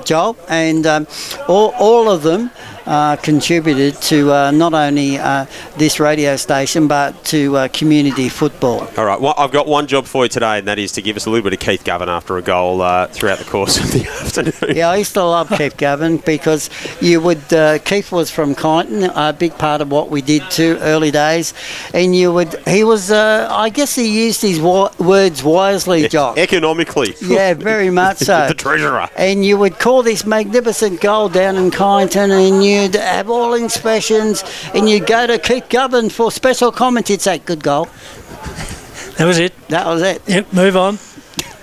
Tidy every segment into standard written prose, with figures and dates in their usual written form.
Joel, and all of them contributed to not only this radio station but to community football. All right, well, I've got one job for you today, and that is to give us a little bit of Keith Govan after a goal throughout the course of the afternoon. Yeah, I used to love Keith Govan because Keith was from Kyneton, a big part of what we did too, early days, and I guess he used his words wisely, Jock. Economically. Yeah, very much so. The treasurer. And you would call this magnificent goal down in Kyneton, and you'd have all inspections, and you'd go to Keith Govan for special comment. He'd say, "Good goal." That was it. That was it. Yep, move on.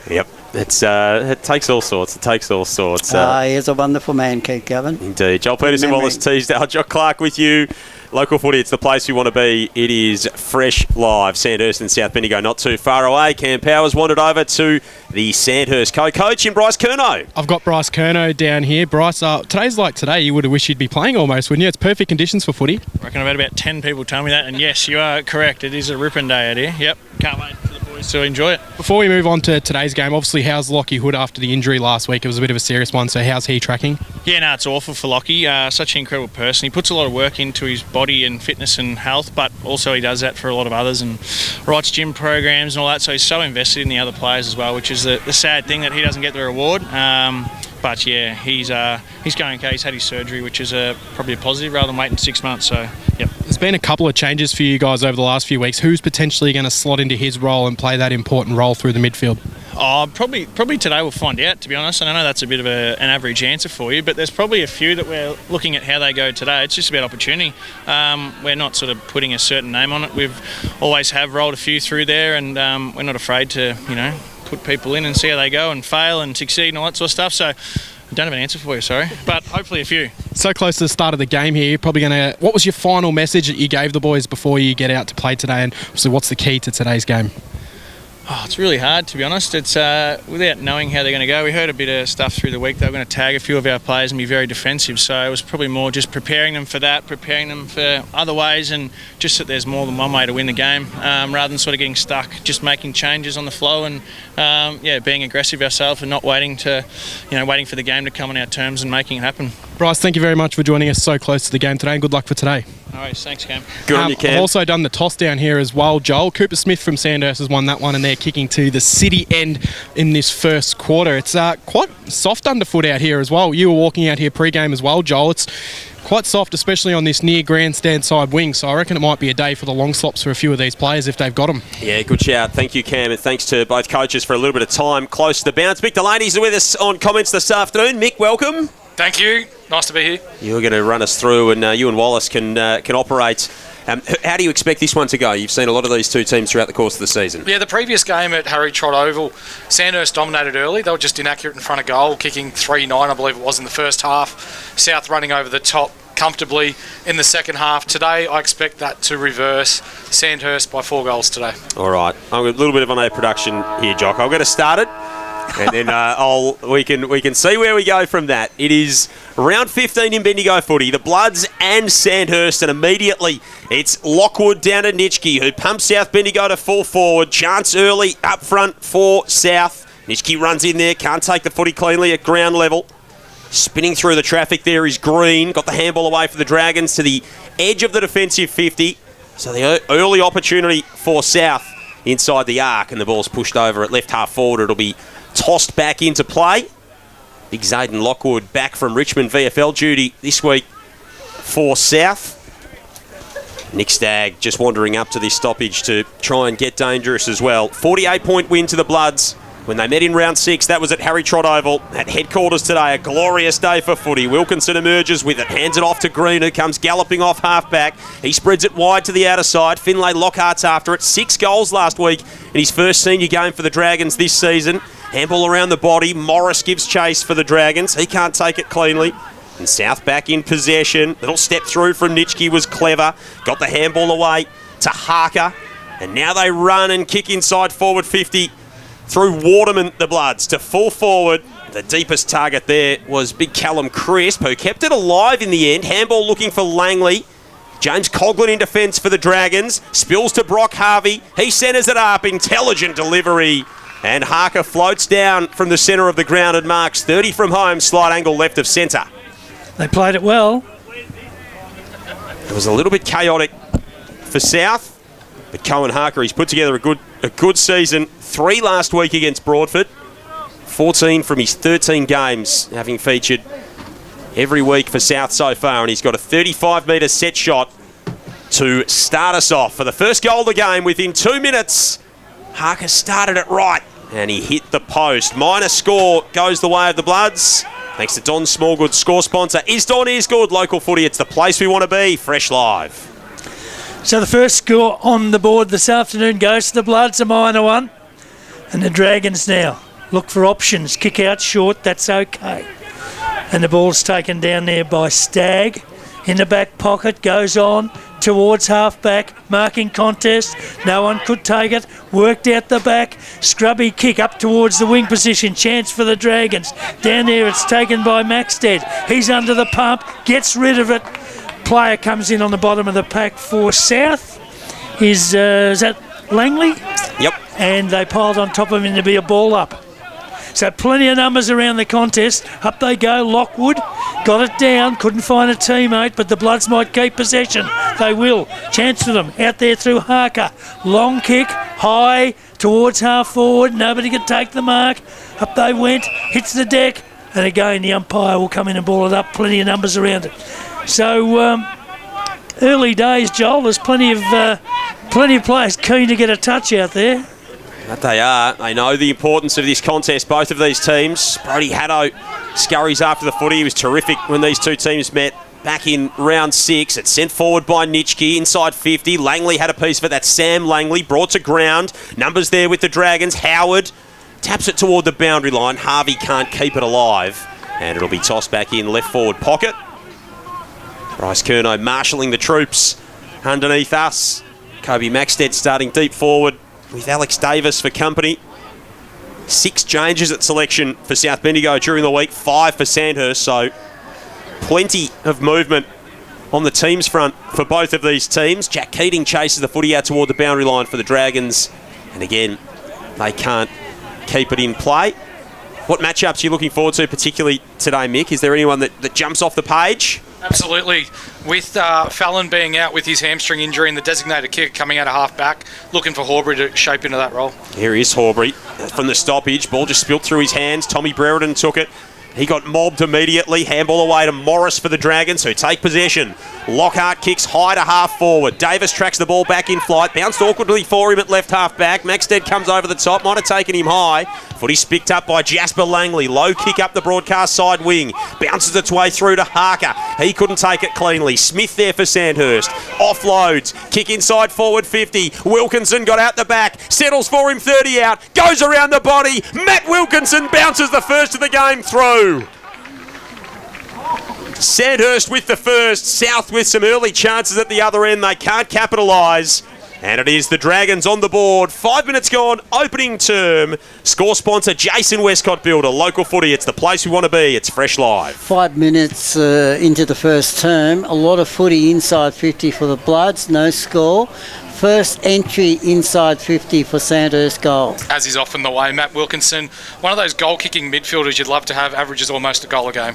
Yep. It takes all sorts. He is a wonderful man, Keith Govan. Indeed. Joel Peterson, Wallace Teasdale, Jock Clark with you. Local footy, it's the place we want to be. It is fresh live. Sandhurst and South Bendigo not too far away. Cam Powers wandered over to the Sandhurst co-coach in Bryce Curnow. I've got Bryce Curnow down here. Bryce, today's like today. You would have wished you'd be playing almost, wouldn't you? It's perfect conditions for footy. I reckon I've had about 10 people tell me that, and yes, you are correct. It is a ripping day out here. Yep, can't wait for the boys to enjoy it. Before we move on to today's game, obviously, how's Lockie Hood after the injury last week? It was a bit of a serious one, so how's he tracking? Yeah, no, it's awful for Lockie. Such an incredible person. He puts a lot of work into his body and fitness and health, but also he does that for a lot of others and writes gym programs and all that, so he's so invested in the other players as well, which is the sad thing that he doesn't get the reward. But yeah, he's going okay. He's had his surgery, which is probably a positive rather than waiting 6 months. So, yep. There's been a couple of changes for you guys over the last few weeks. Who's potentially going to slot into his role and play that important role through the midfield? Probably today we'll find out, to be honest. And I know that's a bit of an average answer for you, but there's probably a few that we're looking at how they go today. It's just about opportunity. We're not sort of putting a certain name on it. We've always have rolled a few through there, and we're not afraid to, put people in and see how they go and fail and succeed and all that sort of stuff. So I don't have an answer for you, sorry, but hopefully a few. So close to the start of the game here, you're probably going to... What was your final message that you gave the boys before you get out to play today, and so what's the key to today's game? Oh, it's really hard, to be honest. It's without knowing how they're going to go. We heard a bit of stuff through the week. They were going to tag a few of our players and be very defensive. So it was probably more just preparing them for that, preparing them for other ways, and just that there's more than one way to win the game, rather than sort of getting stuck, just making changes on the flow and being aggressive ourselves and not waiting for the game to come on our terms and making it happen. Bryce, thank you very much for joining us so close to the game today, and good luck for today. No worries, thanks, Cam. Good on you, Cam. I've also done the toss down here as well, Joel. Cooper Smith from Sandhurst has won that one, and they're kicking to the city end in this first quarter. It's quite soft underfoot out here as well. You were walking out here pre-game as well, Joel. It's quite soft, especially on this near grandstand side wing, so I reckon it might be a day for the long slops for a few of these players if they've got them. Yeah, good shout. Thank you, Cam, and thanks to both coaches for a little bit of time close to the bounce. Mick Delaney's with us on comments this afternoon. Mick, welcome. Thank you. Nice to be here. You're going to run us through, and you and Wallace can operate. How do you expect this one to go? You've seen a lot of these two teams throughout the course of the season. Yeah, the previous game at Harry Trott Oval, Sandhurst dominated early. They were just inaccurate in front of goal, kicking 3-9, I believe it was, in the first half. South running over the top comfortably in the second half. Today, I expect that to reverse. Sandhurst by 4 goals today. All right. I've got a little bit of an production here, Jock. I'll get us started. And then we can see where we go from that. It is round 15 in Bendigo footy. The Bloods and Sandhurst, and immediately it's Lockwood down to Nitschke, who pumps South Bendigo to full forward. Chance early up front for South. Nitschke runs in there, can't take the footy cleanly at ground level. Spinning through the traffic there is Green. Got the handball away for the Dragons to the edge of the defensive 50. So the early opportunity for South inside the arc, and the ball's pushed over at left half forward. It'll be tossed back into play. Big Zayden Lockwood back from Richmond VFL duty this week for South. Nick Stagg just wandering up to this stoppage to try and get dangerous as well. 48-point win to the Bloods. When they met in round 6, that was at Harry Trott Oval at headquarters today. A glorious day for footy. Wilkinson emerges with it, hands it off to Green, who comes galloping off half-back. He spreads it wide to the outer side. Finlay Lockhart's after it. 6 goals last week in his first senior game for the Dragons this season. Handball around the body. Morris gives chase for the Dragons. He can't take it cleanly. And South back in possession. Little step through from Nitschke was clever. Got the handball away to Harker. And now they run and kick inside forward 50 through Waterman, the Bloods, to full forward. The deepest target there was big Callum Crisp, who kept it alive in the end. Handball looking for Langley. James Coughlin in defence for the Dragons. Spills to Brock Harvey. He centres it up. Intelligent delivery And Harker floats down from the centre of the ground and marks 30 from home, slight angle left of centre. They played it well. It was a little bit chaotic for South, but Cohen Harker, he's put together a good season. 3 last week against Broadford, 14 from his 13 games, having featured every week for South so far, and he's got a 35-metre set shot to start us off. For the first goal of the game, within 2 minutes, Harker started it right, and he hit the post. Minor score goes the way of the Bloods. Thanks to Don Smallgood's score sponsor. Is Don is good. Local footy, it's the place we want to be. Fresh Live. So the first score on the board this afternoon goes to the Bloods, a minor one. And the Dragons now look for options. Kick out short, that's okay. And the ball's taken down there by Stagg. In the back pocket, goes on towards half-back, marking contest. No one could take it. Worked out the back. Scrubby kick up towards the wing position. Chance for the Dragons. Down there, it's taken by Maxted. He's under the pump. Gets rid of it. Player comes in on the bottom of the pack for South. Is that Langley? Yep. And they piled on top of him to be a ball up. So plenty of numbers around the contest. Up they go. Lockwood got it down. Couldn't find a teammate, but the Bloods might keep possession. They will. Chance for them. Out there through Harker. Long kick. High towards half forward. Nobody could take the mark. Up they went. Hits the deck. And again, the umpire will come in and ball it up. Plenty of numbers around it. So early days, Joel. There's plenty of players keen to get a touch out there. But they are. They know the importance of this contest, both of these teams. Brody Haddo scurries after the footy. He was terrific when these two teams met back in round 6. It's sent forward by Nitschke, inside 50. Langley had a piece of it. That's Sam Langley, brought to ground. Numbers there with the Dragons. Howard taps it toward the boundary line. Harvey can't keep it alive. And it'll be tossed back in left forward pocket. Bryce Curnow marshalling the troops underneath us. Kobe Maxted starting deep forward with Alex Davis for company. 6 changes at selection for South Bendigo during the week, 5 for Sandhurst, so plenty of movement on the teams front for both of these teams. Jack Keating chases the footy out toward the boundary line for the Dragons, and again, they can't keep it in play. What matchups are you looking forward to particularly today, Mick? Is there anyone that jumps off the page? Absolutely. With Fallon being out with his hamstring injury and the designated kicker coming out of half-back, looking for Horbury to shape into that role. Here is Horbury from the stoppage. Ball just spilt through his hands. Tommy Brereton took it. He got mobbed immediately. Handball away to Morris for the Dragons, who take possession. Lockhart kicks high to half forward. Davis tracks the ball back in flight. Bounced awkwardly for him at left half back. Maxted comes over the top. Might have taken him high. Footy's picked up by Jasper Langley. Low kick up the broadcast side wing. Bounces its way through to Harker. He couldn't take it cleanly. Smith there for Sandhurst. Offloads. Kick inside forward 50. Wilkinson got out the back. Settles for him 30 out. Goes around the body. Matt Wilkinson bounces the first of the game through. Sandhurst with the first. South with some early chances at the other end. They can't capitalise. And it is the Dragons on the board. 5 minutes gone, opening term. Score sponsor Jason Westcott Builder. Local footy, it's the place we want to be. It's Fresh Live. 5 minutes into the first term. A lot of footy inside 50 for the Bloods. No score. First entry inside 50 for Sandhurst goal. As is often the way, Matt Wilkinson, one of those goal-kicking midfielders you'd love to have, averages almost a goal a game.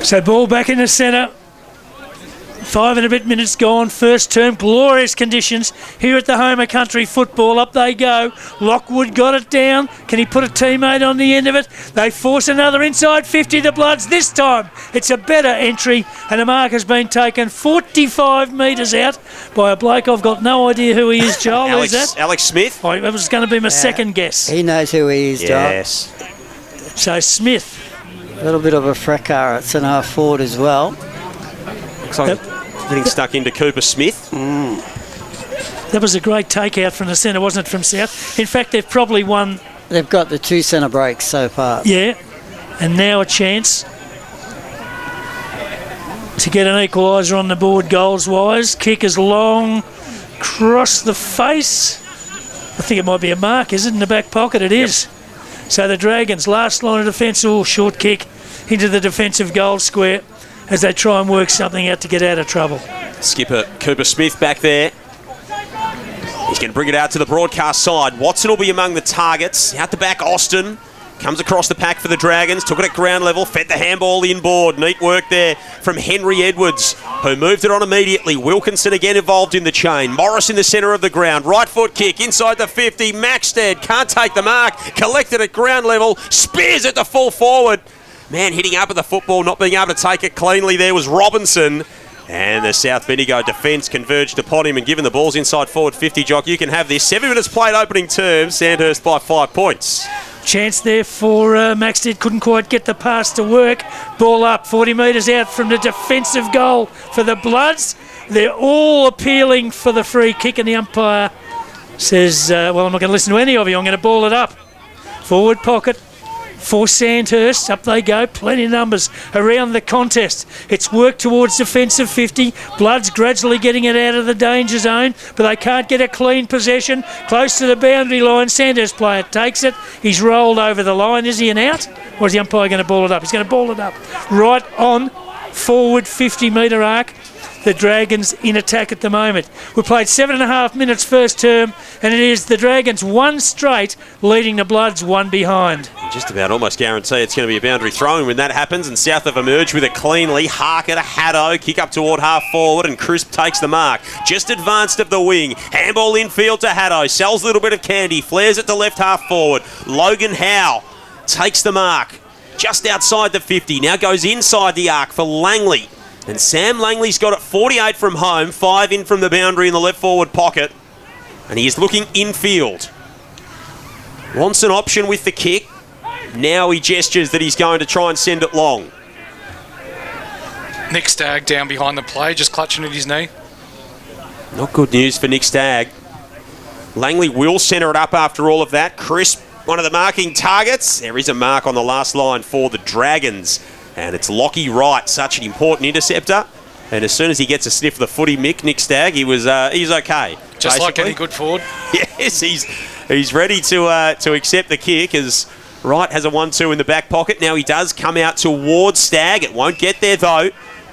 So ball back in the centre. 5 and a bit minutes gone. First term, glorious conditions here at the home of country football. Up they go. Lockwood got it down. Can he put a teammate on the end of it? They force another inside 50. The Bloods this time. It's a better entry, and a mark has been taken 45 metres out by a bloke. I've got no idea who he is, Joel. Who's that? Alex Smith. Oh, that was going to be my second guess. He knows who he is, Joel. Yes. So Smith. A little bit of a fracas at centre half forward as well. Looks like getting stuck into Cooper Smith. That was a great takeout from the centre, wasn't it, from South? In fact, they've probably won. They've got the 2 centre breaks so far. Yeah, and now a chance to get an equaliser on the board goals-wise. Kick is long, cross the face. I think it might be a mark, is it, in the back pocket? It is. So the Dragons, last line of defence, short kick into the defensive goal square as they try and work something out to get out of trouble. Skipper Cooper Smith back there. He's going to bring it out to the broadcast side. Watson will be among the targets. Out the back, Austin. Comes across the pack for the Dragons. Took it at ground level. Fed the handball inboard. Neat work there from Henry Edwards, who moved it on immediately. Wilkinson again involved in the chain. Morris in the centre of the ground. Right foot kick inside the 50. Maxted can't take the mark. Collected at ground level. Spears it to full forward. Man hitting up at the football, not being able to take it cleanly there was Robinson. And the South Bendigo defence converged upon him and given the ball's inside forward 50. Jock, you can have this. 7 minutes played opening term. Sandhurst by 5 points. Chance there for Maxted, couldn't quite get the pass to work. Ball up, 40 metres out from the defensive goal for the Bloods. They're all appealing for the free kick, and the umpire says, well, I'm not going to listen to any of you, I'm going to ball it up. Forward pocket for Sandhurst. Up they go. Plenty of numbers around the contest. It's work towards defensive 50. Bloods gradually getting it out of the danger zone, but they can't get a clean possession. Close to the boundary line. Sandhurst player takes it. He's rolled over the line. Is he an out? Or is the umpire going to ball it up? He's going to ball it up. Right on forward 50 metre arc. The Dragons in attack at the moment. We played 7.5 minutes first term, and it is the Dragons 1 straight leading the Bloods 1 behind. Just about almost guarantee it's going to be a boundary throw-in when that happens, and South have emerged with it cleanly. Harker to Haddo, kick up toward half forward, and Crisp takes the mark. Just advanced of the wing. Handball infield to Haddo. Sells a little bit of candy. Flares it to left half forward. Logan Howe takes the mark. Just outside the 50. Now goes inside the arc for Langley. And Sam Langley's got it 48 from home, 5 in from the boundary in the left forward pocket. And he is looking infield. Wants an option with the kick. Now he gestures that he's going to try and send it long. Nick Stagg down behind the play, just clutching at his knee. Not good news for Nick Stagg. Langley will centre it up after all of that. Crisp, one of the marking targets. There is a mark on the last line for the Dragons. And it's Lockie Wright, such an important interceptor. And as soon as he gets a sniff of the footy, Nick Stagg, he's okay. Just basically. Like any good forward. Yes, he's ready to accept the kick as Wright has a 1-2 in the back pocket. Now he does come out towards Stagg. It won't get there though.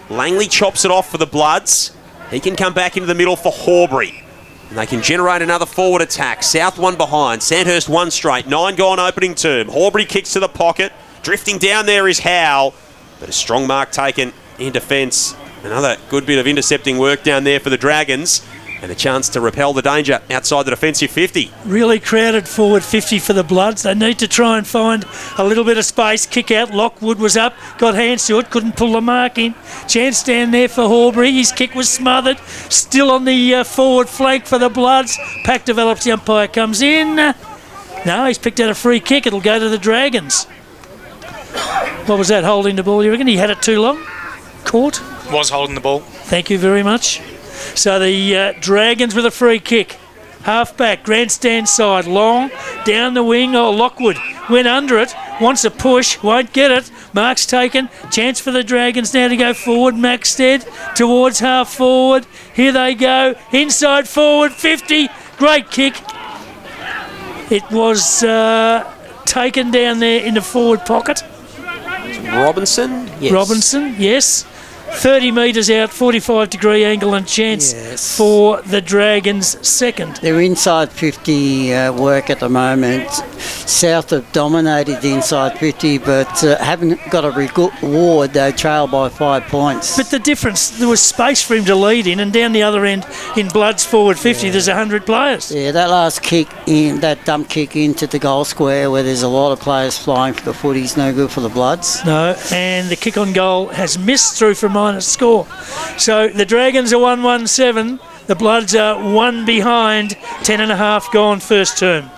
Langley chops it off for the Bloods. He can come back into the middle for Horbury. And they can generate another forward attack. South 1 behind. Sandhurst 1 straight. 9 gone opening term. Horbury kicks to the pocket. Drifting down there is Howe. But a strong mark taken in defence. Another good bit of intercepting work down there for the Dragons. And a chance to repel the danger outside the defensive 50. Really crowded forward 50 for the Bloods. They need to try and find a little bit of space. Kick out. Lockwood was up. Got hands to it. Couldn't pull the mark in. Chance down there for Horbury. His kick was smothered. Still on the forward flank for the Bloods. Pack develops. The umpire comes in. No, he's picked out a free kick. It'll go to the Dragons. What was that, holding the ball, you reckon? He had it too long? Caught? Was holding the ball. Thank you very much. So the Dragons with a free kick. Half back, grandstand side, long, down the wing. Oh, Lockwood went under it, wants a push, won't get it. Mark's taken. Chance for the Dragons now to go forward. Maxted towards half forward. Here they go. Inside forward, 50. Great kick. It was taken down there in the forward pocket. Robinson? Yes. Robinson, yes. 30 metres out, 45-degree angle and chance for the Dragons second. They're inside 50 work at the moment. South have dominated the inside 50, but haven't got a reward. They trail by 5 points. But the difference, there was space for him to lead in, and down the other end in Bloods forward 50, there's 100 players. Yeah, that last kick in, that dump kick into the goal square where there's a lot of players flying for the footy's no good for the Bloods. No, and the kick on goal has missed through for minus score. So the Dragons are 1-1-7. The Bloods are 1 behind. 10.5 gone first term.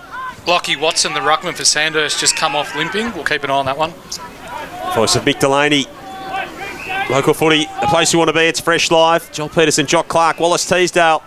Lockie Watson, the ruckman for Sandhurst, just come off limping. We'll keep an eye on that one. Voice of Mick Delaney. Local footy, the place you want to be. It's Fresh Live. Joel Peterson, Jock Clark, Wallace Teasdale.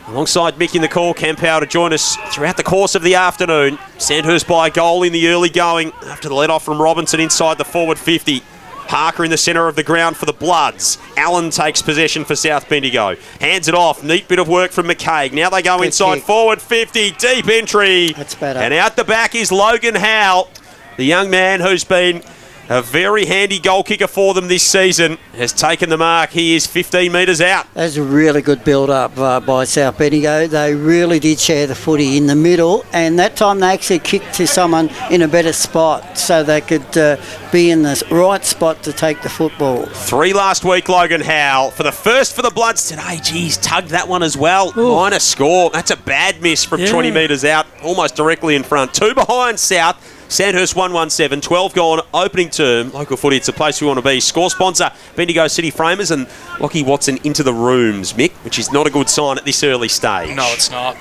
Alongside Mick in the call, Cam Power to join us throughout the course of the afternoon. Sandhurst by a goal in the early going after the let-off from Robinson inside the forward 50. Harker in the centre of the ground for the Bloods. Allen takes possession for South Bendigo. Hands it off. Neat bit of work from McCaig. Now they go good inside kick. Forward 50. Deep entry. That's better. And out the back is Logan Howe, the young man who's been a very handy goal kicker for them this season, has taken the mark. He is 15 metres out. That's a really good build-up by South Bendigo. They really did share the footy in the middle, and that time they actually kicked to someone in a better spot so they could be in the right spot to take the football. 3 last week, Logan Howe. For the first for the Bloods today, geez, tugged that one as well. Ooh. Minor score. That's a bad miss from 20 metres out, almost directly in front. 2 behind South. Sandhurst 117, 12 gone, opening term. Local footy, it's a place we want to be. Score sponsor, Bendigo City Framers, and Lockie Watson into the rooms, Mick, which is not a good sign at this early stage. No, it's not.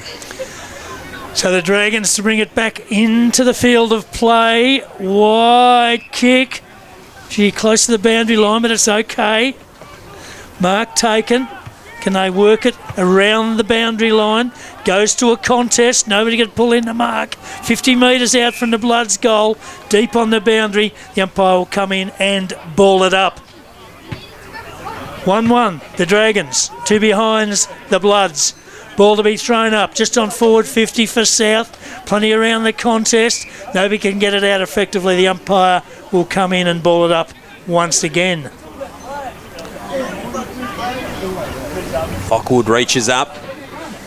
So the Dragons to bring it back into the field of play. Wide kick. Gee, close to the boundary line, but it's okay. Mark taken. Can they work it around the boundary line? Goes to a contest. Nobody can pull in the mark. 50 metres out from the Bloods' goal. Deep on the boundary. The umpire will come in and ball it up. 1-1. The Dragons. 2 behinds the Bloods. Ball to be thrown up. Just on forward 50 for South. Plenty around the contest. Nobody can get it out effectively. The umpire will come in and ball it up once again. Lockwood reaches up.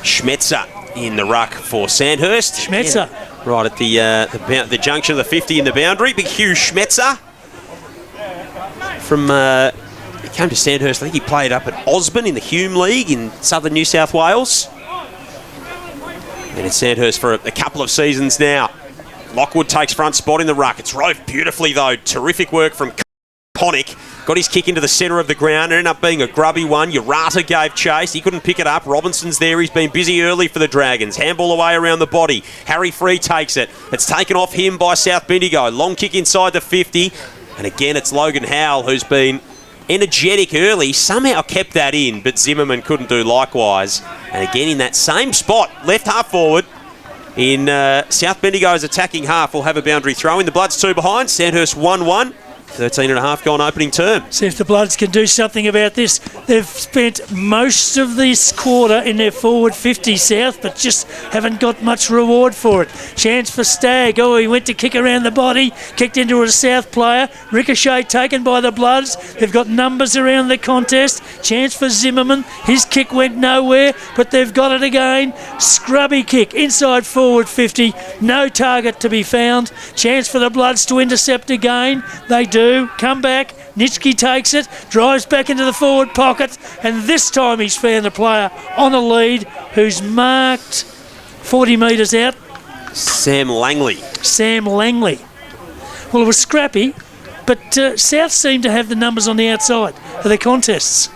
Schmetzer in the ruck for Sandhurst. Schmetzer. Yeah, right at the junction of the 50 in the boundary. Big Hugh Schmetzer from he came to Sandhurst. I think he played up at Osborne in the Hume League in southern New South Wales. And it's Sandhurst for a couple of seasons now. Lockwood takes front spot in the ruck. It's roved beautifully though. Terrific work from Connick. Got his kick into the centre of the ground. It ended up being a grubby one. Urata gave chase. He couldn't pick it up. Robinson's there. He's been busy early for the Dragons. Handball away around the body. Harry Free takes it. It's taken off him by South Bendigo. Long kick inside the 50. And again, it's Logan Howell who's been energetic early. Somehow kept that in, but Zimmerman couldn't do likewise. And again, in that same spot, left half forward, in South Bendigo's attacking half, will have a boundary throw in. The Bloods 2 behind. Sandhurst 1-1. 13.5 gone opening term. See if the Bloods can do something about this. They've spent most of this quarter in their forward 50 South, but just haven't got much reward for it. Chance for Stagg. Oh, he went to kick around the body, kicked into a South player. Ricochet taken by the Bloods. They've got numbers around the contest. Chance for Zimmerman. His kick went nowhere, but they've got it again. Scrubby kick inside forward 50. No target to be found. Chance for the Bloods to intercept again. They do. Come back. Nitschke takes it, drives back into the forward pocket, and this time he's found a player on a lead who's marked 40 metres out. Sam Langley. Well, it was scrappy, but South seemed to have the numbers on the outside of the contests.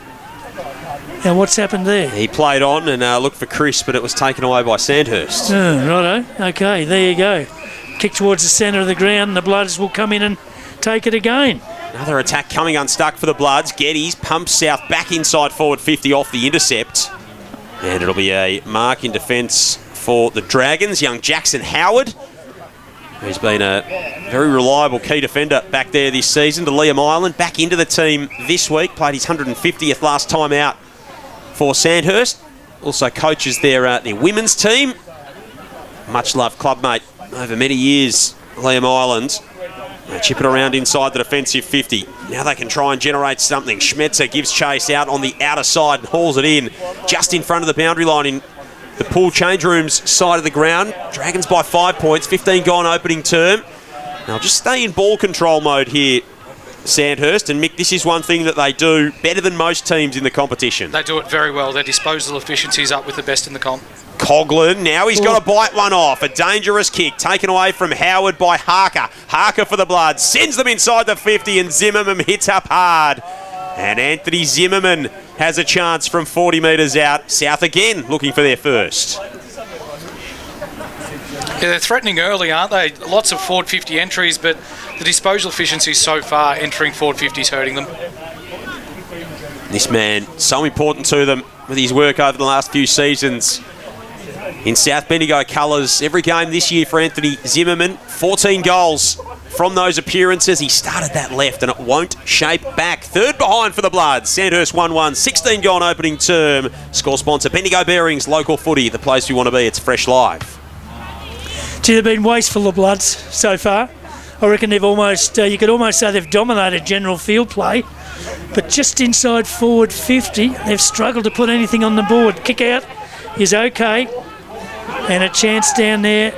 Now, what's happened there? He played on and looked for Chris, but it was taken away by Sandhurst. Righto. Okay, there you go. Kick towards the centre of the ground, and the Bloods will come in and take it again. Another attack coming unstuck for the Bloods. Geddes pumps South back inside forward 50 off the intercept. And it'll be a mark in defence for the Dragons. Young Jackson Howard, who's been a very reliable key defender back there this season. To Liam Island, back into the team this week. Played his 150th last time out for Sandhurst. Also coaches their women's team. Much loved clubmate over many years, Liam Island. They chip it around inside the defensive 50. Now they can try and generate something. Schmetzer gives chase out on the outer side and hauls it in just in front of the boundary line in the pool change rooms side of the ground. Dragons by 5 points, 15 gone opening term. Now just stay in ball control mode here, Sandhurst. And Mick, this is one thing that they do better than most teams in the competition. They do it very well. Their disposal efficiency is up with the best in the comp. Coughlin, now he's got to bite one off. A dangerous kick taken away from Howard by Harker. Harker for the Bloods, sends them inside the 50 and Zimmerman hits up hard. And Anthony Zimmerman has a chance from 40 metres out. South again looking for their first. Yeah, they're threatening early, aren't they? Lots of forward 50 entries, but the disposal efficiency so far entering forward 50 is hurting them. This man, so important to them with his work over the last few seasons. In South Bendigo colours, every game this year for Anthony Zimmerman. 14 goals from those appearances. He started that left and it won't shape back. 3rd behind for the Bloods. Sandhurst 1-1. 16 gone opening term. Score sponsor Bendigo Bearings. Local footy, the place we want to be. It's Fresh Live. Gee, they've been wasteful, the Bloods, so far. I reckon they've almost, you could almost say they've dominated general field play. But just inside forward 50, they've struggled to put anything on the board. Kick out is okay. And a chance down there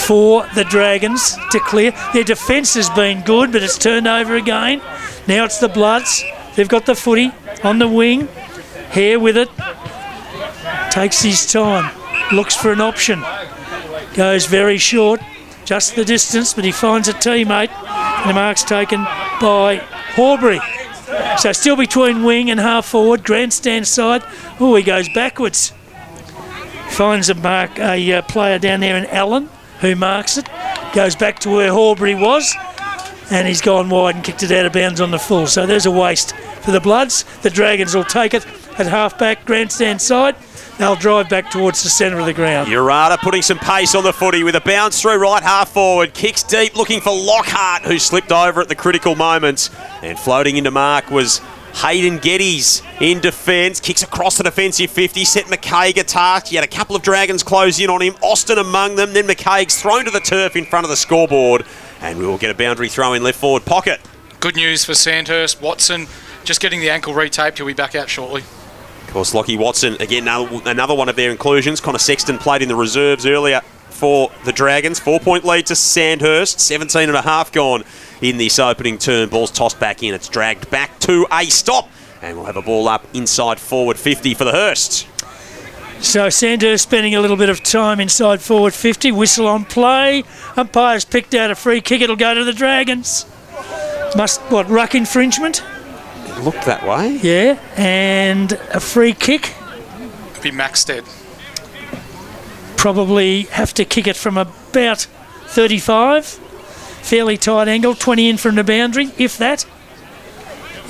for the Dragons to clear. Their defence has been good, but it's turned over again. Now it's the Bloods. They've got the footy on the wing. Hare with it. Takes his time. Looks for an option. Goes very short. Just the distance, but he finds a teammate. And the mark's taken by Horbury. So still between wing and half forward. Grandstand side. Oh, he goes backwards. Finds a player down there in Allen who marks it. Goes back to where Horbury was. And he's gone wide and kicked it out of bounds on the full. So there's a waste for the Bloods. The Dragons will take it at half-back, grandstand side. They'll drive back towards the centre of the ground. Urata putting some pace on the footy with a bounce through right half forward. Kicks deep looking for Lockhart, who slipped over at the critical moment. And floating into mark was Hayden Geddes in defence. Kicks across the defensive 50. Set McCaig attacked. He had a couple of Dragons close in on him. Austin among them. Then McCaig's thrown to the turf in front of the scoreboard. And we will get a boundary throw in left forward pocket. Good news for Sandhurst. Watson just getting the ankle retaped. He'll be back out shortly. Of course, Lockie Watson, again, another one of their inclusions. Connor Sexton played in the reserves earlier for the Dragons. 4-point lead to Sandhurst. 17 and a half gone in this opening term. Ball's tossed back in. It's dragged back to a stop. And we'll have a ball up inside forward 50 for the Hurst. So Sandhurst spending a little bit of time inside forward 50. Whistle on play. Umpire's picked out a free kick. It'll go to the Dragons. Ruck infringement? It looked that way. Yeah, and a free kick. It'll be Maxted. Probably have to kick it from about 35. Fairly tight angle. 20 in from the boundary, if that.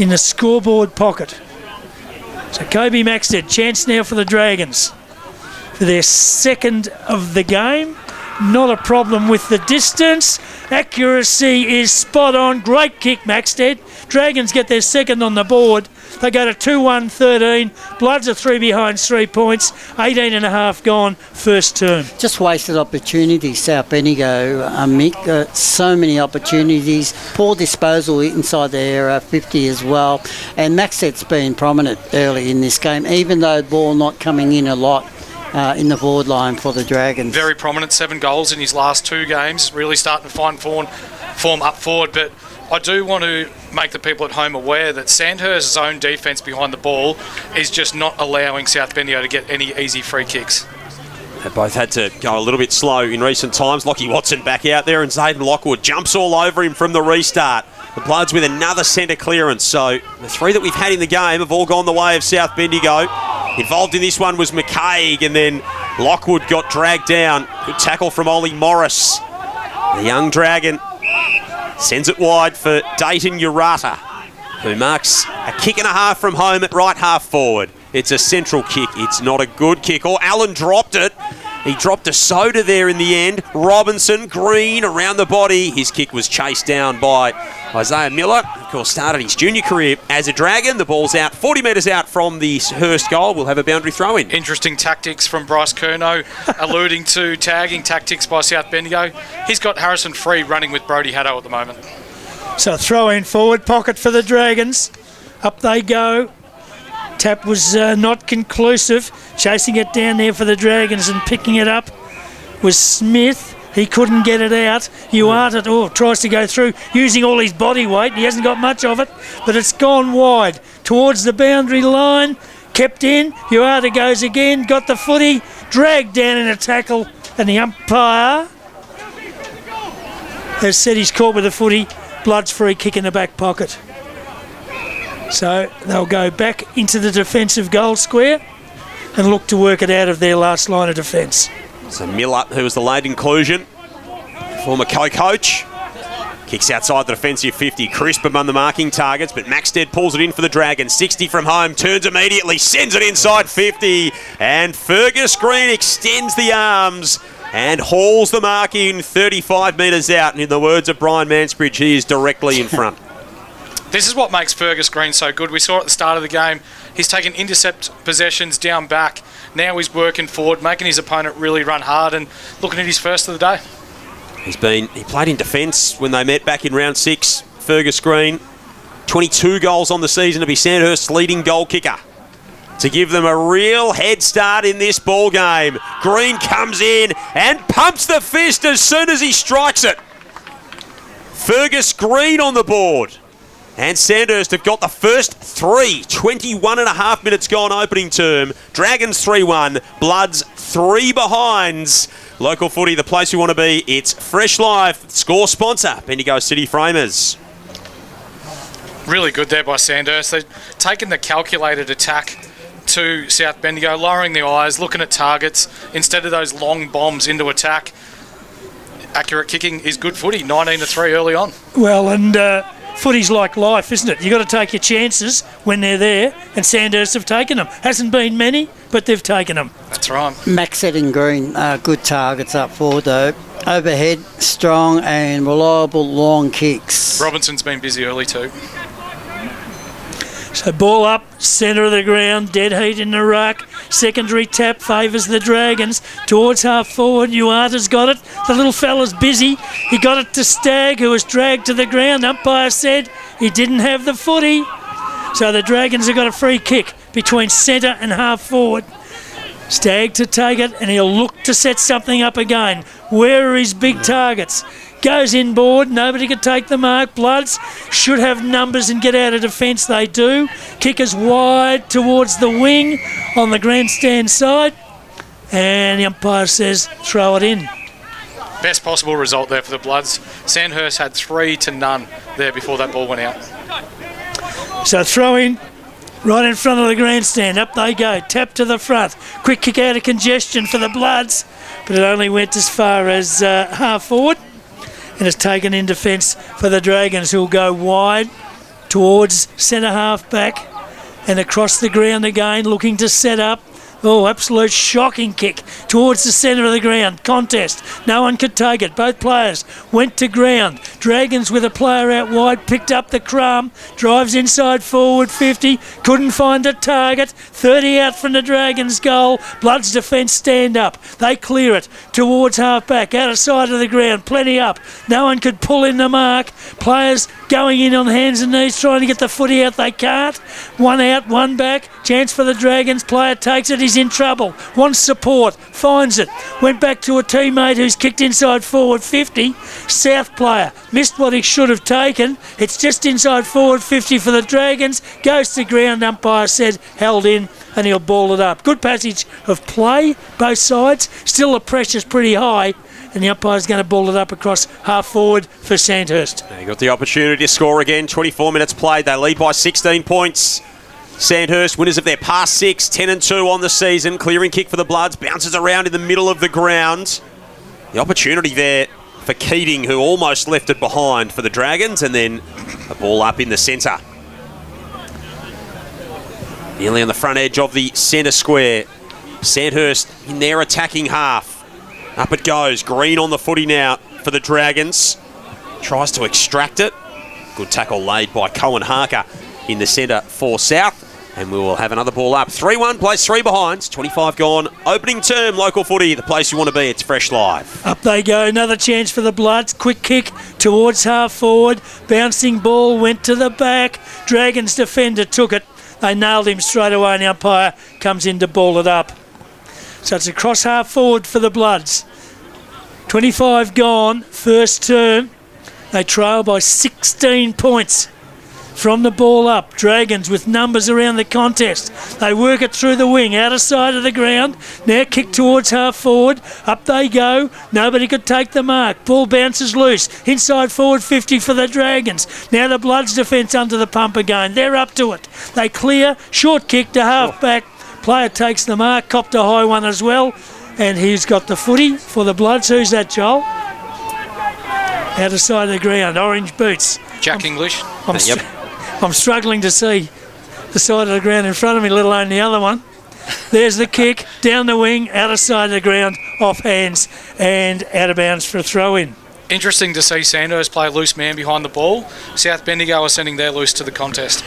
In the scoreboard pocket. So Kobe Maxted, chance now for the Dragons. For their second of the game. Not a problem with the distance. Accuracy is spot on. Great kick, Maxted. Dragons get their second on the board. They go to 2-1-13. Bloods are 3 behind 3 points. 18 and a half gone, first term. Just wasted opportunities, South Bendigo, Mick. So many opportunities. Poor disposal inside their 50 as well. And Maxet's been prominent early in this game, even though the ball not coming in a lot. In the forward line for the Dragons. Very prominent, 7 goals in his last 2 games. Really starting to find form up forward. But I do want to make the people at home aware that Sandhurst's own defence behind the ball is just not allowing South Bendigo to get any easy free kicks. They both had to go a little bit slow in recent times. Lockie Watson back out there and Zayden Lockwood jumps all over him from the restart. The Bloods with another centre clearance. So the 3 that we've had in the game have all gone the way of South Bendigo. Involved in this one was McCaig, and then Lockwood got dragged down. Good tackle from Ollie Morris. The young Dragon sends it wide for Dayton Urata, who marks a kick and a half from home at right half forward. It's a central kick. It's not a good kick. Oh, Allen dropped it. He dropped a soda there in the end. Robinson, Green around the body. His kick was chased down by Isaiah Miller. Of course, started his junior career as a Dragon. The ball's out, 40 metres out from the Hurst goal. We'll have a boundary throw in. Interesting tactics from Bryce Curnow, alluding to tagging tactics by South Bendigo. He's got Harrison Free running with Brodie Haddo at the moment. So throw in forward pocket for the Dragons. Up they go. Tap was not conclusive. Chasing it down there for the Dragons and picking it up was Smith. He couldn't get it out. Uata tries to go through using all his body weight. He hasn't got much of it, but it's gone wide towards the boundary line. Kept in. Uata goes again. Got the footy. Dragged down in a tackle. And the umpire has said he's caught with the footy. Bloods free kick in the back pocket. So they'll go back into the defensive goal square and look to work it out of their last line of defence. So Miller, who was the late inclusion, former co-coach, kicks outside the defensive 50. Crisp among the marking targets, but Maxted pulls it in for the Dragons. 60 from home, turns immediately, sends it inside 50. And Fergus Green extends the arms and hauls the mark in 35 metres out. And in the words of Brian Mansbridge, he is directly in front. This is what makes Fergus Green so good. We saw at the start of the game, he's taken intercept possessions down back. Now he's working forward, making his opponent really run hard and looking at his first of the day. He played in defence when they met back in round 6. Fergus Green, 22 goals on the season to be Sandhurst's leading goal kicker, to give them a real head start in this ball game. Green comes in and pumps the fist as soon as he strikes it. Fergus Green on the board. And Sandhurst have got the first 3. 21 and a half minutes gone opening term. Dragons 3-1. Bloods 3 behinds. Local footy, the place we want to be. It's Fresh Life. Score sponsor, Bendigo City Framers. Really good there by Sandhurst. They've taken the calculated attack to South Bendigo, lowering the eyes, looking at targets instead of those long bombs into attack. Accurate kicking is good footy, 19-3 early on. Well, and footy's like life, isn't it? You've got to take your chances when they're there, and Sandhurst have taken them. Hasn't been many, but they've taken them. That's right. Maxett and Green, good targets up forward though. Overhead, strong and reliable long kicks. Robinson's been busy early too. So ball up, centre of the ground, dead heat in the ruck. Secondary tap favours the Dragons. Towards half forward, Uata's got it. The little fella's busy. He got it to Stagg, who was dragged to the ground. Umpire said he didn't have the footy. So the Dragons have got a free kick between centre and half forward. Stagg to take it, and he'll look to set something up again. Where are his big targets? Goes inboard, nobody could take the mark. Bloods should have numbers and get out of defence. They do. Kickers wide towards the wing on the grandstand side, and the umpire says throw it in. Best possible result there for the Bloods. Sandhurst had 3-0 there before that ball went out. So throw in right in front of the grandstand. Up they go. Tap to the front. Quick kick out of congestion for the Bloods, but it only went as far as half forward. And it's taken in defence for the Dragons, who'll go wide towards centre half back and across the ground again, looking to set up. Oh, absolute shocking kick towards the centre of the ground. Contest. No one could take it. Both players went to ground. Dragons with a player out wide picked up the crumb. Drives inside forward 50. Couldn't find a target. 30 out from the Dragons goal. Bloods defence stand up. They clear it towards half back. Out of sight of the ground. Plenty up. No one could pull in the mark. Players going in on hands and knees trying to get the footy out. They can't. One out, one back. Chance for the Dragons. Player takes it. He's in trouble. Wants support. Finds it. Went back to a teammate who's kicked inside forward 50. South player. Missed what he should have taken. It's just inside forward 50 for the Dragons. Goes to ground. Umpire said held in, and he'll ball it up. Good passage of play, both sides. Still the pressure's pretty high, and the umpire's going to ball it up across half forward for Sandhurst. They got the opportunity to score again. 24 minutes played. They lead by 16 points. Sandhurst, winners of their past 6, 10-2 on the season. Clearing kick for the Bloods. Bounces around in the middle of the ground. The opportunity there for Keating, who almost left it behind for the Dragons, and then a ball up in the centre. Nearly on the front edge of the centre square. Sandhurst in their attacking half. Up it goes. Green on the footy now for the Dragons. Tries to extract it. Good tackle laid by Cohen Harker in the centre for South. And we will have another ball up. 3-1, place 3 behinds. 25 gone. Opening term, local footy, the place you want to be. It's Fresh Live. Up they go. Another chance for the Bloods. Quick kick towards half forward. Bouncing ball went to the back. Dragons defender took it. They nailed him straight away, and the umpire comes in to ball it up. So it's across half forward for the Bloods. 25 gone, first term. They trail by 16 points. From the ball up, Dragons with numbers around the contest. They work it through the wing, out of sight of the ground. Now kick towards half forward. Up they go. Nobody could take the mark. Ball bounces loose. Inside forward 50 for the Dragons. Now the Bloods defence under the pump again. They're up to it. They clear. Short kick to half back. Player takes the mark. Copped a high one as well. And he's got the footy for the Bloods. Who's that, Joel? Out of sight of the ground. Orange boots. Jack English. I'm struggling to see the side of the ground in front of me, let alone the other one. There's the kick, down the wing, out of sight of the ground, off hands, and out of bounds for a throw-in. Interesting to see Sandhurst play loose man behind the ball. South Bendigo are sending their loose to the contest.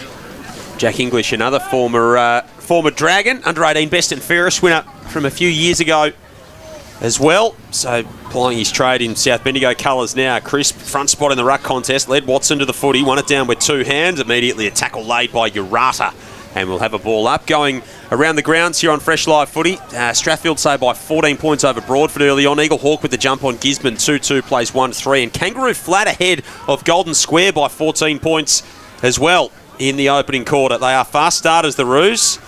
Jack English, another former Dragon, under-18 best and fairest winner from a few years ago. as well. So plying his trade in South Bendigo colours now. Crisp front spot in the ruck contest. Led Watson to the footy. Won it down with two hands. Immediately a tackle laid by Urata. And we'll have a ball up. Going around the grounds here on Fresh Live Footy. Strathfield say by 14 points over Broadford early on. Eagle Hawk with the jump on Gisborne. 2-2 plays 1-3. And Kangaroo flat ahead of Golden Square by 14 points as well in the opening quarter. They are fast starters, the Roos.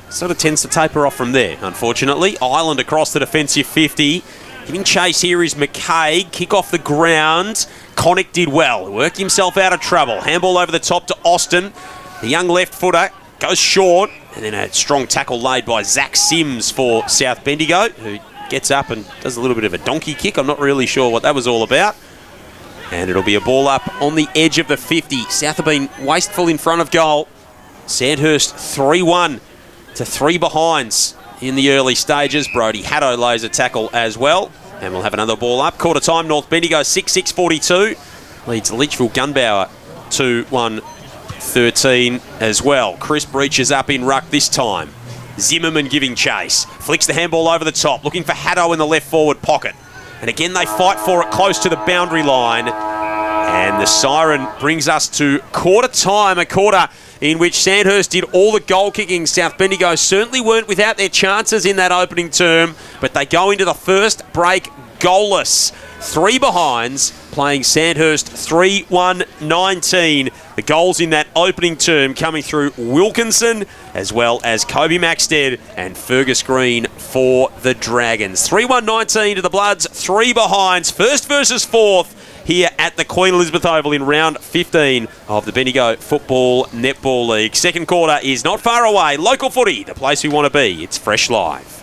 Sort of tends to taper off from there, unfortunately. Island across the defensive 50. Giving chase here is McKay. Kick off the ground. Connick did well. Worked himself out of trouble. Handball over the top to Austin. The young left footer goes short, and then a strong tackle laid by Zach Sims for South Bendigo, who gets up and does a little bit of a donkey kick. I'm not really sure what that was all about. And it'll be a ball up on the edge of the 50. South have been wasteful in front of goal. Sandhurst 3-1 to 3 behinds in the early stages. Brody Haddo lays a tackle as well. And we'll have another ball up. Quarter time, North Bendigo 6-6-42. Leads Litchfield Gunbower 2-1-13 as well. Crisp reaches up in ruck this time. Zimmerman giving chase. Flicks the handball over the top, looking for Haddo in the left forward pocket. And again, they fight for it close to the boundary line. And the siren brings us to quarter time, a quarter in which Sandhurst did all the goal kicking. South Bendigo certainly weren't without their chances in that opening term, but they go into the first break goalless. 3 behinds, playing Sandhurst 3-1-19. The goals in that opening term coming through Wilkinson as well as Kobe Maxted and Fergus Green for the Dragons. 3-1-19 to the Bloods, 3 behinds. First versus fourth here at the Queen Elizabeth Oval in round 15 of the Bendigo Football Netball League. Second quarter is not far away. Local footy, the place we want to be. It's Fresh Live.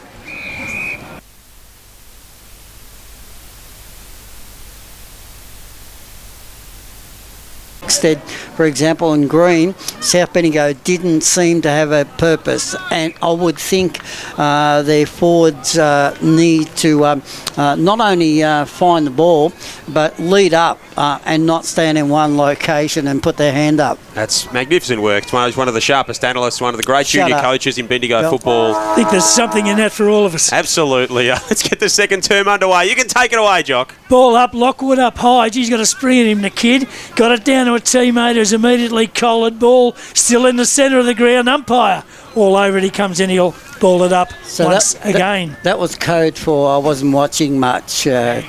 Instead, for example, in Green, South Bendigo didn't seem to have a purpose, and I would think their forwards need to not only find the ball, but lead up and not stand in one location and put their hand up. That's magnificent work. He's one of the sharpest analysts, one of the great junior coaches in Bendigo football. I think there's something in that for all of us. Absolutely. Let's get the second term underway. You can take it away, Jock. Ball up, Lockwood up high. He's got a spring at him, the kid. Got it down to a teammate who's immediately collared. Ball still in the centre of the ground. Umpire all over it. He comes in, he'll ball it up once again. That was code for I wasn't watching much, Jock.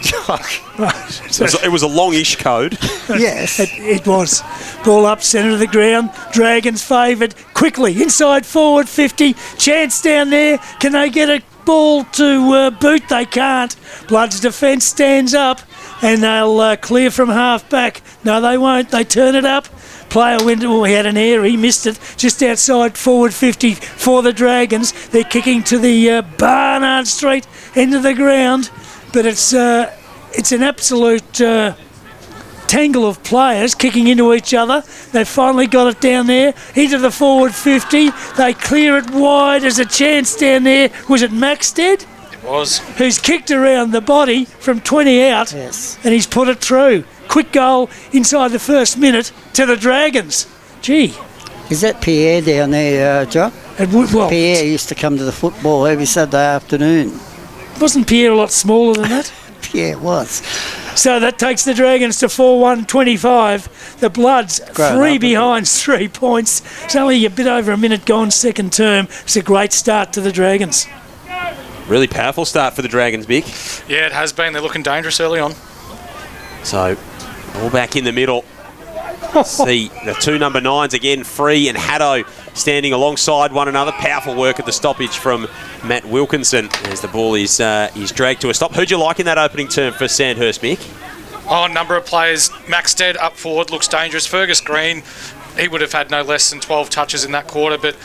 Right. It was a longish code. Yes. It was. Ball up, centre of the ground. Dragons favoured. Quickly, inside forward 50. Chance down there. Can they get a ball to boot? They can't. Blood's defence stands up and they'll clear from half back. No, they won't. They turn it up. Player went, he had an error, he missed it, just outside forward 50 for the Dragons. They're kicking to the Barnard Street end of the ground, but it's an absolute tangle of players kicking into each other. They've finally got it down there into the forward 50. They clear it wide. There's a chance down there. Was it Maxted? It was. Who's kicked around the body from 20 out, Yes. and he's put it through. Quick goal inside the first minute to the Dragons. Gee. Is that Pierre down there, Jock? Well, Pierre used to come to the football every Saturday afternoon. wasn't Pierre a lot smaller than that? Pierre was. So that takes the Dragons to 4-1-25. The Bloods, three behind, 3 points. It's only a bit over a minute gone second term. It's a great start to the Dragons. Really powerful start for the Dragons, Mick. Yeah, it has been. They're looking dangerous early on. So, all back in the middle. See the 2 number 9s again, Free and Haddo standing alongside one another. Powerful work at the stoppage from Matt Wilkinson as the ball is dragged to a stop. Who'd you like in that opening term for Sandhurst, Mick? Oh, number of players. Maxted up forward looks dangerous. Fergus Green, he would have had no less than 12 touches in that quarter. But,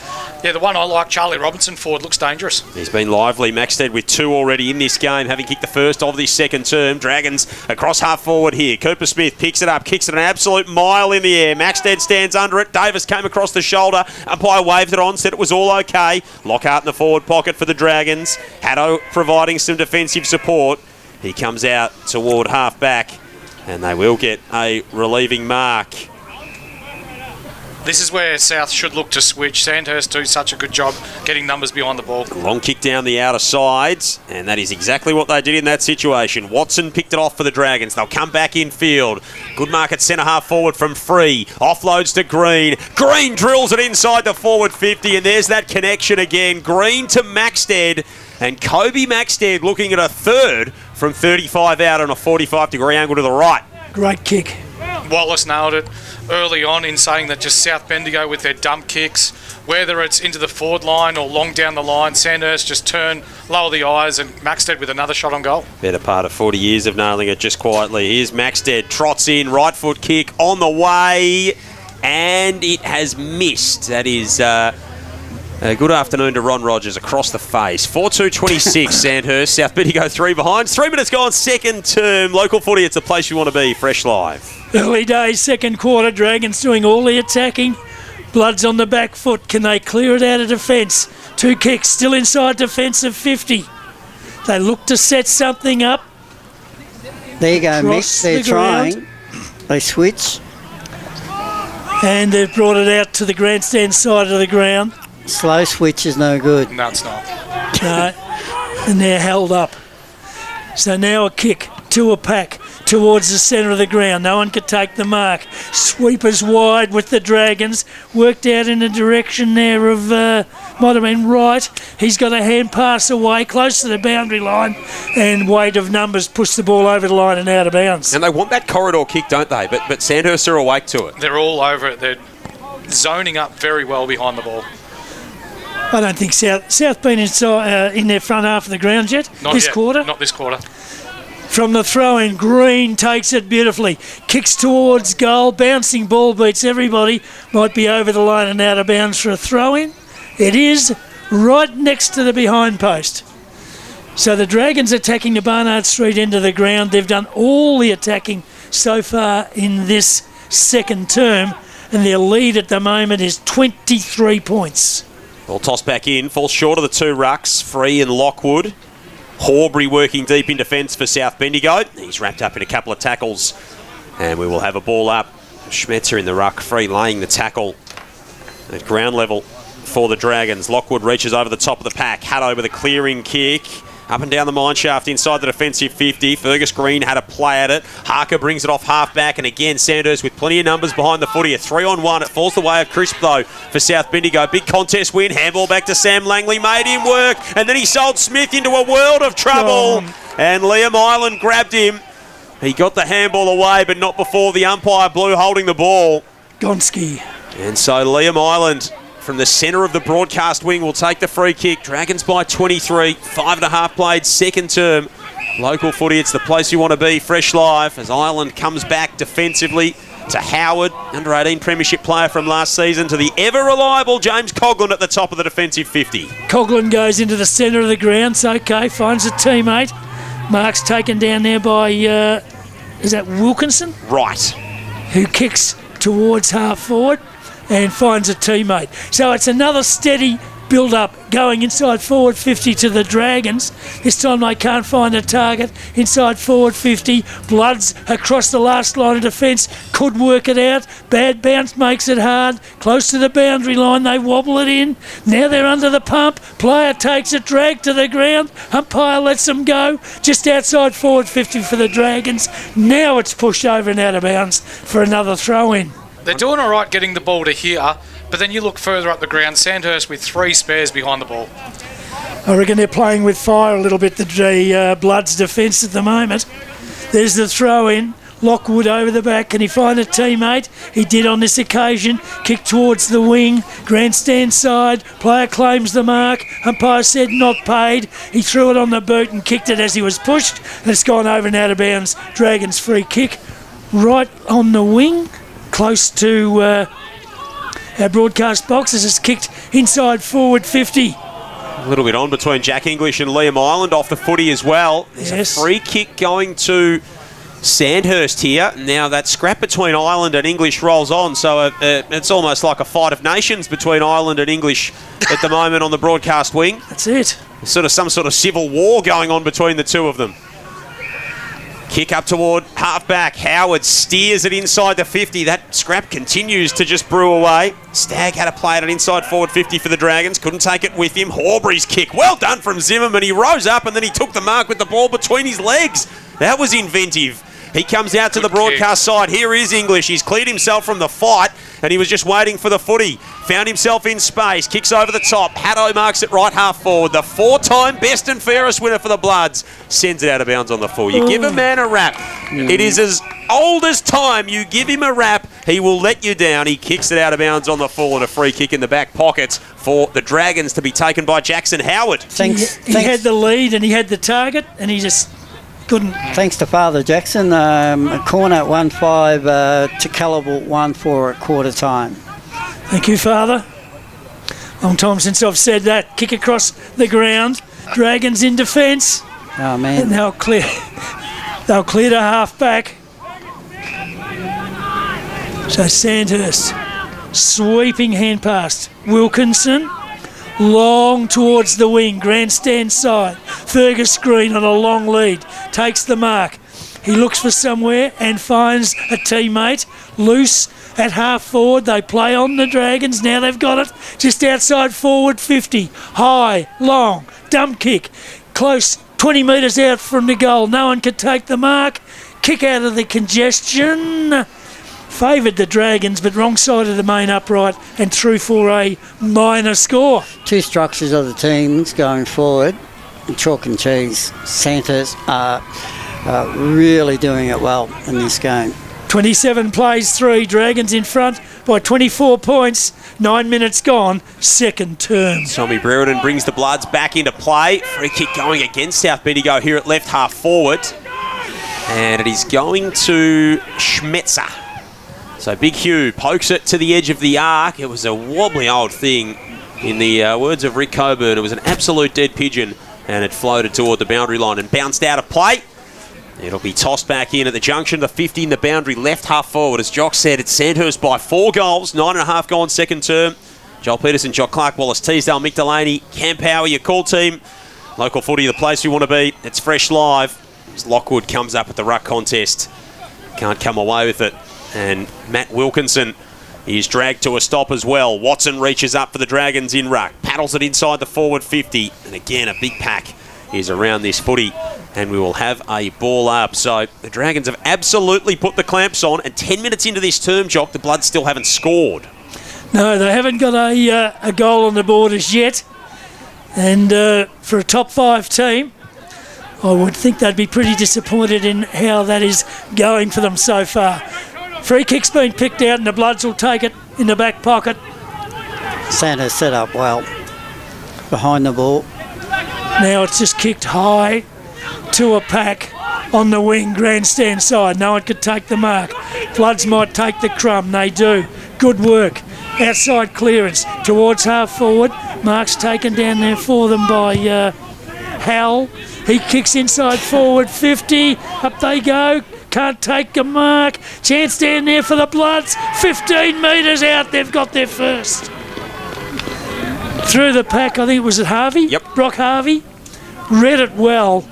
yeah, the one I like, Charlie Robinson forward, looks dangerous. He's been lively. Maxted with 2 already in this game, having kicked the first of this second term. Dragons across half forward here. Cooper Smith picks it up, kicks it an absolute mile in the air. Maxted stands under it. Davis came across the shoulder. Umpire waved it on, said it was all okay. Lockhart in the forward pocket for the Dragons. Haddo providing some defensive support. He comes out toward half back, and they will get a relieving mark. This is where South should look to switch. Sandhurst do such a good job getting numbers behind the ball. Long kick down the outer sides, and that is exactly what they did in that situation. Watson picked it off for the Dragons. They'll come back in field. Good mark at centre half forward from Free. Offloads to Green. Green drills it inside the forward 50, and there's that connection again. Green to Maxted, and Kobe Maxted looking at a third from 35 out on a 45-degree angle to the right. Great kick. Wallace nailed it early on in saying that just South Bendigo with their dump kicks, whether it's into the forward line or long down the line, Sandhurst just turn, lower the eyes, and Maxted with another shot on goal. Better part of 40 years of nailing it just quietly. Here's Maxted, trots in, right foot kick on the way, and it has missed. That is good afternoon to Ron Rogers across the face. 4-2-26 Sandhurst, South Bendigo 3 behind. 3 minutes gone, second term. Local footy, it's the place you want to be. Fresh Live. Early days, second quarter, Dragons doing all the attacking. Bloods on the back foot. Can they clear it out of defence? 2 kicks, still inside defensive 50. They look to set something up. There you go, Mick. Across They're the trying. ground. They switch. And they've brought it out to the grandstand side of the ground. Slow switch is no good. No, it's not. No, and they're held up. So now a kick to a pack towards the centre of the ground. No one could take the mark. Sweepers wide with the Dragons. Worked out in the direction there of, might have been right. He's got a hand pass away close to the boundary line, and weight of numbers pushed the ball over the line and out of bounds. And they want that corridor kick, don't they? But Sandhurst are awake to it. They're all over it. They're zoning up very well behind the ball. I don't think South been inside, in their front half of the ground yet. Not this yet. quarter. Not this quarter. From the throw-in, Green takes it beautifully. Kicks towards goal. Bouncing ball beats everybody. Might be over the line and out of bounds for a throw-in. It is right next to the behind post. So the Dragons attacking the Barnard Street end of the ground. They've done all the attacking so far in this second term, and their lead at the moment is 23 points. Ball tossed back in, falls short of the 2 rucks, Free and Lockwood. Horbury working deep in defence for South Bendigo. He's wrapped up in a couple of tackles, and we will have a ball up. Schmetzer in the ruck, Free laying the tackle at ground level for the Dragons. Lockwood reaches over the top of the pack, had over the clearing kick. Up and down the mine shaft inside the defensive 50. Fergus Green had a play at it. Harker brings it off half back, and again Sandhurst with plenty of numbers behind the footy. A 3-on-1. It falls the way of Crisp though for South Bendigo. Big contest win. Handball back to Sam Langley. Made him work, and then he sold Smith into a world of trouble. And Liam Island grabbed him. He got the handball away, but not before the umpire blew holding the ball. Gonski. And so Liam Island from the centre of the broadcast wing will take the free kick. Dragons by 23, 5.5 played, second term. Local footy, it's the place you want to be. Fresh Live as Ireland comes back defensively to Howard, under 18 premiership player from last season, to the ever reliable James Coughlin at the top of the defensive 50. Coughlin goes into the centre of the ground. It's okay, finds a teammate. Mark's taken down there by, is that Wilkinson? Right. Who kicks towards half forward and finds a teammate. So it's another steady build-up going inside forward 50 to the Dragons. This time they can't find a target. Inside forward 50. Bloods across the last line of defence. Could work it out. Bad bounce makes it hard. Close to the boundary line. They wobble it in. Now they're under the pump. Player takes it. Drag to the ground. Umpire lets them go. Just outside forward 50 for the Dragons. Now it's pushed over and out of bounds for another throw-in. They're doing all right getting the ball to here, but then you look further up the ground, Sandhurst with 3 spares behind the ball. I reckon they're playing with fire a little bit, the Bloods' defence at the moment. There's the throw-in. Lockwood over the back. Can he find a teammate? He did on this occasion. Kick towards the wing. Grandstand side. Player claims the mark. Umpire said not paid. He threw it on the boot and kicked it as he was pushed. And it's gone over and out of bounds. Dragons free kick. Right on the wing. Close to our broadcast box as it's kicked inside forward 50. A little bit on between Jack English and Liam Island off the footy as well. There's Yes. a free kick going to Sandhurst here. Now that scrap between Ireland and English rolls on, so it's almost like a fight of nations between Ireland and English at the moment on the broadcast wing. That's it. Sort of some sort of civil war going on between the two of them. Kick up toward half-back. Howard steers it inside the 50. That scrap continues to just brew away. Stagg had a play at an inside forward 50 for the Dragons. Couldn't take it with him. Horbury's kick. Well done from Zimmerman. He rose up and then he took the mark with the ball between his legs. That was inventive. He comes out to the broadcast side. Here is English. He's cleared himself from the fight and he was just waiting for the footy. Found himself in space. Kicks over the top. Haddo marks it right half forward. The 4-time best and fairest winner for the Bloods sends it out of bounds on the full. You give a man a rap. It is as old as time. You give him a rap, he will let you down. He kicks it out of bounds on the full and a free kick in the back pocket for the Dragons to be taken by Jackson Howard. He had the lead and he had the target and he just couldn't. Thanks to Father Jackson. A corner at 1-5 to Calibre 1-4 at quarter time. Thank you, Father. Long time since I've said that. Kick across the ground. Dragons in defence. Oh, man. And they'll clear to half back. So Sandhurst, sweeping hand pass. Wilkinson, long towards the wing, grandstand side. Fergus Green on a long lead, takes the mark. He looks for somewhere and finds a teammate loose at half forward. They play on the Dragons. Now they've got it just outside forward 50. High, long, dump kick. Close, 20 metres out from the goal. No one could take the mark. Kick out of the congestion. Favoured the Dragons, but wrong side of the main upright and through for a minor score. Two structures of the teams going forward. Chalk and cheese. Sandhurst are really doing it well in this game. 27 plays 3. Dragons in front by 24 points. 9 minutes gone. Second term. Tommy Brereton brings the Bloods back into play. Free kick going against South Bendigo here at left half forward. And it is going to Schmetzer. So Big Hugh pokes it to the edge of the arc. It was a wobbly old thing. In the words of Rick Coburn, it was an absolute dead pigeon and it floated toward the boundary line and bounced out of play. It'll be tossed back in at the junction, the 50 in the boundary, left half forward. As Jock said, it's Sandhurst by 4 goals, 9.5 gone second term. Joel Peterson, Jock Clark, Wallace Teasdale, Mick Delaney, Cam Power, your call team. Local footy, the place you want to be. It's fresh live. As Lockwood comes up at the ruck contest. Can't come away with it. And Matt Wilkinson is dragged to a stop as well. Watson reaches up for the Dragons in ruck. Paddles it inside the forward 50. And again, a big pack is around this footy. And we will have a ball up. So the Dragons have absolutely put the clamps on. And 10 minutes into this term, Jock, the Bloods still haven't scored. No, they haven't got a goal on the board as yet. And for a top 5 team, I would think they'd be pretty disappointed in how that is going for them so far. Free kick's been picked out and the Bloods will take it in the back pocket. Sandhurst set up well behind the ball. Now it's just kicked high to a pack on the wing, grandstand side. No one could take the mark. Bloods might take the crumb. They do. Good work. Outside clearance towards half forward. Mark's taken down there for them by Howell. He kicks inside forward 50. Up they go. Can't take a mark. Chance down there for the Bloods. 15 metres out. They've got their first. Through the pack, I think it was at Harvey. Yep. Brock Harvey. Read it well.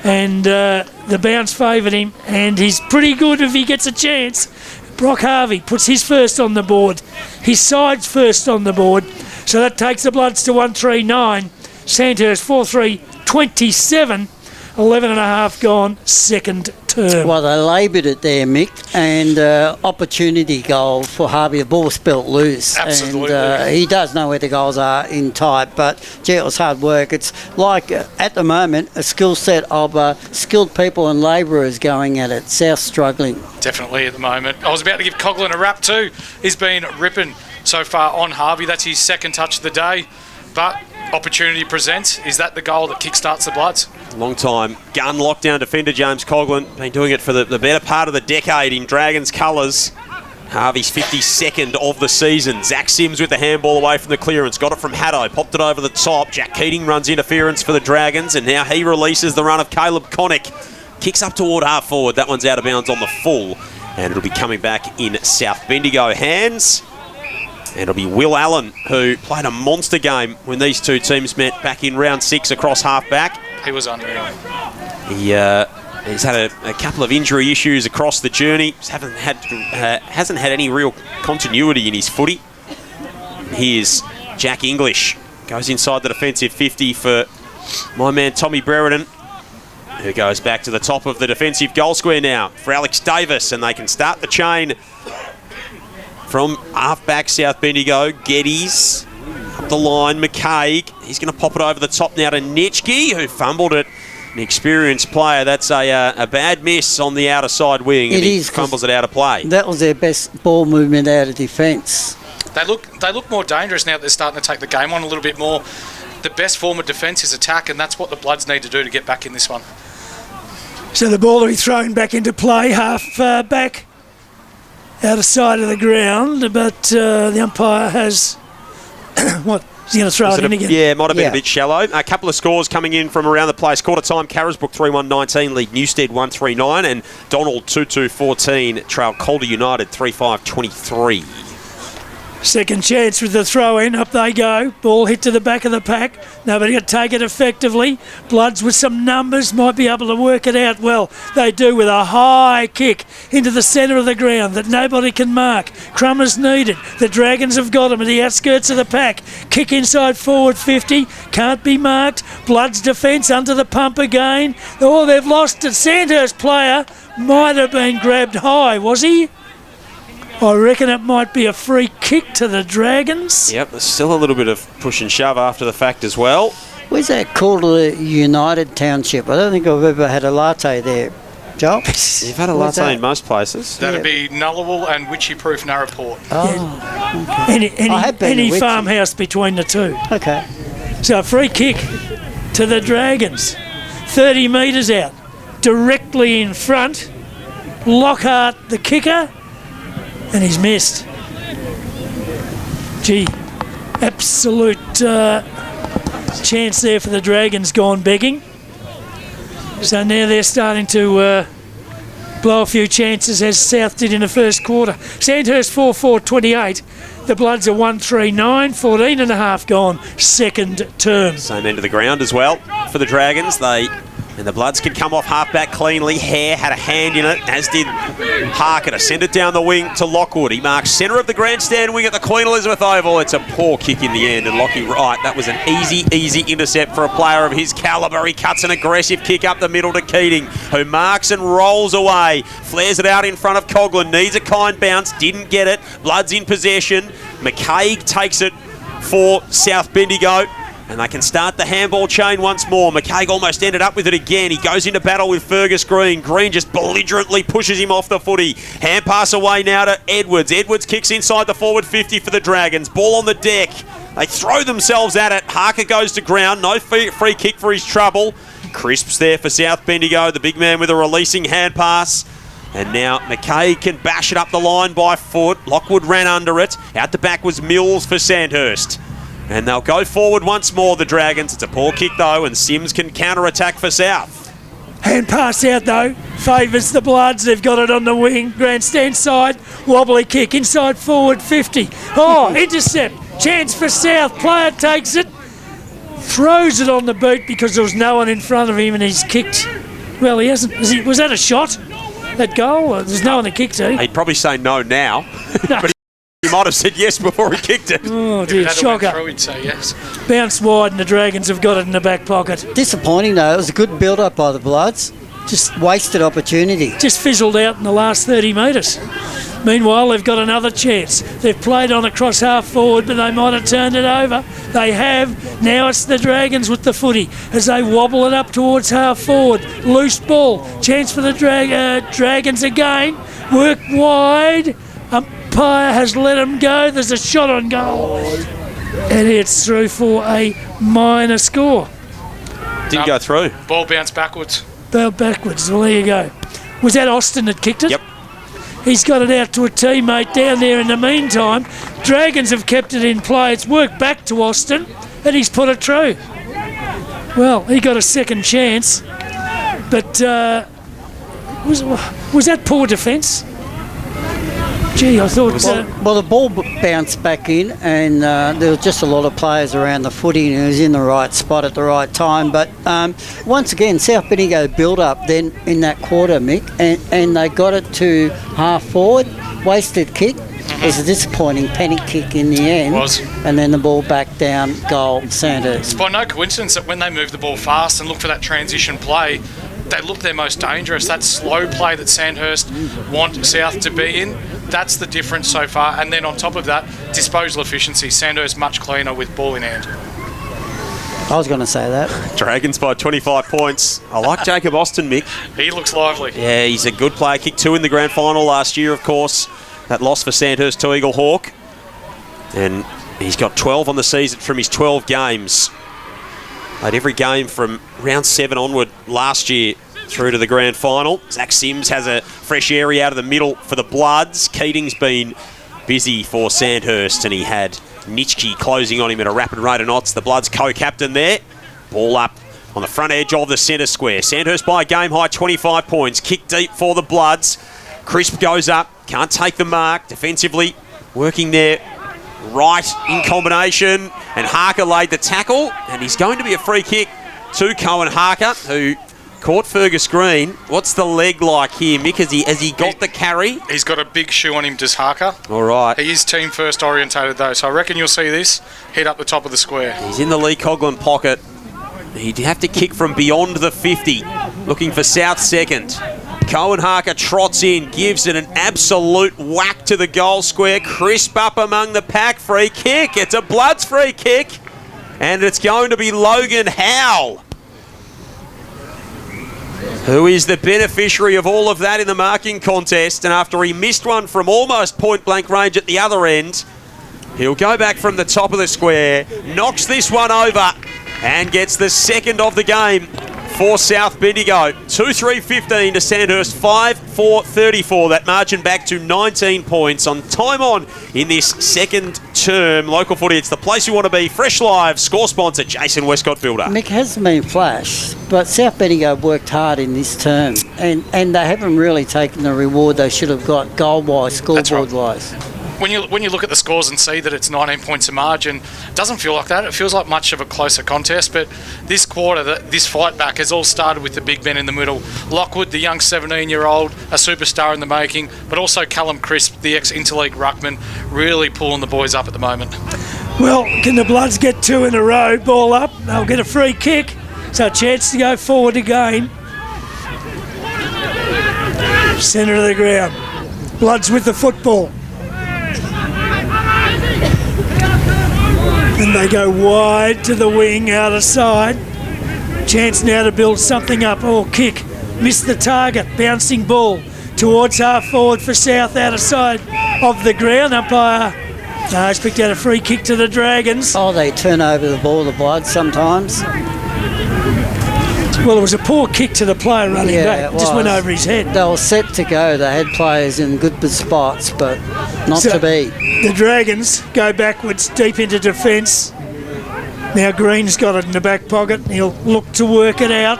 And the bounce favoured him. And he's pretty good if he gets a chance. Brock Harvey puts his first on the board. His side's first on the board. So that takes the Bloods to 139. Sandhurst 4-3, 27. 11.5 gone, second term. Well, they laboured it there, Mick, and opportunity goal for Harvey. The ball spelt loose. Absolutely. And he does know where the goals are in tight, but gee, it was hard work. It's like, at the moment, a skill set of skilled people and labourers going at it. South struggling. Definitely at the moment. I was about to give Coughlin a rap too. He's been ripping so far on Harvey. That's his second touch of the day. But opportunity presents. Is that the goal that kickstarts the Bloods? Long time gun lockdown defender James Coughlin. Been doing it for the better part of the decade in Dragons colours. Harvey's 52nd of the season. Zach Sims with the handball away from the clearance. Got it from Haddo. Popped it over the top. Jack Keating runs interference for the Dragons. And now he releases the run of Caleb Connick. Kicks up toward half forward. That one's out of bounds on the full. And it'll be coming back in South Bendigo hands. And it'll be Will Allen, who played a monster game when these two teams met back in round 6 across half-back. He was unreal. He He's had a couple of injury issues across the journey. Hasn't had any real continuity in his footy. Here's Jack English. Goes inside the defensive 50 for my man Tommy Brereton, who goes back to the top of the defensive goal square now for Alex Davis, and they can start the chain from half-back South Bendigo. Geddes up the line. McCaig, he's going to pop it over the top now to Nitschke, who fumbled it. An experienced player. That's a bad miss on the outer side wing. It He is, fumbles it out of play. That was their best ball movement out of defence. They look more dangerous now that they're starting to take the game on a little bit more. The best form of defence is attack, and that's what the Bloods need to do to get back in this one. So the ball will be thrown back into play, half back, out of sight of the ground, but the umpire has... what? Is he going to throw it in again? Yeah, it might have been a bit shallow. A couple of scores coming in from around the place. Quarter time, Carisbrook 3-1-19 lead Newstead 1-3-9, and Donald 2-2-14 trail Calder United 3-5-23. Second chance with the throw in. Up they go. Ball hit to the back of the pack. Nobody can take it effectively. Bloods with some numbers might be able to work it out well. They do with a high kick into the centre of the ground that nobody can mark. Crummer's needed. The Dragons have got him at the outskirts of the pack. Kick inside forward 50. Can't be marked. Bloods defence under the pump again. Oh, they've lost it. Sandhurst player might have been grabbed high, was he? I reckon it might be a free kick to the Dragons. Yep, there's still a little bit of push and shove after the fact as well. Where's that Calder United Township? I don't think I've ever had a latte there. Joel? You've had a latte in most places. That'd be Nullawal and Witchy-proof Narraport. Oh, Any farmhouse between the two. okay. So a free kick to the Dragons. 30 metres out. Directly in front. Lockhart, the kicker. And he's missed. Gee, absolute chance there for the Dragons gone begging. So now they're starting to blow a few chances as South did in the first quarter. Sandhurst 4-4-28. The Bloods are 1-3-9, 14 and a half gone, second term. Same end of the ground as well for the Dragons. And the Bloods can come off half-back cleanly. Hare had a hand in it, as did Harker, to send it down the wing to Lockwood. He marks centre of the grandstand wing at the Queen Elizabeth Oval. It's a poor kick in the end, and Lockie Wright, that was an easy intercept for a player of his calibre. He cuts an aggressive kick up the middle to Keating, who marks and rolls away. Flares it out in front of Coughlin. Needs a kind bounce, didn't get it. Bloods in possession. McCaig takes it for South Bendigo. And they can start the handball chain once more. McCaig almost ended up with it again. He goes into battle with Fergus Green. Green just belligerently pushes him off the footy. Hand pass away now to Edwards. Edwards kicks inside the forward 50 for the Dragons. Ball on the deck. They throw themselves at it. Harker goes to ground. No free kick for his trouble. Crisps there for South Bendigo. The big man with a releasing hand pass. And now McCaig can bash it up the line by foot. Lockwood ran under it. Out the back was Mills for Sandhurst. And they'll go forward once more, the Dragons. It's a poor kick, though, and Sims can counter-attack for South. Hand pass out, though. Favours the Bloods. They've got it on the wing. Grandstand side. Wobbly kick inside forward 50. Oh, intercept. Chance for South. Player takes it. Throws it on the boot because there was no one in front of him and he's kicked. Well, he hasn't. Was that a shot? That goal? There's no one to kick to. He'd probably say no now. No. But he might have said yes before he kicked it. Oh, dear. Shocker. Through, he'd say yes. Bounced wide and the Dragons have got it in the back pocket. Disappointing, though. It was a good build-up by the Bloods. Just wasted opportunity. Just fizzled out in the last 30 metres. Meanwhile, they've got another chance. They've played on across half forward, but they might have turned it over. They have. Now it's the Dragons with the footy as they wobble it up towards half forward. Loose ball. Chance for the Dragons again. Work wide. Umpire has let them go. There's a shot on goal. And it's through for a minor score. Didn't go through. Ball bounced backwards. Bell backwards. Well, there you go. Was that Austin that kicked it? Yep. He's got it out to a teammate down there in the meantime. Dragons have kept it in play. It's worked back to Austin and he's put it through. Well, he got a second chance. But was that poor defence? Gee, I thought... Well, the ball bounced back in, and there was just a lot of players around the footy, and he was in the right spot at the right time. But once again, South Bendigo built up then in that quarter, Mick, and they got it to half forward, wasted kick. It was a disappointing panic kick in the end. It was. And then the ball back down, goal, Sandhurst. It's by no coincidence that when they move the ball fast and look for that transition play, they look their most dangerous. That slow play that Sandhurst want South to be in, that's the difference so far. And then on top of that, disposal efficiency. Sandhurst much cleaner with ball in hand. I was going to say that. Dragons by 25 points. I like Jacob Austin, Mick. He looks lively. Yeah, he's a good player. Kicked 2 in the grand final last year, of course. That loss for Sandhurst to Eagle Hawk. And he's got 12 on the season from his 12 games. Played every game from round 7 onward last year through to the grand final. Zach Sims has a fresh area out of the middle for the Bloods. Keating's been busy for Sandhurst, and he had Nitschke closing on him at a rapid rate of knots. The Bloods co-captain there. Ball up on the front edge of the centre square. Sandhurst by a game high 25 points. Kick deep for the Bloods. Crisp goes up. Can't take the mark. Defensively working there. Right in combination. And Harker laid the tackle. And he's going to be a free kick to Cohen Harker, who caught Fergus Green. What's the leg like here, Mick? Has he got the carry? He's got a big shoe on him, does Harker. All right. He is team first orientated though, so I reckon you'll see this hit up the top of the square. He's in the Lee Coughlin pocket. He'd have to kick from beyond the 50. Looking for South second. Cohen Harker trots in, gives it an absolute whack to the goal square. Crisp up among the pack. Free kick. It's a Bloods free kick. And it's going to be Logan Howell, who is the beneficiary of all of that in the marking contest. And after he missed one from almost point-blank range at the other end, he'll go back from the top of the square, knocks this one over, and gets the second of the game for South Bendigo. 2-3-15 to Sandhurst, 5-4-34. That margin back to 19 points on time on in this second term. Local footy, it's the place you want to be. Fresh Live, score sponsor, Jason Westcott Fielder. Mick, hasn't been flash, but South Bendigo worked hard in this term, and they haven't really taken the reward they should have got goal-wise, scoreboard-wise. When you look at the scores and see that it's 19 points a margin, it doesn't feel like that. It feels like much of a closer contest. But this quarter, this fight back has all started with the big men in the middle. Lockwood, the young 17-year-old, a superstar in the making, but also Callum Crisp, the ex-interleague ruckman, really pulling the boys up at the moment. Well, can the Bloods get 2 in a row, ball up, they'll get a free kick, so a chance to go forward again. Centre of the ground. Bloods with the football. And they go wide to the wing, out of side. Chance now to build something up. Oh, kick. Missed the target. Bouncing ball towards half forward for South, out of side of the ground. Umpire has picked out a free kick to the Dragons. Oh, they turn over the ball, the Bloods, sometimes. Well, it was a poor kick to the player running back. It just went over his head. They were set to go. They had players in good spots, but not to be. The Dragons go backwards, deep into defence. Now Green's got it in the back pocket. He'll look to work it out.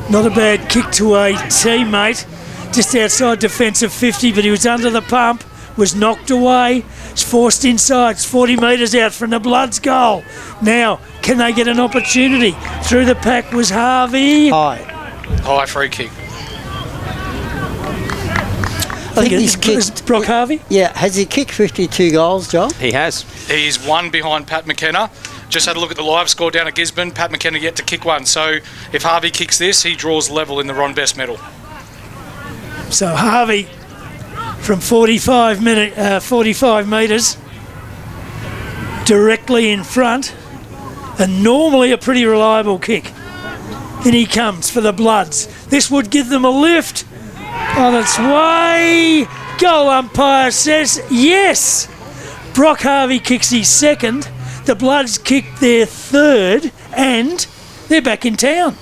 Not a bad kick to a teammate. Just outside defensive 50, but he was under the pump. Was knocked away. It's forced inside. It's 40 metres out from the Bloods goal. Now, can they get an opportunity? Through the pack was Harvey. High free kick. I think he's kicked. Brock Harvey? Yeah, has he kicked 52 goals, John? He has. He's one behind Pat McKenna. Just had a look at the live score down at Gisborne. Pat McKenna yet to kick one. So if Harvey kicks this, he draws level in the Ron Best medal. So Harvey from 45 metres directly in front, and normally a pretty reliable kick. In he comes for the Bloods. This would give them a lift on its way. Goal umpire says yes. Brock Harvey kicks his second. The Bloods kick their third, and they're back in town.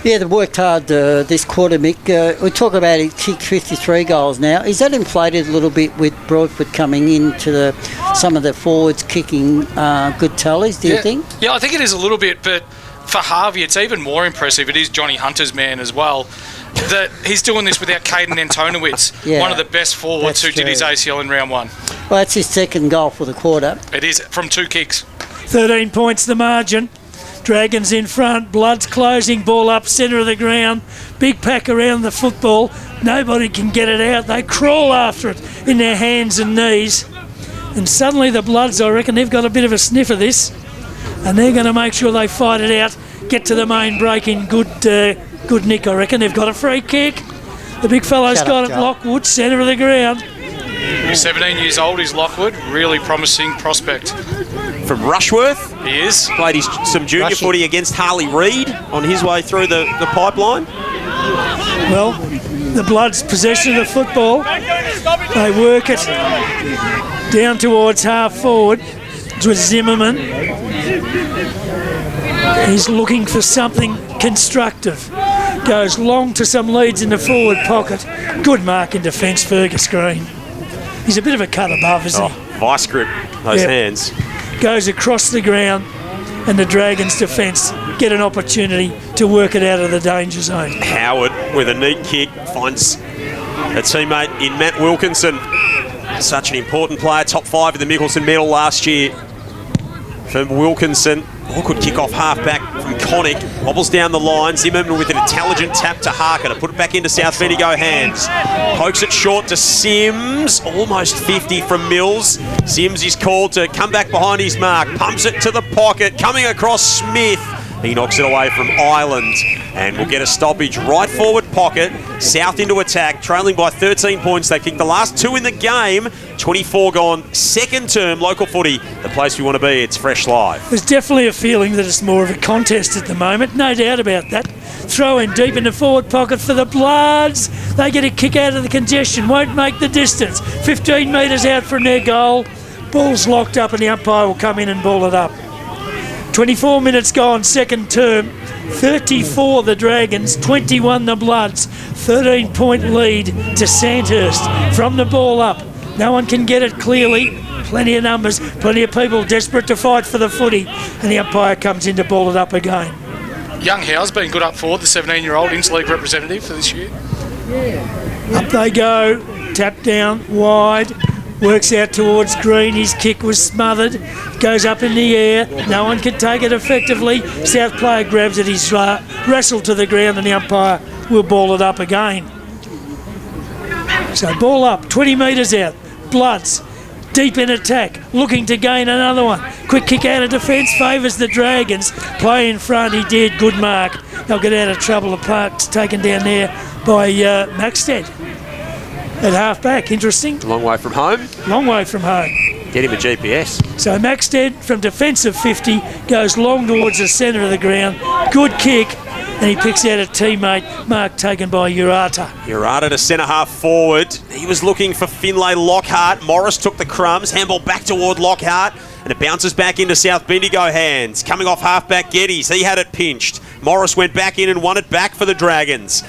Yeah, they've worked hard this quarter, Mick. We talk about he kicked 53 goals now. Is that inflated a little bit with Broadfoot coming into some of the forwards kicking good tallies, do you think? Yeah, I think it is a little bit, but for Harvey, it's even more impressive. It is Johnny Hunter's man as well. that he's doing this without Caden Antonowitz, Yeah, one of the best forwards who that's did his true. ACL in round 1. Well, that's his second goal for the quarter. It is from 2 kicks. 13 points the margin. Dragons in front, Bloods closing, ball up, centre of the ground. Big pack around the football. Nobody can get it out. They crawl after it in their hands and knees. And suddenly the Bloods, I reckon, they've got a bit of a sniff of this. And they're going to make sure they fight it out, get to the main break in good nick, I reckon. They've got a free kick. The big fellow's got it, Lockwood, centre of the ground. 17 years old is Lockwood, really promising prospect. From Rushworth. He is. Played some junior footy against Harley Reid on his way through the pipeline. Well, the Bloods possession of the football. They work it down towards half forward. It's with Zimmerman. He's looking for something constructive. Goes long to some leads in the forward pocket. Good mark in defence, Fergus Green. He's a bit of a cut above, isn't he? Vice grip, those hands. Goes across the ground, and the Dragons' defence get an opportunity to work it out of the danger zone. Howard with a neat kick finds a teammate in Matt Wilkinson. Such an important player, top 5 in the Mickelson medal last year. From Wilkinson, awkward kick off half back from Connick, wobbles down the line. Zimmerman with an intelligent tap to Harker to put it back into South Bendigo hands. Pokes it short to Sims, almost 50 from Mills. Sims is called to come back behind his mark, pumps it to the pocket, coming across Smith. He knocks it away from Ireland and will get a stoppage right forward pocket. South into attack, trailing by 13 points. They kicked the last 2 in the game. 24 gone, second term, local footy, the place we want to be. It's Fresh Live. There's definitely a feeling that it's more of a contest at the moment, no doubt about that. Throw in deep in the forward pocket for the Bloods. They get a kick out of the congestion, won't make the distance. 15 metres out from their goal. Ball's locked up and the umpire will come in and ball it up. 24 minutes gone, second term. 34 the Dragons, 21 the Bloods. 13-point lead to Sandhurst from the ball up. No one can get it clearly. Plenty of numbers, plenty of people desperate to fight for the footy. And the umpire comes in to ball it up again. Young Howe's been good up forward, the 17-year-old interleague representative for this year. Up they go, tap down, wide. Works out towards Green. His kick was smothered. Goes up in the air. No one can take it effectively. South player grabs it. He's wrestled to the ground and the umpire will ball it up again. So ball up, 20 metres out. Bloods deep in attack, looking to gain another one. Quick kick out of defence, favours the Dragons. Play in front, he did. Good mark. They'll get out of trouble. The park's taken down there by Maxted. At half-back, interesting. Long way from home. Long way from home. Get him a GPS. So Maxted from defensive 50 goes long towards the centre of the ground. Good kick, and he picks out a teammate. Mark taken by Urata. Urata to centre half forward. He was looking for Finlay Lockhart. Morris took the crumbs. Handball back toward Lockhart. And it bounces back into South Bendigo hands. Coming off half-back Geddes. He had it pinched. Morris went back in and won it back for the Dragons.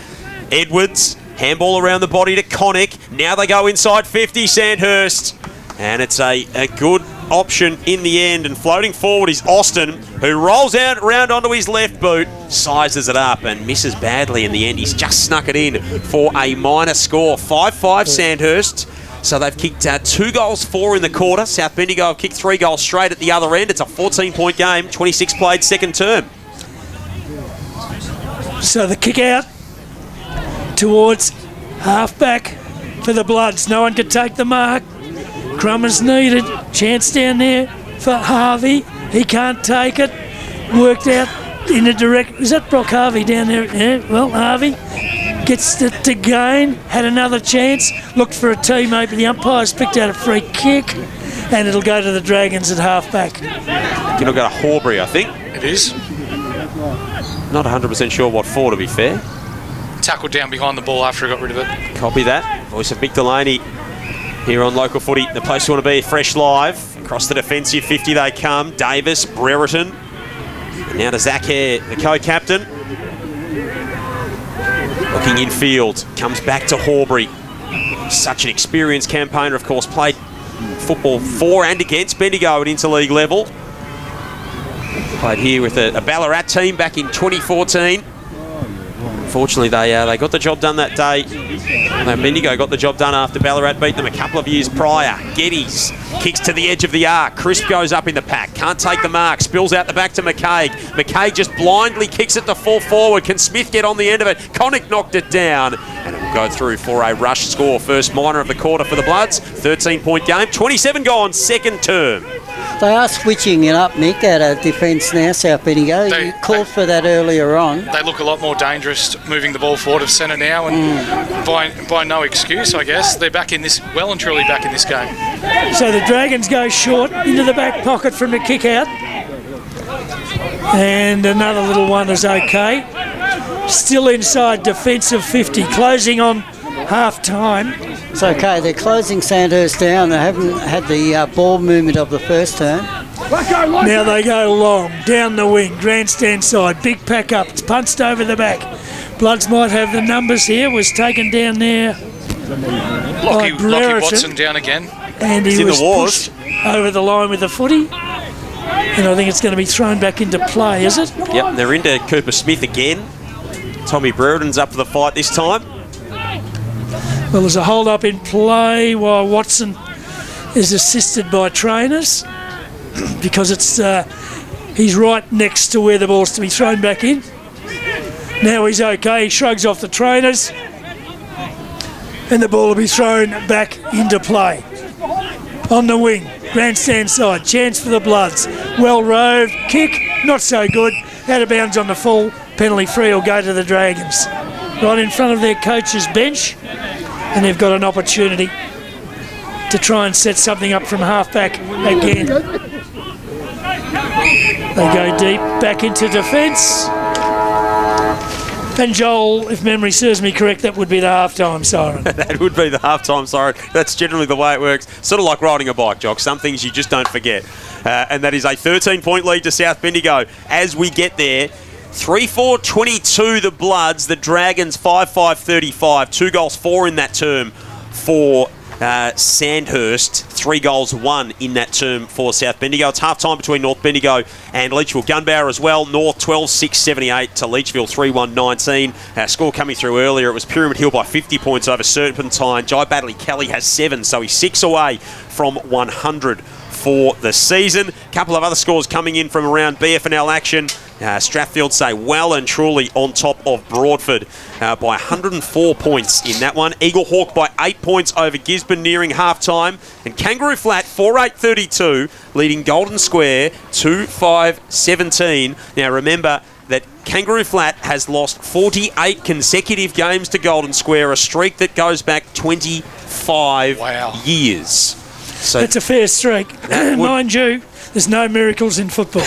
Edwards. Handball around the body to Connick. Now they go inside 50, Sandhurst. And it's a good option in the end. And floating forward is Austin, who rolls out round onto his left boot, sizes it up and misses badly in the end. He's just snuck it in for a minor score. 5-5 Sandhurst. So they've kicked 2 goals, 4 in the quarter. South Bendigo have kicked 3 goals straight at the other end. It's a 14-point game, 26 played second term. So the kick out towards half-back for the Bloods. No one could take the mark. Crumb is needed. Chance down there for Harvey. He can't take it. Worked out in a direct... Is that Brock Harvey down there? Yeah, well, Harvey gets it to gain. Had another chance. Looked for a teammate, but the umpire's picked out a free kick. And it'll go to the Dragons at half-back. It'll go to Horbury, I think. It is. Not 100% sure what for, to be fair. Tackled down behind the ball after he got rid of it. Copy that. Voice of Mick Delaney here on Local Footy. The place you want to be, Fresh Live. Across the defensive 50 they come. Davis, Brereton. And now to Zach Hare, the co-captain. Looking infield. Comes back to Horbury. Such an experienced campaigner, of course. Played football for and against Bendigo at interleague level. Played here with a Ballarat team back in 2014. Unfortunately, they got the job done that day. Bendigo got the job done after Ballarat beat them a couple of years prior. Geddes kicks to the edge of the arc. Crisp goes up in the pack. Can't take the mark. Spills out the back to McCaig. McCaig just blindly kicks it to full forward. Can Smith get on the end of it? Connick knocked it down. And it will go through for a rush score. First minor of the quarter for the Bloods. 13-point game. 27 gone, second term. They are switching it up, Nick, at a defence now, South Bendigo. You called for that earlier on. They look a lot more dangerous moving the ball forward of centre now, and by no excuse, I guess. They're back in this, well and truly back in this game. So the Dragons go short into the back pocket from the kick out. And another little one is okay. Still inside defensive 50, closing on half time. It's okay, they're closing Sandhurst down. They haven't had the ball movement of the first turn. Now they go long, down the wing, grandstand side, big pack up, it's punched over the back. Bloods might have the numbers here, was taken down there. Lockie Watson down again. And he was pushed over the line with the footy. And I think it's going to be thrown back into play, is it? Yep, they're into Cooper Smith again. Tommy Brereton's up for the fight this time. Well, there's a hold-up in play while Watson is assisted by trainers because it's he's right next to where the ball's to be thrown back in. Now he's okay. He shrugs off the trainers and the ball will be thrown back into play. On the wing, grandstand side, chance for the Bloods. Well roved, kick, not so good. Out of bounds on the full, penalty free will go to the Dragons. Right in front of their coach's bench. And they've got an opportunity to try and set something up from half-back again. They go deep, back into defence. And Joel, if memory serves me correct, that would be the half-time siren. That would be the half-time siren. That's generally the way it works. Sort of like riding a bike, Jock. Some things you just don't forget. And that is a 13-point lead to South Bendigo. As we get there, 3-4-22 the Bloods, the Dragons 5-5-35. 2 goals, 4 in that term for Sandhurst. 3 goals, 1 in that term for South Bendigo. It's half-time between North Bendigo and Leachville. Gunbower as well. North 12-6-78 to Leachville 3-1-19. Score coming through earlier. It was Pyramid Hill by 50 points over Serpentine. Jai Badley Kelly has 7, so he's 6 away from 100 for the season. A couple of other scores coming in from around BFNL action. Strathfield say well and truly on top of Broadford by 104 points in that one. Eagle Hawk by 8 points over Gisborne nearing half-time. And Kangaroo Flat 4-8-32 leading Golden Square 2-5-17. Now remember that Kangaroo Flat has lost 48 consecutive games to Golden Square, a streak that goes back 25 years. So that's a fair streak. Mind you, there's no miracles in football.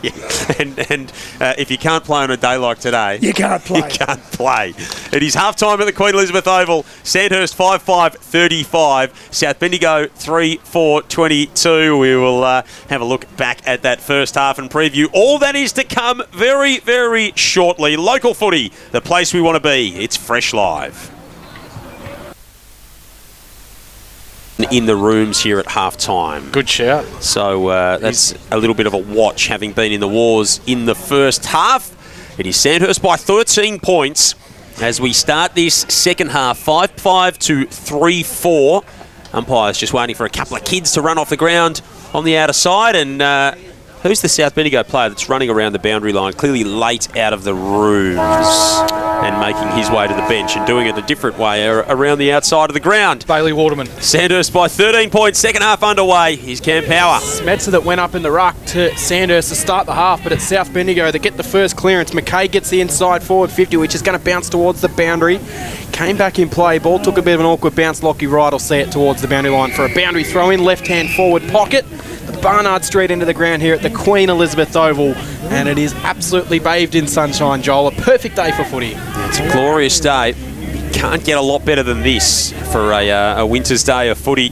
Yeah. And if you can't play on a day like today, you can't play. You can't play. It is half-time at the Queen Elizabeth Oval. Sandhurst 5-5-35. South Bendigo 3-4-22. We will have a look back at that first half and preview all that is to come very, very shortly. Local footy, the place we want to be. It's Fresh Live. In the rooms here at half-time. Good shout. So that's a little bit of a watch, having been in the wars in the first half. It is Sandhurst by 13 points as we start this second half, 5-5 to 3-4. Umpire's just waiting for a couple of kids to run off the ground on the outer side. And who's the South Bendigo player that's running around the boundary line, clearly late out of the rooms and making his way to the bench and doing it a different way around the outside of the ground? Bailey Waterman. Sandhurst by 13 points, second half underway. Here's Cam Power. Smetzer that went up in the ruck to Sandhurst to start the half, but it's South Bendigo that get the first clearance. McKay gets the inside forward 50, which is going to bounce towards the boundary. Came back in play. Ball took a bit of an awkward bounce. Lockie Wright will see it towards the boundary line for a boundary throw in. Left-hand forward pocket. The Barnard Street into the ground here at the Queen Elizabeth Oval. And it is absolutely bathed in sunshine, Joel. A perfect day for footy. It's a glorious day. Can't get a lot better than this for a winter's day of footy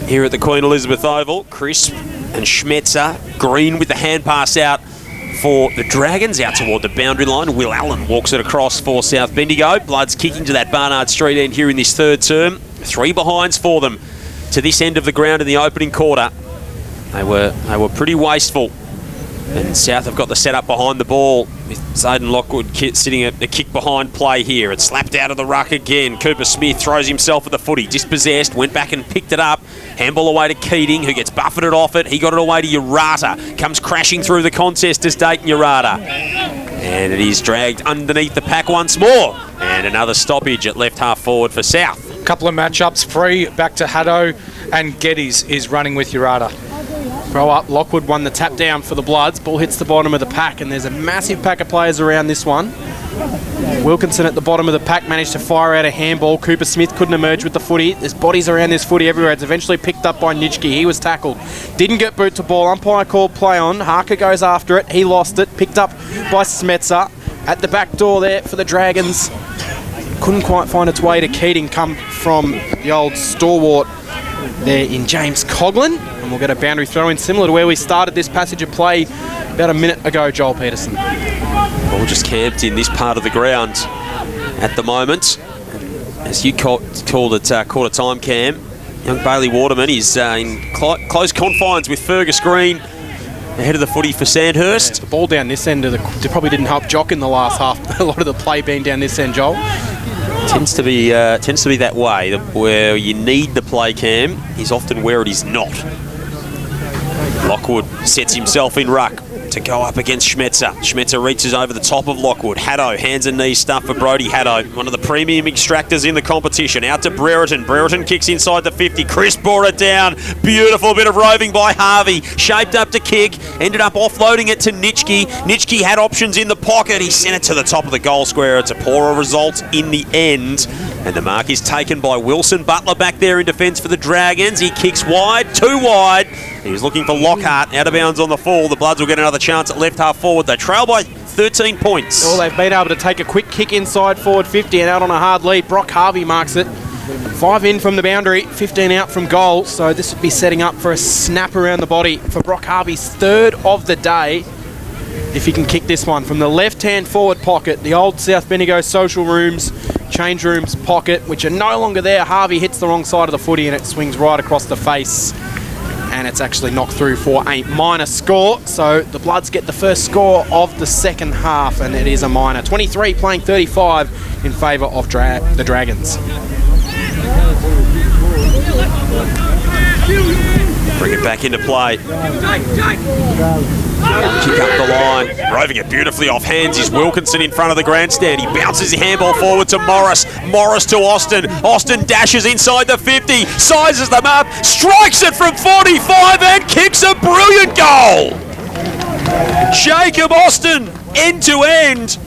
here at the Queen Elizabeth Oval. Crisp and Schmetzer. Green with the hand pass out for the Dragons out toward the boundary line. Will Allen walks it across for South Bendigo. Blood's kicking to that Barnard Street end here in this third term. 3 behinds for them to this end of the ground in the opening quarter. They were pretty wasteful And South have got the setup behind the ball with Zayden Lockwood sitting at the kick behind play here. It's slapped out of the ruck again. Cooper Smith throws himself at the footy, dispossessed, went back and picked it up. Handball away to Keating, who gets buffeted off it. He got it away to Urata. Comes crashing through the contest as Dayton Urata. And it is dragged underneath the pack once more. And another stoppage at left half forward for South. Couple of matchups, Free back to Haddo, and Geddes is running with Urata. Throw up, Lockwood won the tap down for the Bloods. Ball hits the bottom of the pack, and there's a massive pack of players around this one. Wilkinson at the bottom of the pack managed to fire out a handball. Cooper Smith couldn't emerge with the footy. There's bodies around this footy everywhere. It's eventually picked up by Nitschke. He was tackled. Didn't get boot to ball. Umpire called play on. Harker goes after it. He lost it. Picked up by Smetzer. At the back door there for the Dragons. Couldn't quite find its way to Keating. Come from the old stalwart there in James Coughlin. And we'll get a boundary throw in similar to where we started this passage of play about a minute ago, Joel Peterson. Ball just camped in this part of the ground at the moment. As you called it quarter time, Cam, young Bailey Waterman is in close confines with Fergus Green ahead of the footy for Sandhurst. The ball down this end of probably didn't help Jock in the last half. A lot of the play being down this end, Joel. Tends to be that way, where you need the play, Cam, is often where it is not. Lockwood sets himself in ruck to go up against Schmetzer. Schmetzer reaches over the top of Lockwood. Haddo, hands and knees stuff for Brody Haddo, one of the premium extractors in the competition. Out to Brereton. Brereton kicks inside the 50. Chris brought it down. Beautiful bit of roving by Harvey. Shaped up to kick. Ended up offloading it to Nitschke. Nitschke had options in the pocket. He sent it to the top of the goal square. It's a poorer result in the end. And the mark is taken by Wilson Butler back there in defence for the Dragons. He kicks wide, too wide. He was looking for Lockhart, out of bounds on the fall. The Bloods will get another chance at left half forward. They trail by 13 points. Well, they've been able to take a quick kick inside forward 50 and out on a hard lead. Brock Harvey marks it. 5 in from the boundary, 15 out from goal. So this would be setting up for a snap around the body for Brock Harvey's third of the day. If he can kick this one from the left-hand forward pocket, the old South Bendigo social rooms, change rooms pocket, which are no longer there. Harvey hits the wrong side of the footy and it swings right across the face. And it's actually knocked through for a minor score. So the Bloods get the first score of the second half, and it is a minor. 23 playing 35 in favour of the Dragons. Bring it back into play. Kick up the line. Roving it beautifully off hands is Wilkinson in front of the grandstand. He bounces his handball forward to Morris. Morris to Austin. Austin dashes inside the 50. Sizes them up. Strikes it from 45 and kicks a brilliant goal. Jacob Austin end to end.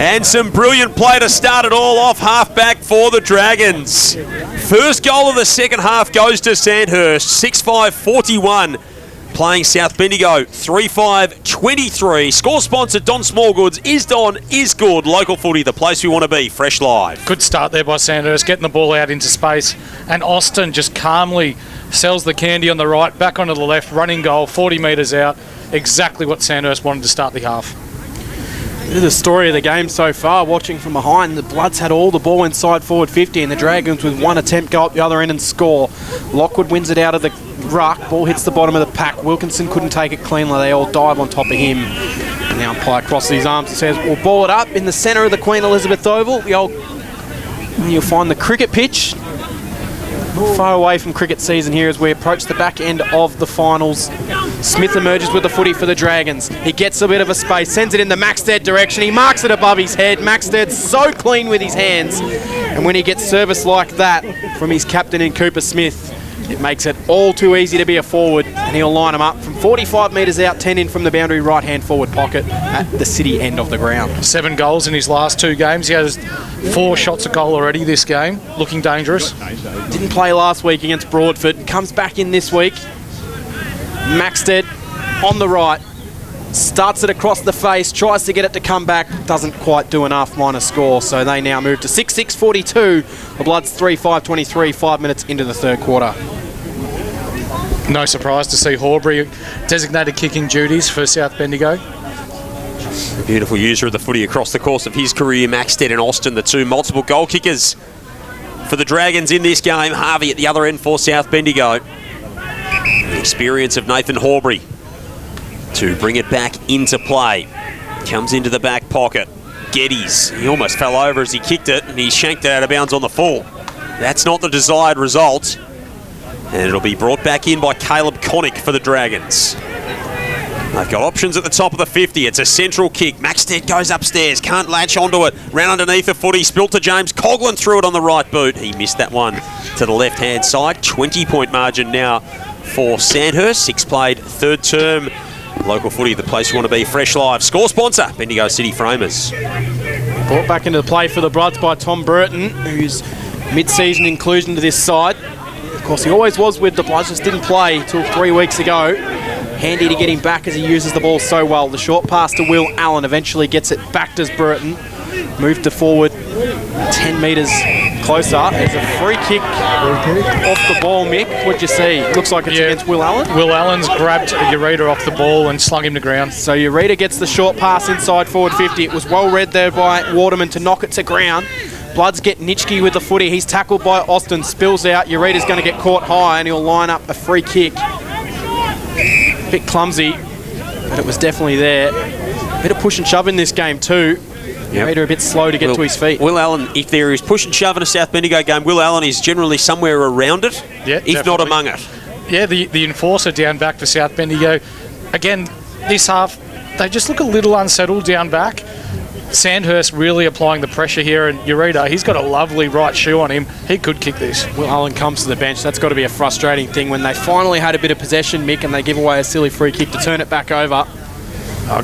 And some brilliant play to start it all off, half-back for the Dragons. First goal of the second half goes to Sandhurst, 6-5-41. Playing South Bendigo, 3-5-23. Score sponsor Don Smallgoods. Is Don, is good. Local footy, the place we want to be. Fresh live. Good start there by Sandhurst, getting the ball out into space. And Austin just calmly sells the candy on the right, back onto the left, running goal, 40 metres out. Exactly what Sandhurst wanted to start the half. The story of the game so far, watching from behind, the Bloods had all the ball inside forward 50 and the Dragons with one attempt go up the other end and score. Lockwood wins it out of the ruck, ball hits the bottom of the pack. Wilkinson couldn't take it cleanly, they all dive on top of him. And the umpire crosses his arms and says, we'll ball it up in the centre of the Queen Elizabeth Oval. You'll find the cricket pitch. Far away from cricket season here as we approach the back end of the finals. Smith emerges with the footy for the Dragons. He gets a bit of a space, sends it in the Maxted direction. He marks it above his head. Maxted's so clean with his hands. And when he gets service like that from his captain in Cooper Smith, it makes it all too easy to be a forward. And he'll line him up from 45 metres out, 10 in from the boundary right-hand forward pocket at the city end of the ground. 7 goals in his last 2 games. He has 4 shots a goal already this game. Looking dangerous. Didn't play last week against Broadford. Comes back in this week. Maxted on the right. Starts it across the face. Tries to get it to come back. Doesn't quite do enough. Minor score. So they now move to 6-6-42. The Bloods 3-5-23. 5 minutes into the third quarter. No surprise to see Horbury designated kicking duties for South Bendigo. A beautiful user of the footy across the course of his career. Maxted and Austin, the 2 multiple goal kickers for the Dragons in this game. Harvey at the other end for South Bendigo. The experience of Nathan Horbury. to bring it back into play. Comes into the back pocket. Geddes, he almost fell over as he kicked it, and he shanked it out of bounds on the full. That's not the desired result. And it'll be brought back in by Caleb Connick for the Dragons. They've got options at the top of the 50. It's a central kick. Maxted goes upstairs, can't latch onto it. Round underneath the footy, spilt to James. Coughlin threw it on the right boot. He missed that one to the left-hand side. 20-point margin now for Sandhurst. 6 played, third term. Local footy, the place you want to be. Fresh Live. Score sponsor, Bendigo City Framers. Brought back into the play for the Bloods by Tom Burton, who's mid-season inclusion to this side. Of course, he always was with the Bloods, just didn't play till 3 weeks ago. Handy to get him back as he uses the ball so well. The short pass to Will Allen eventually gets it back to Burton. Moved to forward 10 metres closer. There's a free kick off the ball, Mick. What'd you see? Looks like it's against Will Allen. Will Allen's grabbed Ureta off the ball and slung him to ground. So Ureta gets the short pass inside forward 50. It was well read there by Waterman to knock it to ground. Bloods get Nitschke with the footy. He's tackled by Austin. Spills out. Ureta's going to get caught high and he'll line up a free kick. A bit clumsy, but it was definitely there. A bit of push and shove in this game too. Ureta a bit slow to get to his feet. Will Allen, if there is push and shove in a South Bendigo game, Will Allen is generally somewhere around it, if not among it. Yeah, the enforcer down back for South Bendigo. Again, this half, they just look a little unsettled down back. Sandhurst really applying the pressure here, and Ureta, he's got a lovely right shoe on him. He could kick this. Will Allen comes to the bench. That's got to be a frustrating thing when they finally had a bit of possession, Mick, and they give away a silly free kick to turn it back over.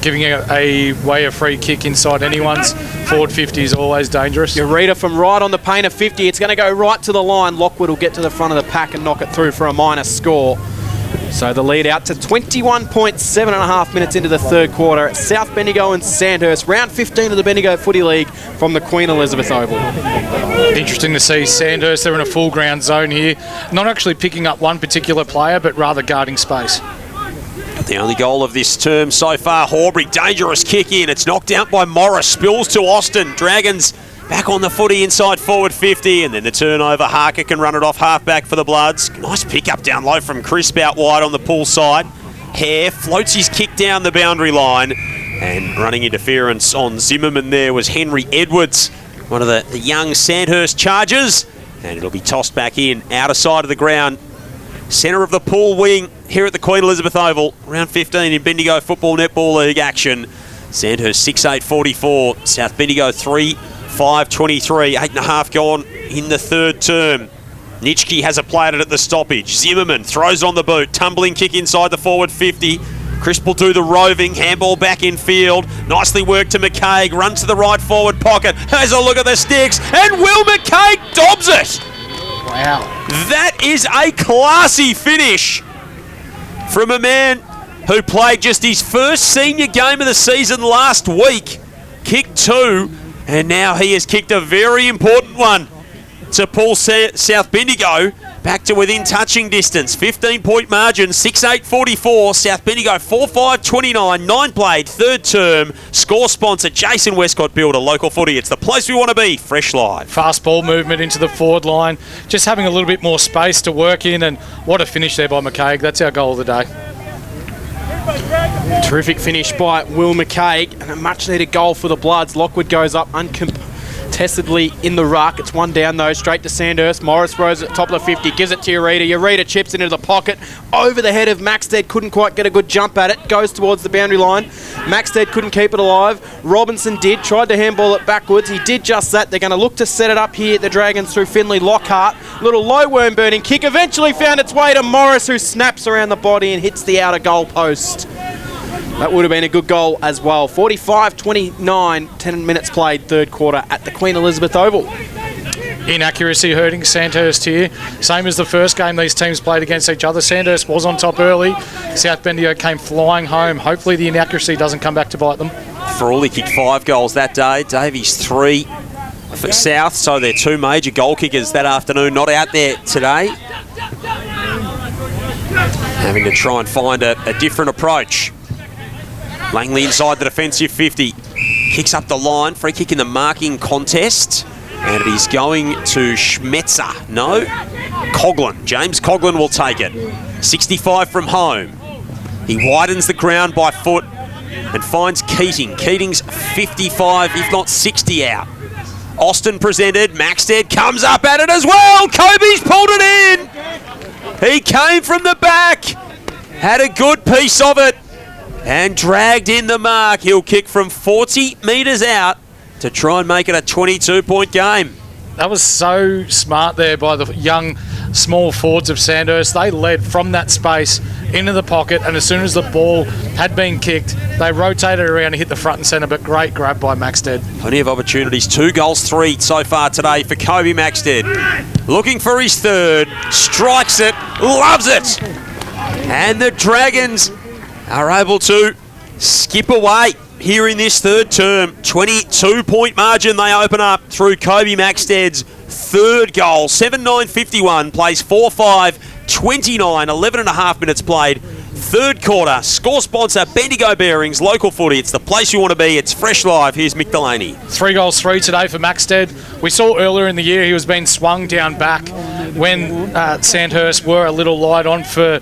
Giving away a free kick inside anyone's forward 50 is always dangerous. Ureta from right on the paint of 50. It's going to go right to the line. Lockwood will get to the front of the pack and knock it through for a minus score. So the lead out to 21.7.5 minutes into the third quarter. South Bendigo and Sandhurst, round 15 of the Bendigo Footy League from the Queen Elizabeth Oval. Interesting to see Sandhurst. They're in a full ground zone here. Not actually picking up one particular player, but rather guarding space. The only goal of this term so far, Horbury, dangerous kick in. It's knocked out by Morris, spills to Austin. Dragons back on the footy inside forward 50, and then the turnover. Harker can run it off halfback for the Bloods. Nice pick up down low from Crisp out wide on the pull side. Hare floats his kick down the boundary line, and running interference on Zimmerman there was Henry Edwards, one of the young Sandhurst Chargers, and it'll be tossed back in, outer side of the ground. Centre of the pool wing here at the Queen Elizabeth Oval. Round 15 in Bendigo Football Netball League action. Sandhurst 6-8-44. South Bendigo 3-5-23. 8.5 gone in the third term. Nitschke has a play at it at the stoppage. Zimmerman throws on the boot. Tumbling kick inside the forward 50. Crisp will do the roving. Handball back in field. Nicely worked to McCaig. Runs to the right forward pocket. Has a look at the sticks. And Will McCaig dobs it. Wow. That is a classy finish from a man who played just his first senior game of the season last week. Kicked 2, and now he has kicked a very important one to pull South Bendigo back to within touching distance. 15-point margin, 6-8-44. South Bendigo 4-5-29. 9 played, third term. Score sponsor, Jason Westcott Builder, local footy. It's the place we want to be. Fresh Live. Fast ball movement into the forward line. Just having a little bit more space to work in, and what a finish there by McCaig. That's our goal of the day. Terrific finish by Will McCaig, and a much-needed goal for the Bloods. Lockwood goes up uncontestedly in the ruck. It's one down, though, straight to Sandhurst. Morris throws at the top of the 50, gives it to Ureta. Ureta chips into the pocket, over the head of Maxted. Couldn't quite get a good jump at it. Goes towards the boundary line. Maxted couldn't keep it alive. Robinson did. Tried to handball it backwards. He did just that. They're going to look to set it up here, the Dragons, through Finley Lockhart. Little low worm burning kick. Eventually found its way to Morris, who snaps around the body and hits the outer goal post. That would have been a good goal as well. 45-29, 10 minutes played, third quarter at the Queen Elizabeth Oval. Inaccuracy hurting Sandhurst here. Same as the first game these teams played against each other. Sandhurst was on top early. South Bendigo came flying home. Hopefully the inaccuracy doesn't come back to bite them. For all, he kicked 5 goals that day. Davies 3 for South, so they're 2 major goal kickers that afternoon, not out there today. Having to try and find a different approach. Langley inside the defensive 50. Kicks up the line. Free kick in the marking contest. And it is going to Schmetzer. No. Coughlin. James Coughlin will take it. 65 from home. He widens the ground by foot and finds Keating. Keating's 55, if not 60 out. Austin presented. Maxted comes up at it as well. Kobe's pulled it in. He came from the back. Had a good piece of it and dragged in the mark. He'll kick from 40 metres out to try and make it a 22-point game. That was so smart there by the young, small forwards of Sandhurst. They led from that space into the pocket, and as soon as the ball had been kicked, they rotated around and hit the front and centre, but great grab by Maxted. Plenty of opportunities. 2 goals, 3 so far today for Kobe Maxted. Looking for his third. Strikes it. Loves it. And the Dragons are able to skip away here in this third term. 22-point margin they open up through Kobe Maxted's third goal. 7-9-51, plays 4-5-29, 11 and a half minutes played. Third quarter, score sponsor Bendigo Bearings, local footy. It's the place you want to be. It's Fresh Live. Here's Mick Delaney. 3 goals, 3 today for Maxted. We saw earlier in the year he was being swung down back when Sandhurst were a little light on for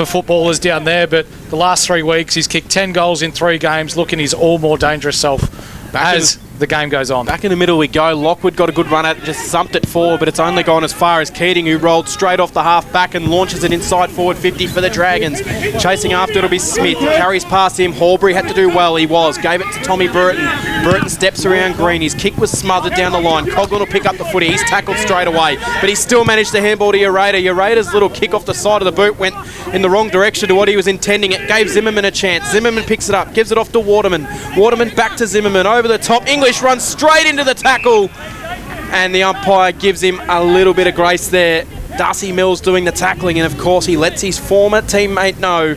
footballers down there, but the last 3 weeks he's kicked 10 goals in 3 games, looking his all more dangerous self as the game goes on. Back in the middle we go. Lockwood got a good run at it, just thumped it forward, but it's only gone as far as Keating, who rolled straight off the half back and launches it inside forward 50 for the Dragons. Chasing after it'll be Smith. Carries past him. Horbury had to do well. He gave it to Tommy Burton. Burton steps around Green. His kick was smothered down the line. Coughlin will pick up the footy. He's tackled straight away, but he still managed to handball to Urader. Urader's little kick off the side of the boot went in the wrong direction to what he was intending. It gave Zimmerman a chance. Zimmerman picks it up, gives it off to Waterman. Waterman back to Zimmerman, over the top. English runs straight into the tackle, and the umpire gives him a little bit of grace there. Darcy Mills doing the tackling, and of course he lets his former teammate know,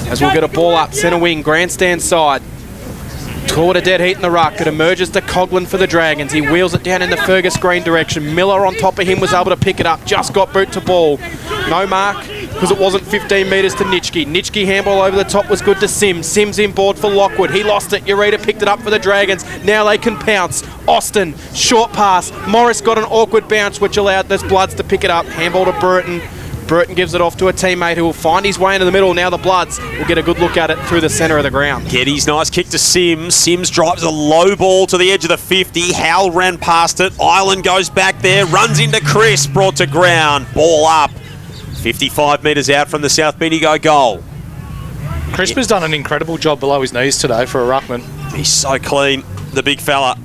as we'll get a ball up centre wing, grandstand side. Caught a dead heat in the ruck. It emerges to Coughlin for the Dragons. He wheels it down in the Fergus Green direction. Miller on top of him was able to pick it up. Just got boot to ball. No mark because it wasn't 15 metres to Nitschke. Nitschke handball over the top was good to Sims. Sims inboard for Lockwood. He lost it. Urader picked it up for the Dragons. Now they can pounce. Austin, short pass. Morris got an awkward bounce which allowed the Bloods to pick it up. Handball to Burton. Burton gives it off to a teammate who will find his way into the middle. Now the Bloods will get a good look at it through the centre of the ground. Geddy's nice kick to Sims. Sims drives a low ball to the edge of the 50. Howell ran past it. Island goes back there, runs into Chris, brought to ground. Ball up. 55 metres out from the South Bendigo goal. Crisper's done an incredible job below his knees today for a ruckman. He's so clean, the big fella.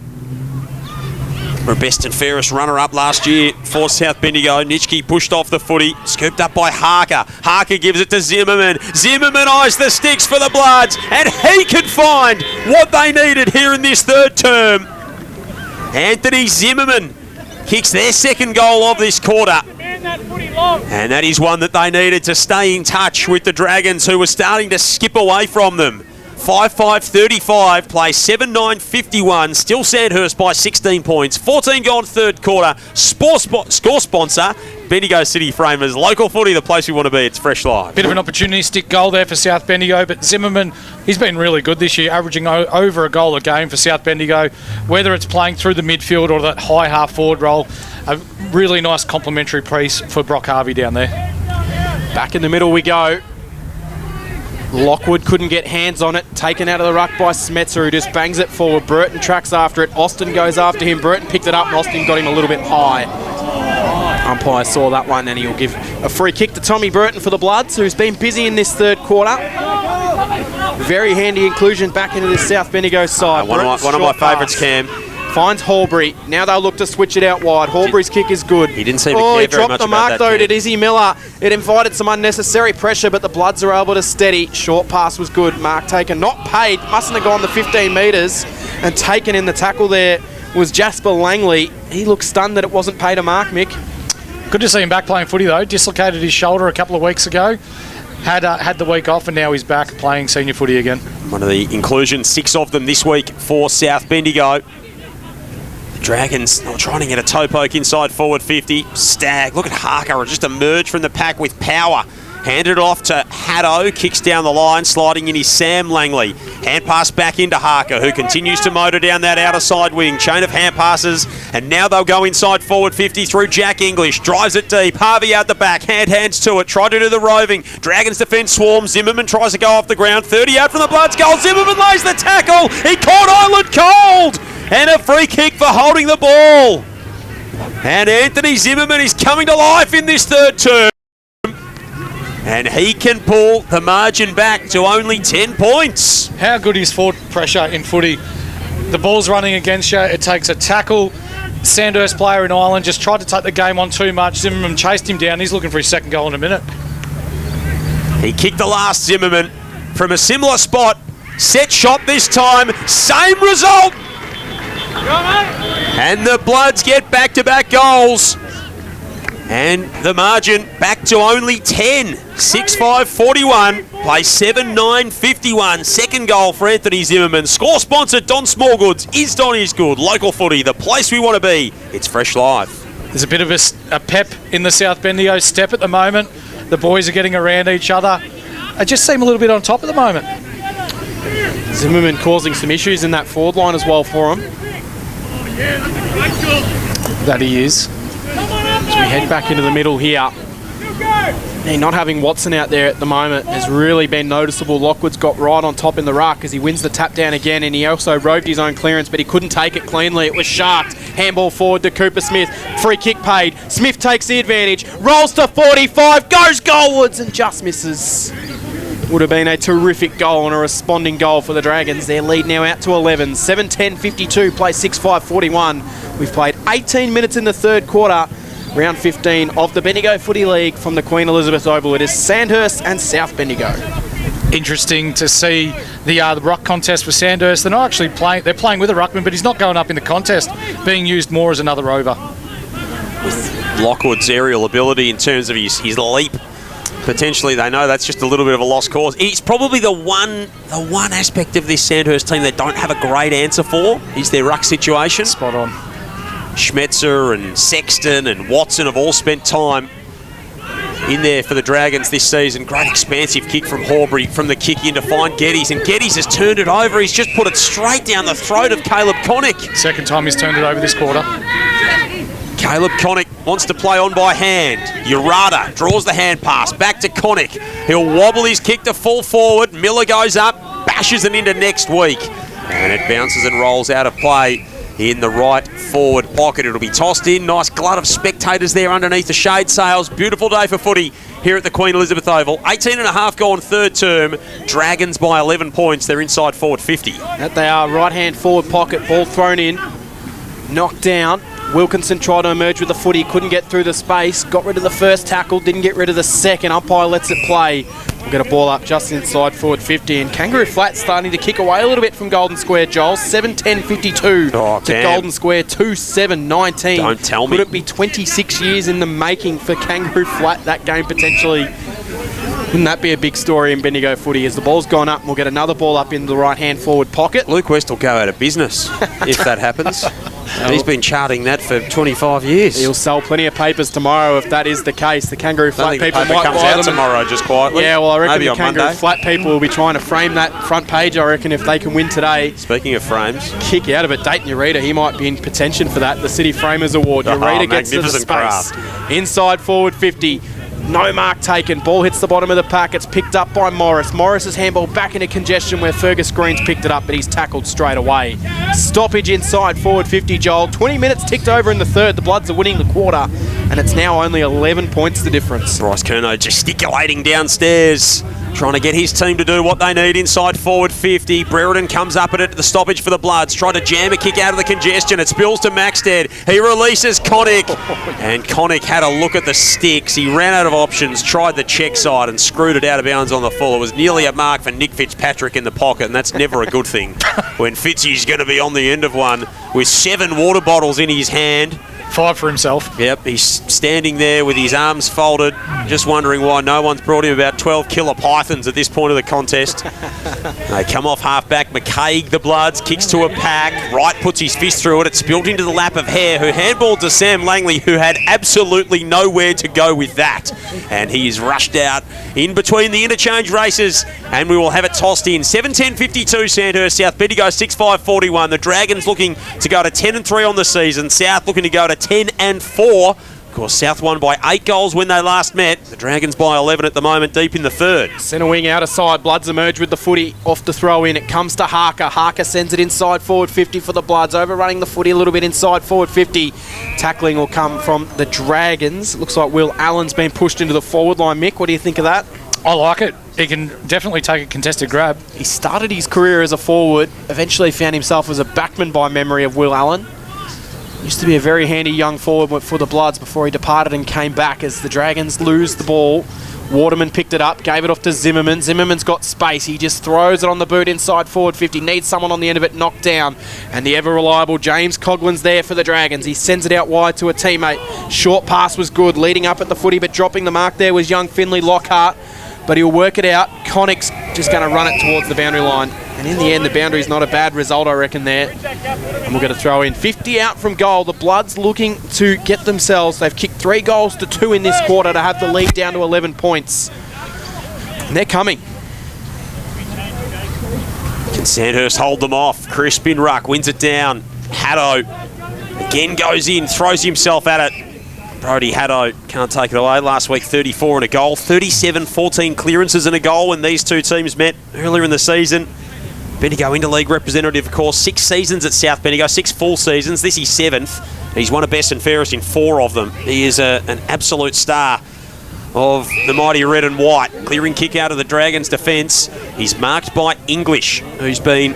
For best and fairest runner-up last year for South Bendigo. Nitschke pushed off the footy, scooped up by Harker. Harker gives it to Zimmerman. Zimmerman eyes the sticks for the Bloods, and he can find what they needed here in this third term. Anthony Zimmerman kicks their second goal of this quarter. And that is one that they needed to stay in touch with the Dragons, who were starting to skip away from them. 5-5-35, play 7-9-51, still Sandhurst by 16 points. 14 gone third quarter. Score sponsor, Bendigo City Framers. Local footy, the place we want to be. It's Fresh Live. Bit of an opportunistic goal there for South Bendigo, but Zimmerman, he's been really good this year, averaging over a goal a game for South Bendigo, whether it's playing through the midfield or that high half-forward role. A really nice complimentary piece for Brock Harvey down there. Back in the middle we go. Lockwood couldn't get hands on it. Taken out of the ruck by Smetzer, who just bangs it forward. Burton tracks after it. Austin goes after him. Burton picked it up, and Austin got him a little bit high. Umpire saw that one, and he'll give a free kick to Tommy Burton for the Bloods, who's been busy in this third quarter. Very handy inclusion back into this South Bendigo side. One of my favourites, Cam. Finds Horbury. Now they'll look to switch it out wide. Horbury's kick is good. He didn't seem to care very much about that. He dropped the mark though to Izzy Miller. It invited some unnecessary pressure, but the Bloods are able to steady. Short pass was good. Mark taken, not paid. Mustn't have gone the 15 metres. And taken in the tackle there was Jasper Langley. He looked stunned that it wasn't paid a mark, Mick. Good to see him back playing footy though. Dislocated his shoulder a couple of weeks ago. Had the week off, and now he's back playing senior footy again. One of the inclusions, 6 of them this week for South Bendigo. Dragons trying to get a toe poke inside forward 50. Stagg, look at Harker, just emerged from the pack with power. Handed off to Haddo, kicks down the line, sliding in his Sam Langley. Hand pass back into Harker, who continues to motor down that outer side wing. Chain of hand passes, and now they'll go inside forward 50 through Jack English. Drives it deep, Harvey out the back, hands to it, tried to do the roving. Dragons defence swarm, Zimmerman tries to go off the ground, 30 out from the Bloods goal. Zimmerman lays the tackle, he caught Island cold, and a free kick for holding the ball. And Anthony Zimmerman is coming to life in this third term. And he can pull the margin back to only 10 points. How good is forward pressure in footy? The ball's running against you. It takes a tackle. Sandhurst player in Ireland just tried to take the game on too much. Zimmerman chased him down. He's looking for his second goal in a minute. He kicked the last, Zimmerman, from a similar spot. Set shot this time. Same result. And the Bloods get back-to-back goals. And the margin back to only 10. 6-5-41. Play 7-9-51. Second goal for Anthony Zimmerman. Score sponsored Don Smallgoods. Is Don is good. Local footy, the place we want to be. It's Fresh Live. There's a bit of a pep in the South Bendigo step at the moment. The boys are getting around each other. They just seem a little bit on top at the moment. Zimmerman causing some issues in that forward line as well for him. That he is. As we head back into the middle here. Not having Watson out there at the moment has really been noticeable. Lockwood's got right on top in the ruck as he wins the tap down again, and he also roved his own clearance, but he couldn't take it cleanly. It was sharked. Handball forward to Cooper Smith. Free kick paid. Smith takes the advantage. Rolls to 45. Goes goalwards and just misses. Would have been a terrific goal and a responding goal for the Dragons. Their lead now out to 11. 7-10-52. Play 6-5-41. We've played 18 minutes in the third quarter. Round 15 of the Bendigo Footy League from the Queen Elizabeth Oval. It is Sandhurst and South Bendigo. Interesting to see the ruck contest for Sandhurst. They're not actually playing. They're playing with a ruckman, but he's not going up in the contest, being used more as another rover. Lockwood's aerial ability in terms of his leap, potentially they know that's just a little bit of a lost cause. It's probably the one aspect of this Sandhurst team they don't have a great answer for is their ruck situation. Spot on. Schmetzer and Sexton and Watson have all spent time in there for the Dragons this season. Great expansive kick from Horbury from the kick in to find Geddes, and Geddes has turned it over. He's just put it straight down the throat of Caleb Connick. Second time he's turned it over this quarter. Caleb Connick wants to play on by hand. Urata draws the hand pass back to Connick. He'll wobble his kick to full forward. Miller goes up, bashes it into next week, and it bounces and rolls out of play in the right forward pocket. It'll be tossed in. Nice glut of spectators there underneath the shade sails. Beautiful day for footy here at the Queen Elizabeth Oval. 18.5 gone third term. Dragons by 11 points. They're inside forward 50. That they are. Right hand forward pocket. Ball thrown in. Knocked down. Wilkinson tried to emerge with the footy. Couldn't get through the space. Got rid of the first tackle. Didn't get rid of the second. Umpire lets it play. We'll get a ball up just inside forward 50. And Kangaroo Flat starting to kick away a little bit from Golden Square, Joel. 7-10-52 to Golden Square 2-7-19. Don't tell me. Could it be 26 years in the making for Kangaroo Flat, that game potentially? Wouldn't that be a big story in Bendigo footy? As the ball's gone up, and we'll get another ball up in the right-hand forward pocket. Luke West will go out of business if that happens. He's been charting that for 25 years. He'll sell plenty of papers tomorrow if that is the case. The Kangaroo Flat people might comes buy out them tomorrow just quietly. Yeah, well, I reckon maybe the on Kangaroo Monday. Flat people will be trying to frame that front page, I reckon, if they can win today. Speaking of frames, Kick out of it. Dayton Ureta, he might be in contention for that. The City Framers Award. Ureta gets to the magnificent space. craft. Inside forward 50. No mark taken. Ball hits the bottom of the pack. It's picked up by Morris. Morris's handball back into congestion where Fergus Green's picked it up, but he's tackled straight away. Stoppage inside forward 50, Joel. 20 minutes ticked over in the third. The Bloods are winning the quarter, and it's now only 11 points the difference. Bryce Curnow gesticulating downstairs, trying to get his team to do what they need inside forward 50. Brereton comes up at it, the stoppage for the Bloods. Tried to jam a kick out of the congestion. It spills to Maxted. He releases Connick. And Connick had a look at the sticks. He ran out of options, tried the check side and screwed it out of bounds on the full. It was nearly a mark for Nick Fitzpatrick in the pocket, and that's never a good thing when Fitzy's going to be on the end of one with 7 water bottles in his hand. 5 for himself. Yep, he's standing there with his arms folded, just wondering why no one's brought him about 12 killer pythons at this point of the contest. They come off half-back. McCaig, the Bloods, kicks to a pack. Wright puts his fist through it. It's spilled into the lap of Hare, who handballed to Sam Langley, who had absolutely nowhere to go with that. And he is rushed out in between the interchange races, and we will have it tossed in. 7:10:52 Sandhurst, South Bendigo 6:5:41. The Dragons looking to go to 10-3 on the season. South looking to go to 10-4. Of course, South won by 8 goals when they last met. The Dragons by 11 at the moment, deep in the third. Centre wing out of side. Bloods emerge with the footy off the throw in. It comes to Harker. Harker sends it inside forward 50 for the Bloods. Overrunning the footy a little bit inside forward 50. Tackling will come from the Dragons. Looks like Will Allen's been pushed into the forward line. Mick, what do you think of that? I like it. He can definitely take a contested grab. He started his career as a forward. Eventually found himself as a backman by memory of Will Allen. Used to be a very handy young forward for the Bloods before he departed and came back as the Dragons lose the ball. Waterman picked it up, gave it off to Zimmerman. Zimmerman's got space. He just throws it on the boot inside forward 50. Needs someone on the end of it knocked down. And the ever-reliable James Coughlin's there for the Dragons. He sends it out wide to a teammate. Short pass was good, leading up at the footy, but dropping the mark there was young Finley Lockhart. But he'll work it out. Connick's just going to run it towards the boundary line. And in the end, the boundary's not a bad result, I reckon, there. And we're going to throw in 50 out from goal. The Bloods looking to get themselves. They've kicked 3 goals to 2 in this quarter to have the lead down to 11 points. And they're coming. Can Sandhurst hold them off? Crispin Ruck wins it down. Haddo again goes in, throws himself at it. Brody Haddo can't take it away. Last week, 34 and a goal. 37-14 clearances and a goal when these two teams met earlier in the season. Bendigo Interleague representative, of course. 6 seasons at South Bendigo, 6 full seasons. This is 7th. He's won a best and fairest in 4 of them. He is an absolute star of the mighty red and white. Clearing kick out of the Dragons' defence. He's marked by English, who's been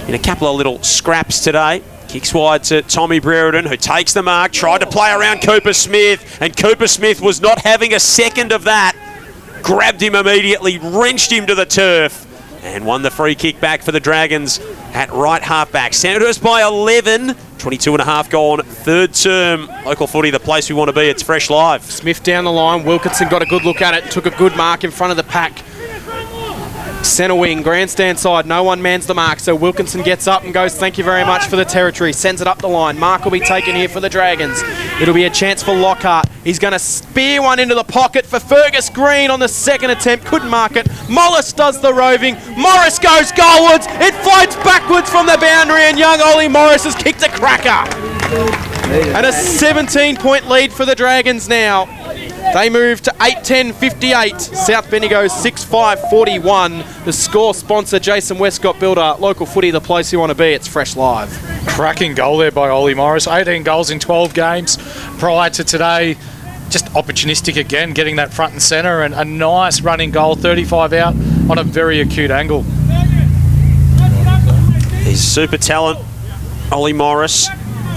in a couple of little scraps today. Kicks wide to Tommy Brereton, who takes the mark, tried to play around Cooper Smith, and Cooper Smith was not having a second of that. Grabbed him immediately, wrenched him to the turf, and won the free kick back for the Dragons at right half-back. Sandhurst by 11, 22 and a half gone, third term. Local footy, the place we want to be. It's Fresh Live. Smith down the line. Wilkinson got a good look at it, took a good mark in front of the pack. Centre wing, grandstand side, no one mans the mark, so Wilkinson gets up and goes, thank you very much for the territory, sends it up the line. Mark will be taken here for the Dragons. It'll be a chance for Lockhart. He's going to spear one into the pocket for Fergus Green on the second attempt, couldn't mark it. Mollis does the roving, Morris goes goalwards, it floats backwards from the boundary, and young Ollie Morris has kicked a cracker. And a 17-point lead for the Dragons now. They move to 8-10-58. South Bendigo 6-5-41. The score sponsor, Jason Westcott Builder. Local footy, the place you want to be. It's Fresh Live. Cracking goal there by Ollie Morris. 18 goals in 12 games prior to today. Just opportunistic again, getting that front and centre, and a nice running goal, 35 out on a very acute angle. He's super talent, Ollie Morris.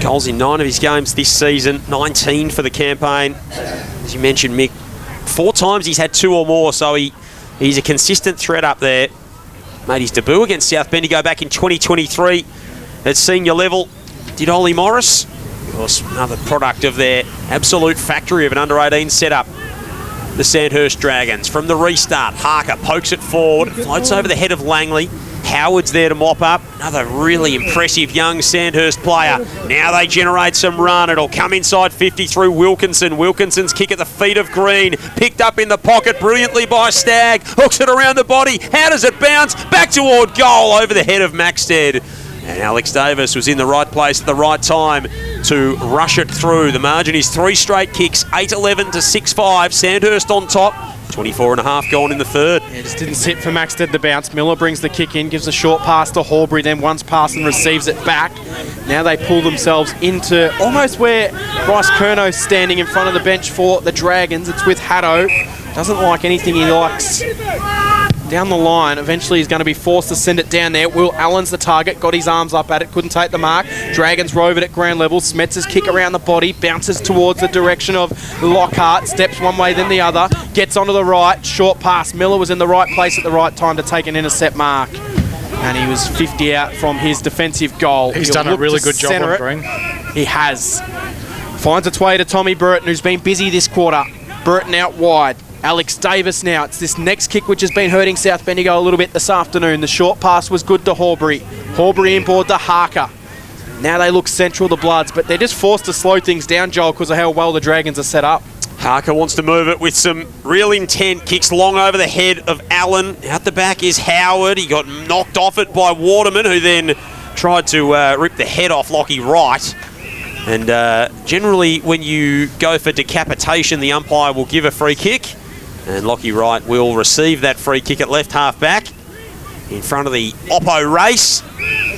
Goals in 9 of his games this season, 19 for the campaign. As you mentioned, Mick, 4 times he's had 2 or more, so he's a consistent threat up there. Made his debut against South Bendigo back in 2023 at senior level. Did Ollie Morris. Of course, another product of their absolute factory of an under-18 setup. The Sandhurst Dragons. From the restart, Harker pokes it forward, floats over the head of Langley. Howard's there to mop up. Another really impressive young Sandhurst player. Now they generate some run. It'll come inside 50 through Wilkinson. Wilkinson's kick at the feet of Green. Picked up in the pocket brilliantly by Stagg. Hooks it around the body. How does it bounce? Back toward goal over the head of Maxted. And Alex Davis was in the right place at the right time to rush it through. The margin is 3 straight kicks, 8-11 to 6-5. Sandhurst on top. 24 and a half gone in the third. Yeah, just didn't sit for Maxted the bounce. Miller brings the kick in, gives a short pass to Horbury, then once pass and receives it back. Now they pull themselves into almost where Bryce Curno's standing in front of the bench for the Dragons. It's with Haddo. Doesn't like anything he likes. Down the line, eventually he's going to be forced to send it down there. Will Allen's the target, got his arms up at it, couldn't take the mark. Dragons rove it at ground level. Smetz's kick around the body, bounces towards the direction of Lockhart, steps one way then the other, gets onto the right, short pass. Miller was in the right place at the right time to take an intercept mark. And he was 50 out from his defensive goal. He's done a really good job on Green. He has. Finds its way to Tommy Burton, who's been busy this quarter. Burton out wide. Alex Davis now. It's this next kick which has been hurting South Bendigo a little bit this afternoon. The short pass was good to Horbury. Horbury inboard to Harker. Now they look central, the Bloods, but they're just forced to slow things down, Joel, because of how well the Dragons are set up. Harker wants to move it with some real intent. Kicks long over the head of Allen. Out the back is Howard. He got knocked off it by Waterman, who then tried to rip the head off Lockie Wright. And generally, when you go for decapitation, the umpire will give a free kick. And Lockie Wright will receive that free kick at left half back. In front of the Oppo race.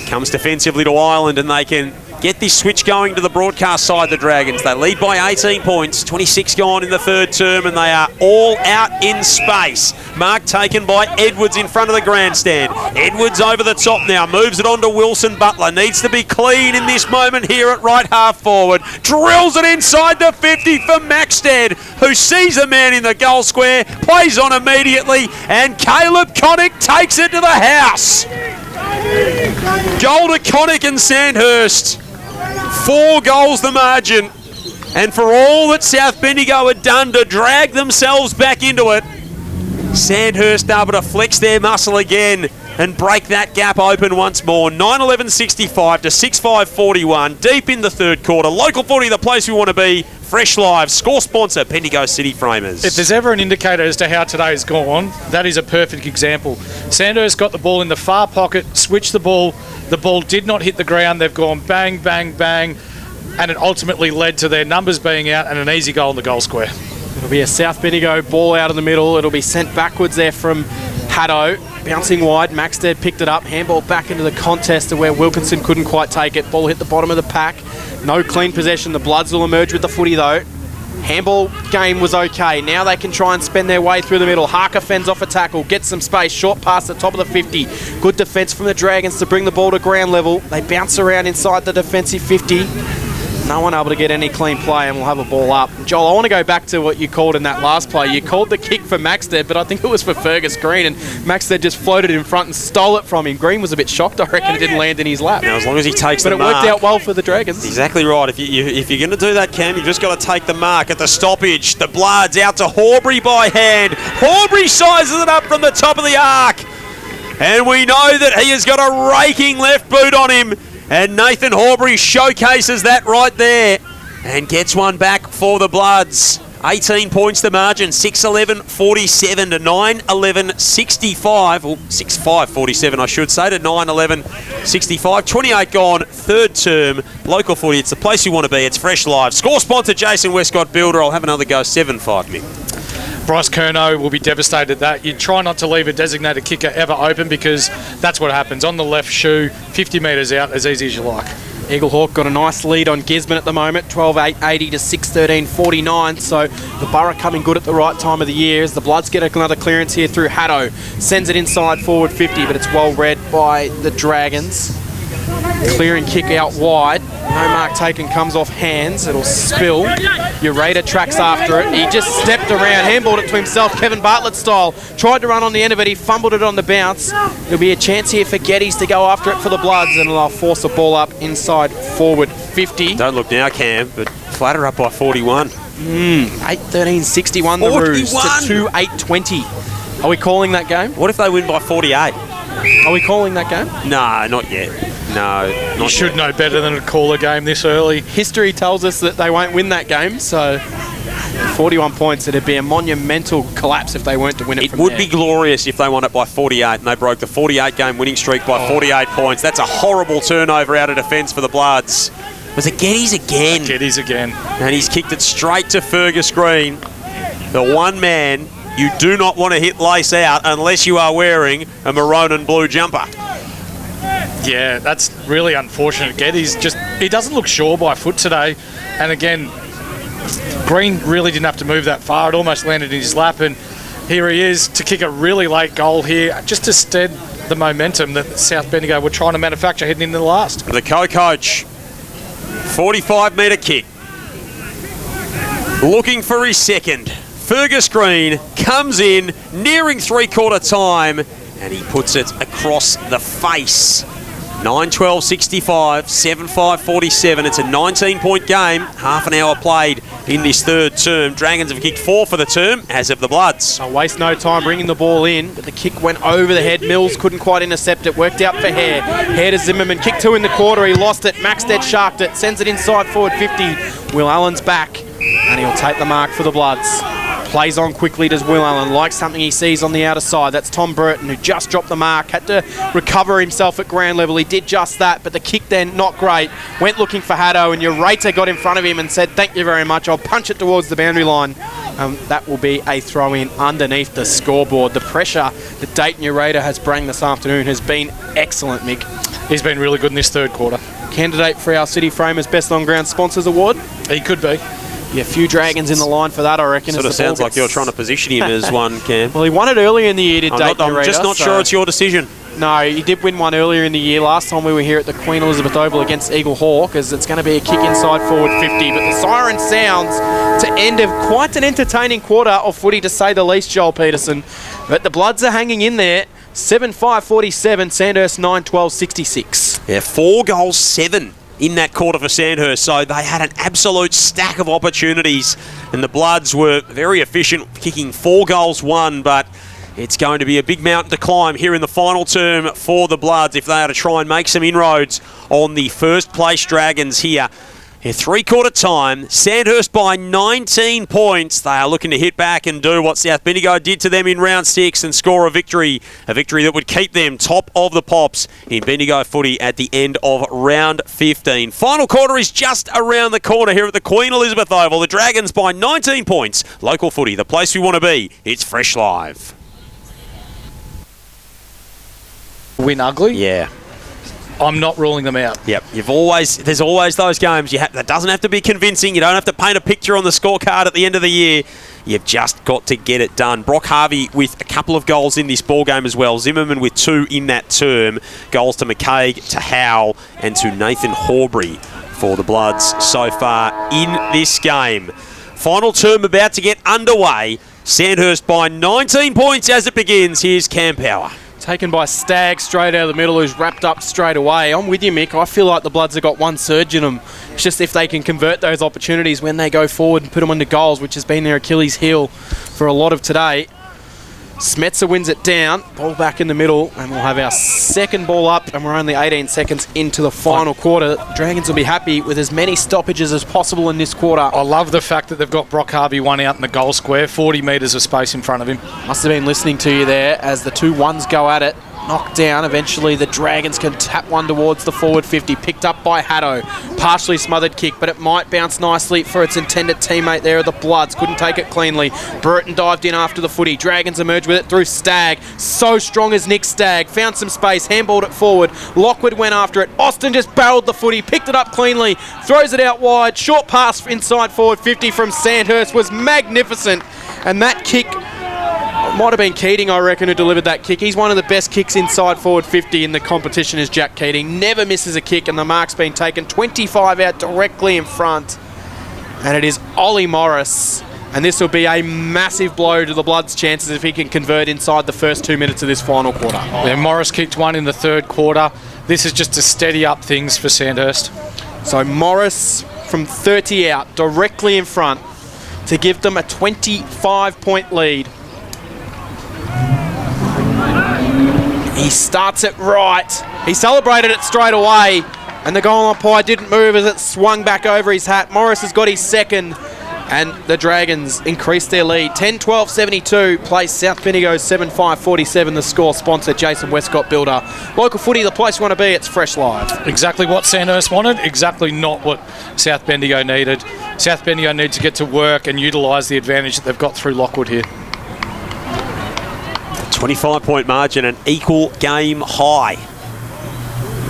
Comes defensively to Ireland, and they can get this switch going to the broadcast side, the Dragons. They lead by 18 points, 26 gone in the third term, and they are all out in space. Mark taken by Edwards in front of the grandstand. Edwards over the top now, moves it on to Wilson Butler. Needs to be clean in this moment here at right half forward. Drills it inside the 50 for Maxted, who sees a man in the goal square, plays on immediately, and Caleb Connick takes it to the house. Goal to Connick and Sandhurst. 4 goals the margin. And for all that South Bendigo had done to drag themselves back into it, Sandhurst able to flex their muscle again and break that gap open once more. 9-11-65 to 6-5-41. Deep in the third quarter. Local footy, the place we want to be. Fresh Live, score sponsor, Bendigo City Framers. If there's ever an indicator as to how today's gone, that is a perfect example. Sandhurst got the ball in the far pocket, switched the ball did not hit the ground, they've gone bang, bang, bang, and it ultimately led to their numbers being out and an easy goal in the goal square. It'll be a South Bendigo ball out in the middle. It'll be sent backwards there from Haddo. Bouncing wide, Maxted picked it up, handball back into the contest to where Wilkinson couldn't quite take it. Ball hit the bottom of the pack. No clean possession. The Bloods will emerge with the footy though. Handball game was okay. Now they can try and spend their way through the middle. Harker fends off a tackle, gets some space, short pass the top of the 50. Good defence from the Dragons to bring the ball to ground level. They bounce around inside the defensive 50. No one able to get any clean play, and we'll have a ball up. Joel, I want to go back to what you called in that last play. You called the kick for Maxted, but I think it was for Fergus Green, and Maxted just floated in front and stole it from him. Green was a bit shocked, I reckon it didn't land in his lap. Now, as long as he takes the mark. But it worked out well for the Dragons. Exactly right. If you're going to do that, Cam, you've just got to take the mark at the stoppage. The Bloods out to Horbury by hand. Horbury sizes it up from the top of the arc. And we know that he has got a raking left boot on him. And Nathan Horbury showcases that right there and gets one back for the Bloods. 18 points the margin, 6-11-47 to 9-11-65, or 6-5-47 I should say, to 9-11-65. 28 gone, third term, local footy. It's the place you want to be. It's Fresh Live. Score sponsor Jason Westcott Builder. I'll have another go, 7-5, Mick. Bryce Curnow will be devastated at that. You try not to leave a designated kicker ever open because that's what happens. On the left shoe, 50 metres out, as easy as you like. Eagle Hawk got a nice lead on Gisborne at the moment, 12-8-80 to 6-13-49. So the Borough coming good at the right time of the year as the Bloods get another clearance here through Haddo. Sends it inside forward 50, but it's well read by the Dragons. Clearing kick out wide. No mark taken, comes off hands. It'll spill. Ureta tracks after it. He just stepped around, handballed it to himself, Kevin Bartlett style. Tried to run on the end of it. He fumbled it on the bounce. There'll be a chance here for Geddes to go after it for the Bloods, and they'll force a ball up inside forward 50. Don't look now, Cam, but Flatter up by 41. 8-13-61 the Roos to 2-8-20. Are we calling that game? What if they win by 48? Are we calling that game? No, not yet. No, not You should yet. know better than to call a game this early. History tells us that they won't win that game, so 41 points. It'd be a monumental collapse if they weren't to win it. It would be glorious if they won it by 48 and they broke the 48-game winning streak by 48 points. That's a horrible turnover out of defence for the Bloods. Was it Geddes again? Geddes again. And he's kicked it straight to Fergus Green. The one man you do not want to hit lace out unless you are wearing a maroon and blue jumper. Yeah, that's really unfortunate. Geddes he doesn't look sure by foot today. And again, Green really didn't have to move that far. It almost landed in his lap, and here he is to kick a really late goal here, just to stead the momentum that South Bendigo were trying to manufacture heading into the last. The co-coach, 45-metre kick. Looking for his second. Fergus Green comes in, nearing three-quarter time, and he puts it across the face 9-12-65, 7-5-47. It's a 19-point game. Half an hour played in this third term. Dragons have kicked 4 for the term, as have the Bloods. Waste no time bringing the ball in, but the kick went over the head. Mills couldn't quite intercept it. Worked out for Hare. Hare to Zimmerman. Kick 2 in the quarter. He lost it. Maxted sharked it. Sends it inside forward 50. Will Allen's back, and he'll take the mark for the Bloods. Plays on quickly, does Will Allen. Likes something he sees on the outer side. That's Tom Burton, who just dropped the mark. Had to recover himself at ground level. He did just that, but the kick then, not great. Went looking for Haddo, and Ureta got in front of him and said, thank you very much. I'll punch it towards the boundary line. That will be a throw-in underneath the scoreboard. The pressure that Dayton Ureta has brought this afternoon has been excellent, Mick. He's been really good in this third quarter. Candidate for our City Framers Best On-Ground Sponsors Award. He could be. Yeah, a few Dragons in the line for that, I reckon. Sort of sounds like you're trying to position him as one, Cam. Well, he won it earlier in the year, did Dayton Ureta. I'm just not sure it's your decision. No, he did win one earlier in the year. Last time we were here at the Queen Elizabeth Oval against Eagle Hawk, as it's going to be a kick inside forward 50. But the siren sounds to end of quite an entertaining quarter of footy, to say the least, Joel Peterson. But the Bloods are hanging in there. 7-5-47, Sandhurst 9-12-66. Yeah, 4 goals, 7 in that quarter for Sandhurst, so they had an absolute stack of opportunities, and the Bloods were very efficient, kicking 4 goals, 1, but it's going to be a big mountain to climb here in the final term for the Bloods if they are to try and make some inroads on the first place Dragons here. In 3/4 time, Sandhurst by 19 points. They are looking to hit back and do what South Bendigo did to them in round 6 and score a victory that would keep them top of the pops in Bendigo footy at the end of round 15. Final quarter is just around the corner here at the Queen Elizabeth Oval. The Dragons by 19 points. Local footy, the place we want to be. It's Fresh Live. Win ugly? Yeah. I'm not ruling them out. Yep, there's always those games. That doesn't have to be convincing. You don't have to paint a picture on the scorecard at the end of the year. You've just got to get it done. Brock Harvey with a couple of goals in this ball game as well. Zimmerman with 2 in that term. Goals to McCaig, to Howe, and to Nathan Horbury for the Bloods so far in this game. Final term about to get underway. Sandhurst by 19 points as it begins. Here's Cam Power. Taken by Stagg straight out of the middle, who's wrapped up straight away. I'm with you, Mick. I feel like the Bloods have got one surge in them. It's just if they can convert those opportunities when they go forward and put them into goals, which has been their Achilles heel for a lot of today. Smetzer wins it down. Ball back in the middle, and we'll have our second ball up, and we're only 18 seconds into the final quarter. Dragons will be happy with as many stoppages as possible in this quarter. I love the fact that they've got Brock Harvey one out in the goal square, 40 metres of space in front of him. Must have been listening to you there as the 2 ones go at it. Knocked down. Eventually the Dragons can tap one towards the forward 50. Picked up by Haddo. Partially smothered kick, but it might bounce nicely for its intended teammate there of the Bloods. Couldn't take it cleanly. Burton dived in after the footy. Dragons emerged with it through Stagg. So strong as Nick Stagg. Found some space. Handballed it forward. Lockwood went after it. Austin just barreled the footy. Picked it up cleanly. Throws it out wide. Short pass inside forward 50 from Sandhurst was magnificent. And that kick... might have been Keating, I reckon, who delivered that kick. He's one of the best kicks inside forward 50 in the competition is Jack Keating. Never misses a kick, and the mark's been taken 25 out directly in front. And it is Ollie Morris. And this will be a massive blow to the Bloods' chances if he can convert inside the first 2 minutes of this final quarter. Yeah, Morris kicked one in the third quarter. This is just to steady up things for Sandhurst. So Morris from 30 out, directly in front, to give them a 25-point lead. He starts it right. He celebrated it straight away, and the goal umpire didn't move as it swung back over his hat. Morris has got his second, and the Dragons increased their lead. 10-12-72, plays South Bendigo 7-5-47. The score sponsor, Jason Westcott Builder. Local footy, the place you want to be. It's Fresh Live. Exactly what Sandhurst wanted, exactly not what South Bendigo needed. South Bendigo need to get to work and utilise the advantage that they've got through Lockwood here. 25-point margin, an equal game high.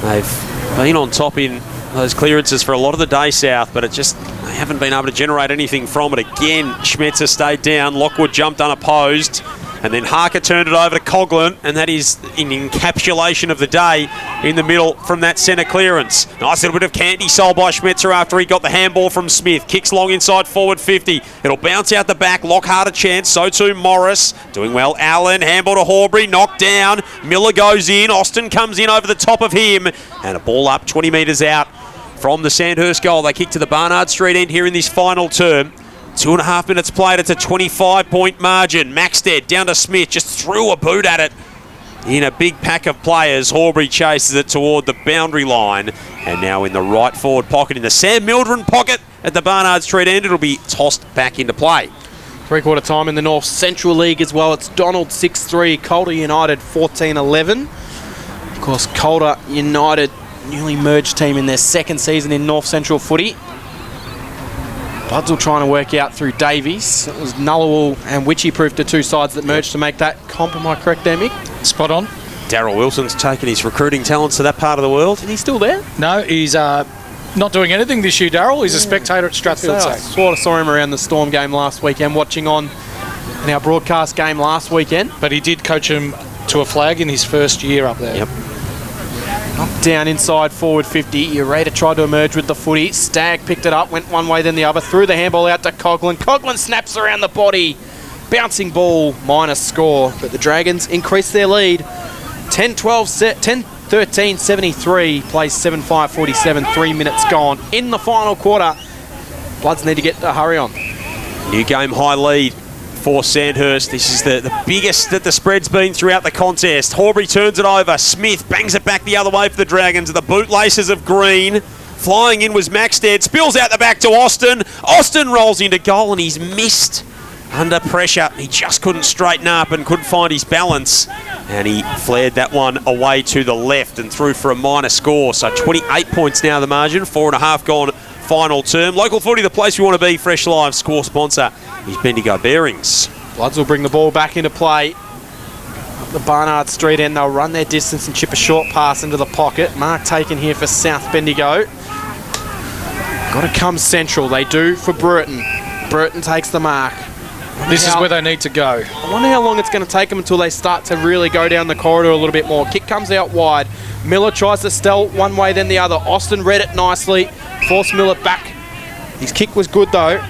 They've been on top in those clearances for a lot of the day, South, but they haven't been able to generate anything from it. Again, Schmetzer stayed down. Lockwood jumped unopposed. And then Harker turned it over to Coughlin, and that is an encapsulation of the day in the middle from that centre clearance. Nice little bit of candy sold by Schmetzer after he got the handball from Smith. Kicks long inside forward 50. It'll bounce out the back. Lockhart a chance. So too Morris. Doing well. Allen. Handball to Horbury. Knocked down. Miller goes in. Austin comes in over the top of him. And a ball up 20 metres out from the Sandhurst goal. They kick to the Barnard Street end here in this final term. 2.5 minutes played. It's a 25-point margin. Maxted down to Smith. Just threw a boot at it in a big pack of players. Horbury chases it toward the boundary line. And now in the right forward pocket, in the Sam Mildren pocket at the Barnard Street end, it'll be tossed back into play. Three-quarter time in the North Central League as well. It's Donald 6-3, Calder United 14-11. Of course, Calder United, newly merged team in their second season in North Central footy. Bloods will trying to work out through Davies. It was Nullawal and Witchy proved the two sides that merged to make that comp. Am I correct there, Mick? Spot on. Daryl Wilson's taken his recruiting talents to that part of the world. Is he still there? No, he's not doing anything this year, Daryl. He's a spectator at Strathfield. I sort of saw him around the Storm game last weekend, watching on in our broadcast game last weekend. But he did coach him to a flag in his first year up there. Yep. Knocked down inside forward 50. Ureta tried to emerge with the footy. Stagg picked it up, went one way then the other. Threw the handball out to Coughlin. Coughlin snaps around the body. Bouncing ball, minus score. But the Dragons increased their lead. 10-13, 73. Plays 7-5, 47. 3 minutes gone. In the final quarter, Bloods need to get a hurry on. New game high lead for Sandhurst. This is the biggest that the spread's been throughout the contest. Horbury turns it over. Smith bangs it back the other way for the Dragons. The bootlaces of green. Flying in was Maxted. Spills out the back to Austin. Austin rolls into goal and he's missed under pressure. He just couldn't straighten up and couldn't find his balance. And he flared that one away to the left and threw for a minor score. So 28 points now the margin. 4.5 gone final term. Local footy, the place we want to be. Fresh Live score sponsor is Bendigo Bearings. Bloods will bring the ball back into play. Up the Barnard Street end, they'll run their distance and chip a short pass into the pocket. Mark taken here for South Bendigo. Got to come central. They do for Burton. Burton takes the mark. This is where they need to go. I wonder how long it's going to take them until they start to really go down the corridor a little bit more. Kick comes out wide. Miller tries to steal one way then the other. Austin read it nicely. Forced Miller back. His kick was good though.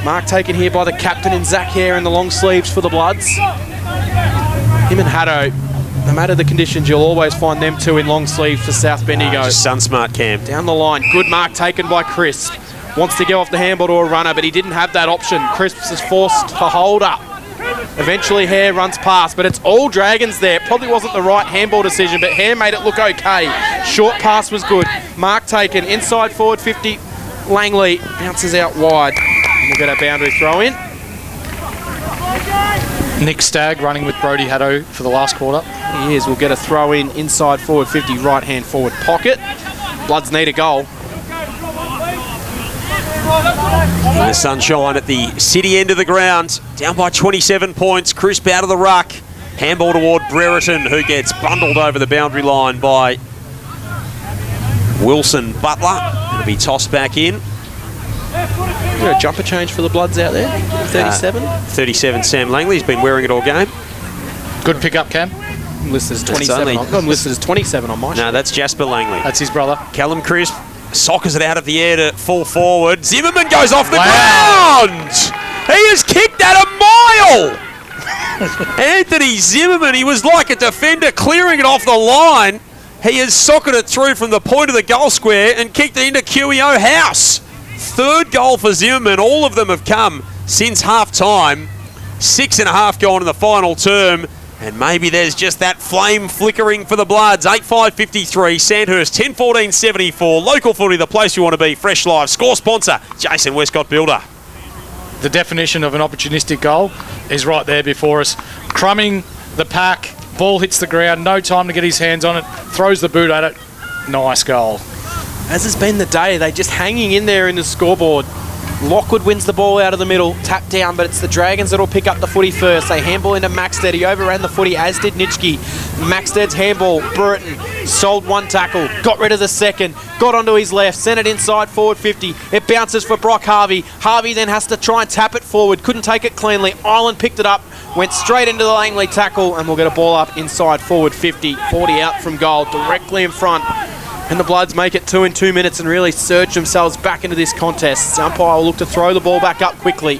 Mark taken here by the captain in Zach Hare in the long sleeves for the Bloods. Him and Haddo, no matter the conditions, you'll always find them two in long sleeves for South Bendigo. Just sun smart, Cam. Down the line. Good mark taken by Crisp. Wants to go off the handball to a runner, but he didn't have that option. Crisp is forced to hold up. Eventually Hare runs past, but it's all Dragons there. Probably wasn't the right handball decision, but Hare made it look okay. Short pass was good. Mark taken. Inside forward 50. Langley bounces out wide. And we'll get a boundary throw in. Nick Stagg running with Brodie Haddo for the last quarter. He is. We'll get a throw in inside forward 50, right hand forward pocket. Bloods need a goal. In the sunshine at the city end of the ground. Down by 27 points. Crisp out of the ruck. Handball toward Brereton, who gets bundled over the boundary line by Wilson Butler. It'll be tossed back in. Is there a jumper change for the Bloods out there? 37? 37, Sam Langley. He's been wearing it all game. Good pick-up, Cam. I'm listed as 27. I'm listed as 27 on my sheet. No, that's Jasper Langley. That's his brother. Callum Crisp sockers it out of the air to full forward. Zimmerman goes off the ground. He has kicked that a mile. Anthony Zimmerman, he was like a defender clearing it off the line. He has socketed it through from the point of the goal square and kicked it into QEO House. Third goal for Zimmerman. All of them have come since half-time. 6.5 gone in the final term. And maybe there's just that flame flickering for the Bloods. 8-5-53, Sandhurst 10-14-74. Local footy, the place you want to be. Fresh Live score sponsor, Jason Westcott Builder. The definition of an opportunistic goal is right there before us. Crumbing the pack, ball hits the ground, no time to get his hands on it, throws the boot at it. Nice goal. As has been the day, they're just hanging in there in the scoreboard. Lockwood wins the ball out of the middle, tap down, but it's the Dragons that'll pick up the footy first. They handball into Maxted. He overran the footy, as did Nitschke. Maxted's handball, Burton sold one tackle, got rid of the second, got onto his left, sent it inside forward 50. It bounces for Brock Harvey. Harvey then has to try and tap it forward, couldn't take it cleanly. Ireland picked it up, went straight into the Langley tackle, and we'll get a ball up inside forward 50. 40 out from goal, directly in front. And the Bloods make it 2 in 2 minutes and really surge themselves back into this contest. The umpire will look to throw the ball back up quickly.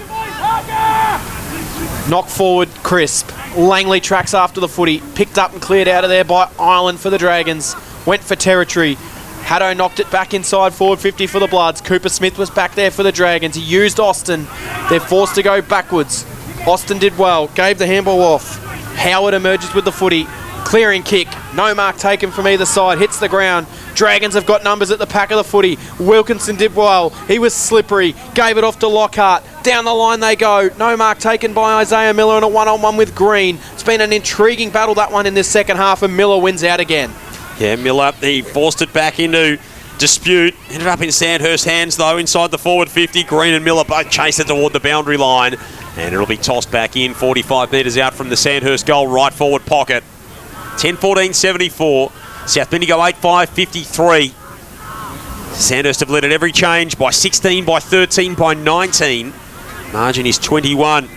Knock forward, crisp. Langley tracks after the footy. Picked up and cleared out of there by Ireland for the Dragons. Went for territory. Haddo knocked it back inside forward 50 for the Bloods. Cooper Smith was back there for the Dragons. He used Austin. They're forced to go backwards. Austin did well. Gave the handball off. Howard emerges with the footy. Clearing kick. No mark taken from either side. Hits the ground. Dragons have got numbers at the pack of the footy. Wilkinson did well. He was slippery. Gave it off to Lockhart. Down the line they go. No mark taken by Isaiah Miller and a one-on-one with Green. It's been an intriguing battle, that one, in this second half, and Miller wins out again. Yeah, Miller, he forced it back into dispute. Ended up in Sandhurst's hands, though, inside the forward 50. Green and Miller both chase it toward the boundary line. And it'll be tossed back in, 45 metres out from the Sandhurst goal, right forward pocket. 10-14-74. South Bendigo 8-5-53. Sandhurst have led at every change by 16, by 13, by 19. Margin is 21.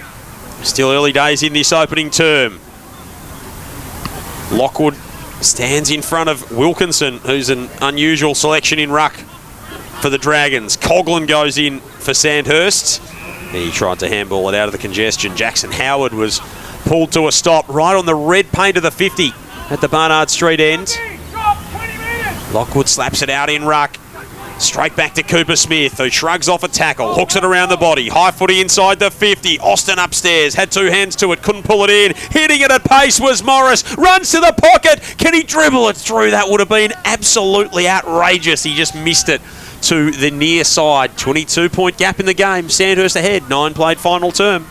Still early days in this opening term. Lockwood stands in front of Wilkinson, who's an unusual selection in ruck for the Dragons. Coughlin goes in for Sandhurst. He tried to handball it out of the congestion. Jackson Howard was pulled to a stop right on the red paint of the 50 at the Barnard Street end. Lockwood slaps it out in ruck. Straight back to Cooper Smith, who shrugs off a tackle, hooks it around the body. High footy inside the 50. Austin upstairs, had two hands to it, couldn't pull it in. Hitting it at pace was Morris. Runs to the pocket. Can he dribble it through? That would have been absolutely outrageous. He just missed it to the near side. 22-point gap in the game. Sandhurst ahead. 9 played final term.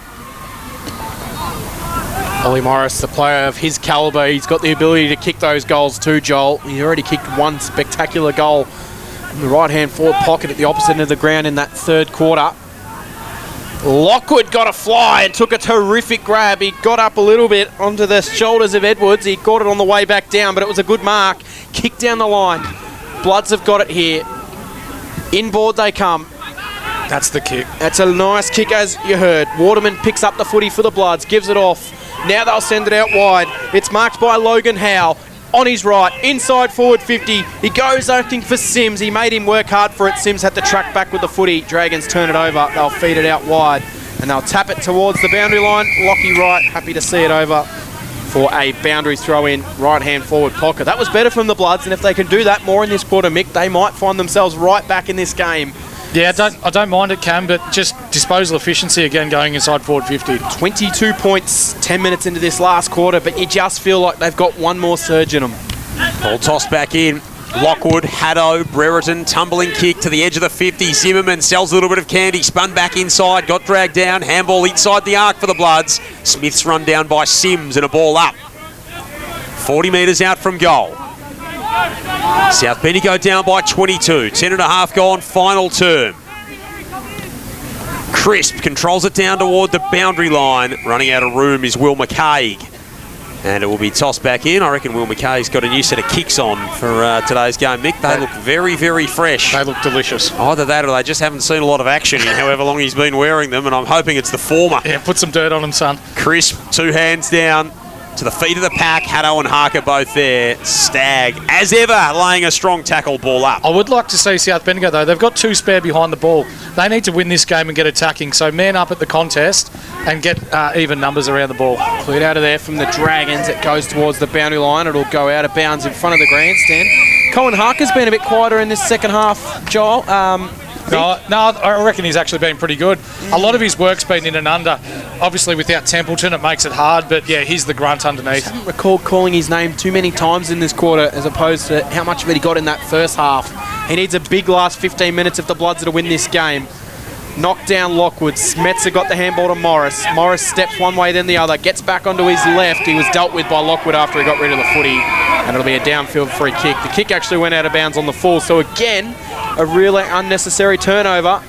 Ollie Morris, the player of his calibre, he's got the ability to kick those goals too, Joel. He already kicked one spectacular goal in the right-hand forward pocket at the opposite end of the ground in that third quarter. Lockwood got a fly and took a terrific grab. He got up a little bit onto the shoulders of Edwards. He got it on the way back down, but it was a good mark. Kick down the line. Bloods have got it here. Inboard they come. That's the kick. That's a nice kick, as you heard. Waterman picks up the footy for the Bloods, gives it off. Now they'll send it out wide. It's marked by Logan Howe. On his right, inside forward 50. He goes acting for Sims. He made him work hard for it. Sims had to track back with the footy. Dragons turn it over. They'll feed it out wide. And they'll tap it towards the boundary line. Lockie Wright, happy to see it over for a boundary throw in, right-hand forward pocket. That was better from the Bloods, and if they can do that more in this quarter, Mick, they might find themselves right back in this game. Yeah, I don't mind it, Cam, but just disposal efficiency again going inside forward 50. 22 points, 10 minutes into this last quarter, but you just feel like they've got one more surge in them. Ball tossed back in. Lockwood, Haddo, Brereton, tumbling kick to the edge of the 50. Zimmerman sells a little bit of candy, spun back inside, got dragged down. Handball inside the arc for the Bloods. Smith's run down by Sims and a ball up. 40 metres out from goal. South Bendigo down by 22. 10.5 gone, final term. Crisp controls it down toward the boundary line. Running out of room is Will McCaig. And it will be tossed back in. I reckon Will McKay's got a new set of kicks on for today's game. Mick, they look very, very fresh. They look delicious. Either that or they just haven't seen a lot of action in however long he's been wearing them, and I'm hoping it's the former. Yeah, put some dirt on him, son. Crisp, 2 hands down to the feet of the pack. Haddo and Harker both there. Stagg, as ever, laying a strong tackle, ball up. I would like to see South Bendigo, though. They've got 2 spare behind the ball. They need to win this game and get attacking. So man up at the contest and get even numbers around the ball. Cleared out of there from the Dragons. It goes towards the boundary line. It'll go out of bounds in front of the grandstand. Cohen Harker's been a bit quieter in this second half, Joel. No, I reckon he's actually been pretty good. A lot of his work's been in and under. Obviously, without Templeton, it makes it hard. But, yeah, he's the grunt underneath. I haven't recalled calling his name too many times in this quarter as opposed to how much of it he got in that first half. He needs a big last 15 minutes if the Bloods are to win this game. Knocked down Lockwood. Smetzer got the handball to Morris. Morris steps one way, then the other. Gets back onto his left. He was dealt with by Lockwood after he got rid of the footy. And it'll be a downfield free kick. The kick actually went out of bounds on the full. So again, a really unnecessary turnover.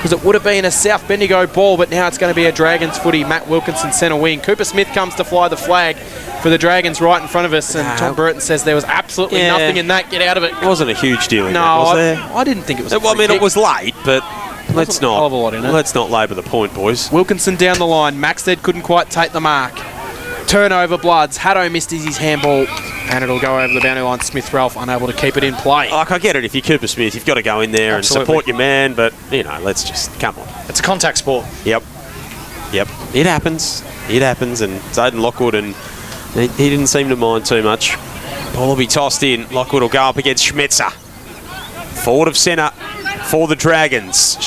because it would have been a South Bendigo ball, but now it's going to be a Dragons footy. Matt Wilkinson centre wing. Cooper Smith comes to fly the flag for the Dragons right in front of us, and Tom Burton says there was absolutely nothing in that. Get out of it. It wasn't a huge deal in No, that, was there? I didn't think it was. Well, I mean, it was late, but let's a hell of a lot not in it. let's not labour the point, boys. Wilkinson down the line. Maxted couldn't quite take the mark. Turnover, Bloods. Haddo missed his handball, and it'll go over the boundary line. Smith-Ralph unable to keep it in play. Like, I get it. If you're Cooper Smith, you've got to go in there Absolutely. and support your man, but, you know, let's just, come on. It's a contact sport. Yep. It happens. It happens, and it's Aidan Lockwood, and he didn't seem to mind too much. Ball will be tossed in. Lockwood will go up against Schmetzer. Forward of centre for the Dragons.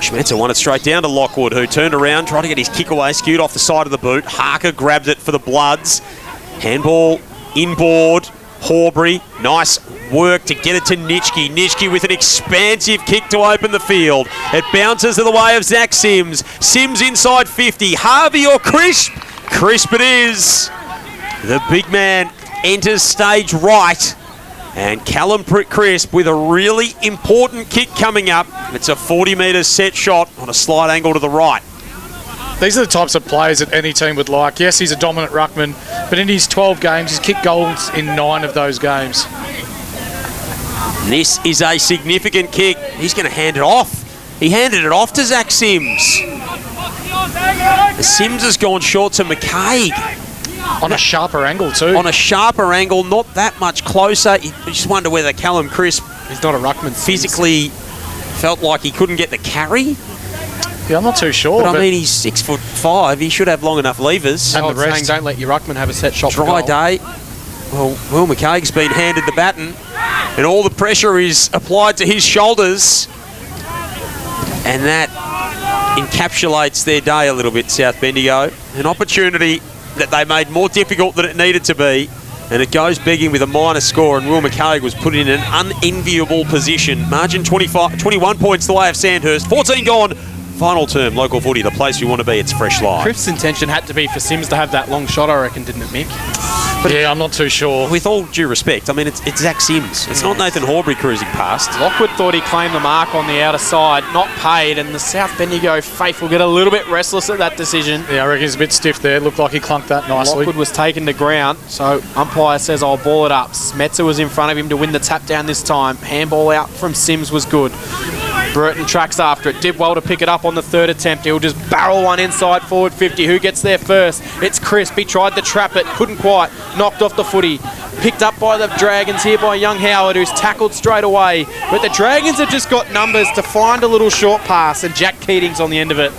Schmetzer won it straight down to Lockwood, who turned around, tried to get his kick away, skewed off the side of the boot. Harker grabbed it for the Bloods. Handball inboard. Horbury, nice work to get it to Nitschke. Nitschke with an expansive kick to open the field. It bounces to the way of Zach Sims. Sims inside 50. Harvey or Crisp? Crisp it is. The big man enters stage right. And Callum Crisp with a really important kick coming up. It's a 40-metre set shot on a slight angle to the right. These are the types of players that any team would like. Yes, he's a dominant ruckman, but in his 12 games, he's kicked goals in 9 of those games. And this is a significant kick. He's going to hand it off. He handed it off to Zach Sims. Sims has gone short to McCaig. On a sharper angle too. On a sharper angle, not that much closer. You just wonder whether Callum Crisp, He's not a ruckman. physically felt like he couldn't get the carry. Yeah, I'm not too sure. But I mean, he's 6'5". He should have long enough levers. And Oh, the it's saying rest. don't let your ruckman have a set shot. for Dry goal. day. Well, Will McCaig's been handed the baton, and all the pressure is applied to his shoulders. And that encapsulates their day a little bit, South Bendigo. An opportunity that they made more difficult than it needed to be. And it goes begging with a minor score, and Will McCaig was put in an unenviable position. Margin 21 points the way of Sandhurst. 14 gone. Final term, local footy, the place you want to be. It's Fresh Live. Crisp's intention had to be for Sims to have that long shot, I reckon, didn't it, Mick? Yeah, I'm not too sure. With all due respect, I mean, it's Zach Sims. It's not Nathan Horbury cruising past. Lockwood thought he claimed the mark on the outer side, not paid, and the South Bendigo faithful get a little bit restless at that decision. Yeah, I reckon he's a bit stiff there. Looked like he clunked that nicely. Lockwood was taken to ground, so umpire says I'll ball it up. Smetzer was in front of him to win the tap down this time. Handball out from Sims was good. Burton tracks after it. Did well to pick it up on the third attempt. He'll just barrel one inside forward 50. Who gets there first? It's Crisp. He tried to trap it. Couldn't quite. Knocked off the footy. Picked up by the Dragons here by young Howard, who's tackled straight away. But the Dragons have just got numbers to find a little short pass, and Jack Keating's on the end of it.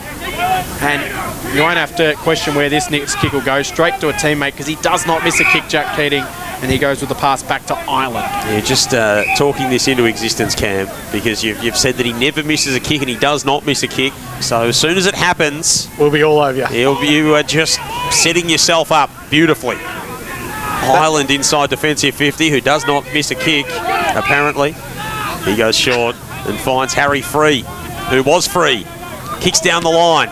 And you won't have to question where this next kick will go. Straight to a teammate, because he does not miss a kick, Jack Keating. And he goes with the pass back to Ireland. You're just talking this into existence, Cam, because you've said that he never misses a kick and he does not miss a kick. So as soon as it happens, We'll be all over you. you are just setting yourself up beautifully. Ireland inside defensive 50, who does not miss a kick, apparently. He goes short and finds Harry free, who was free. Kicks down the line.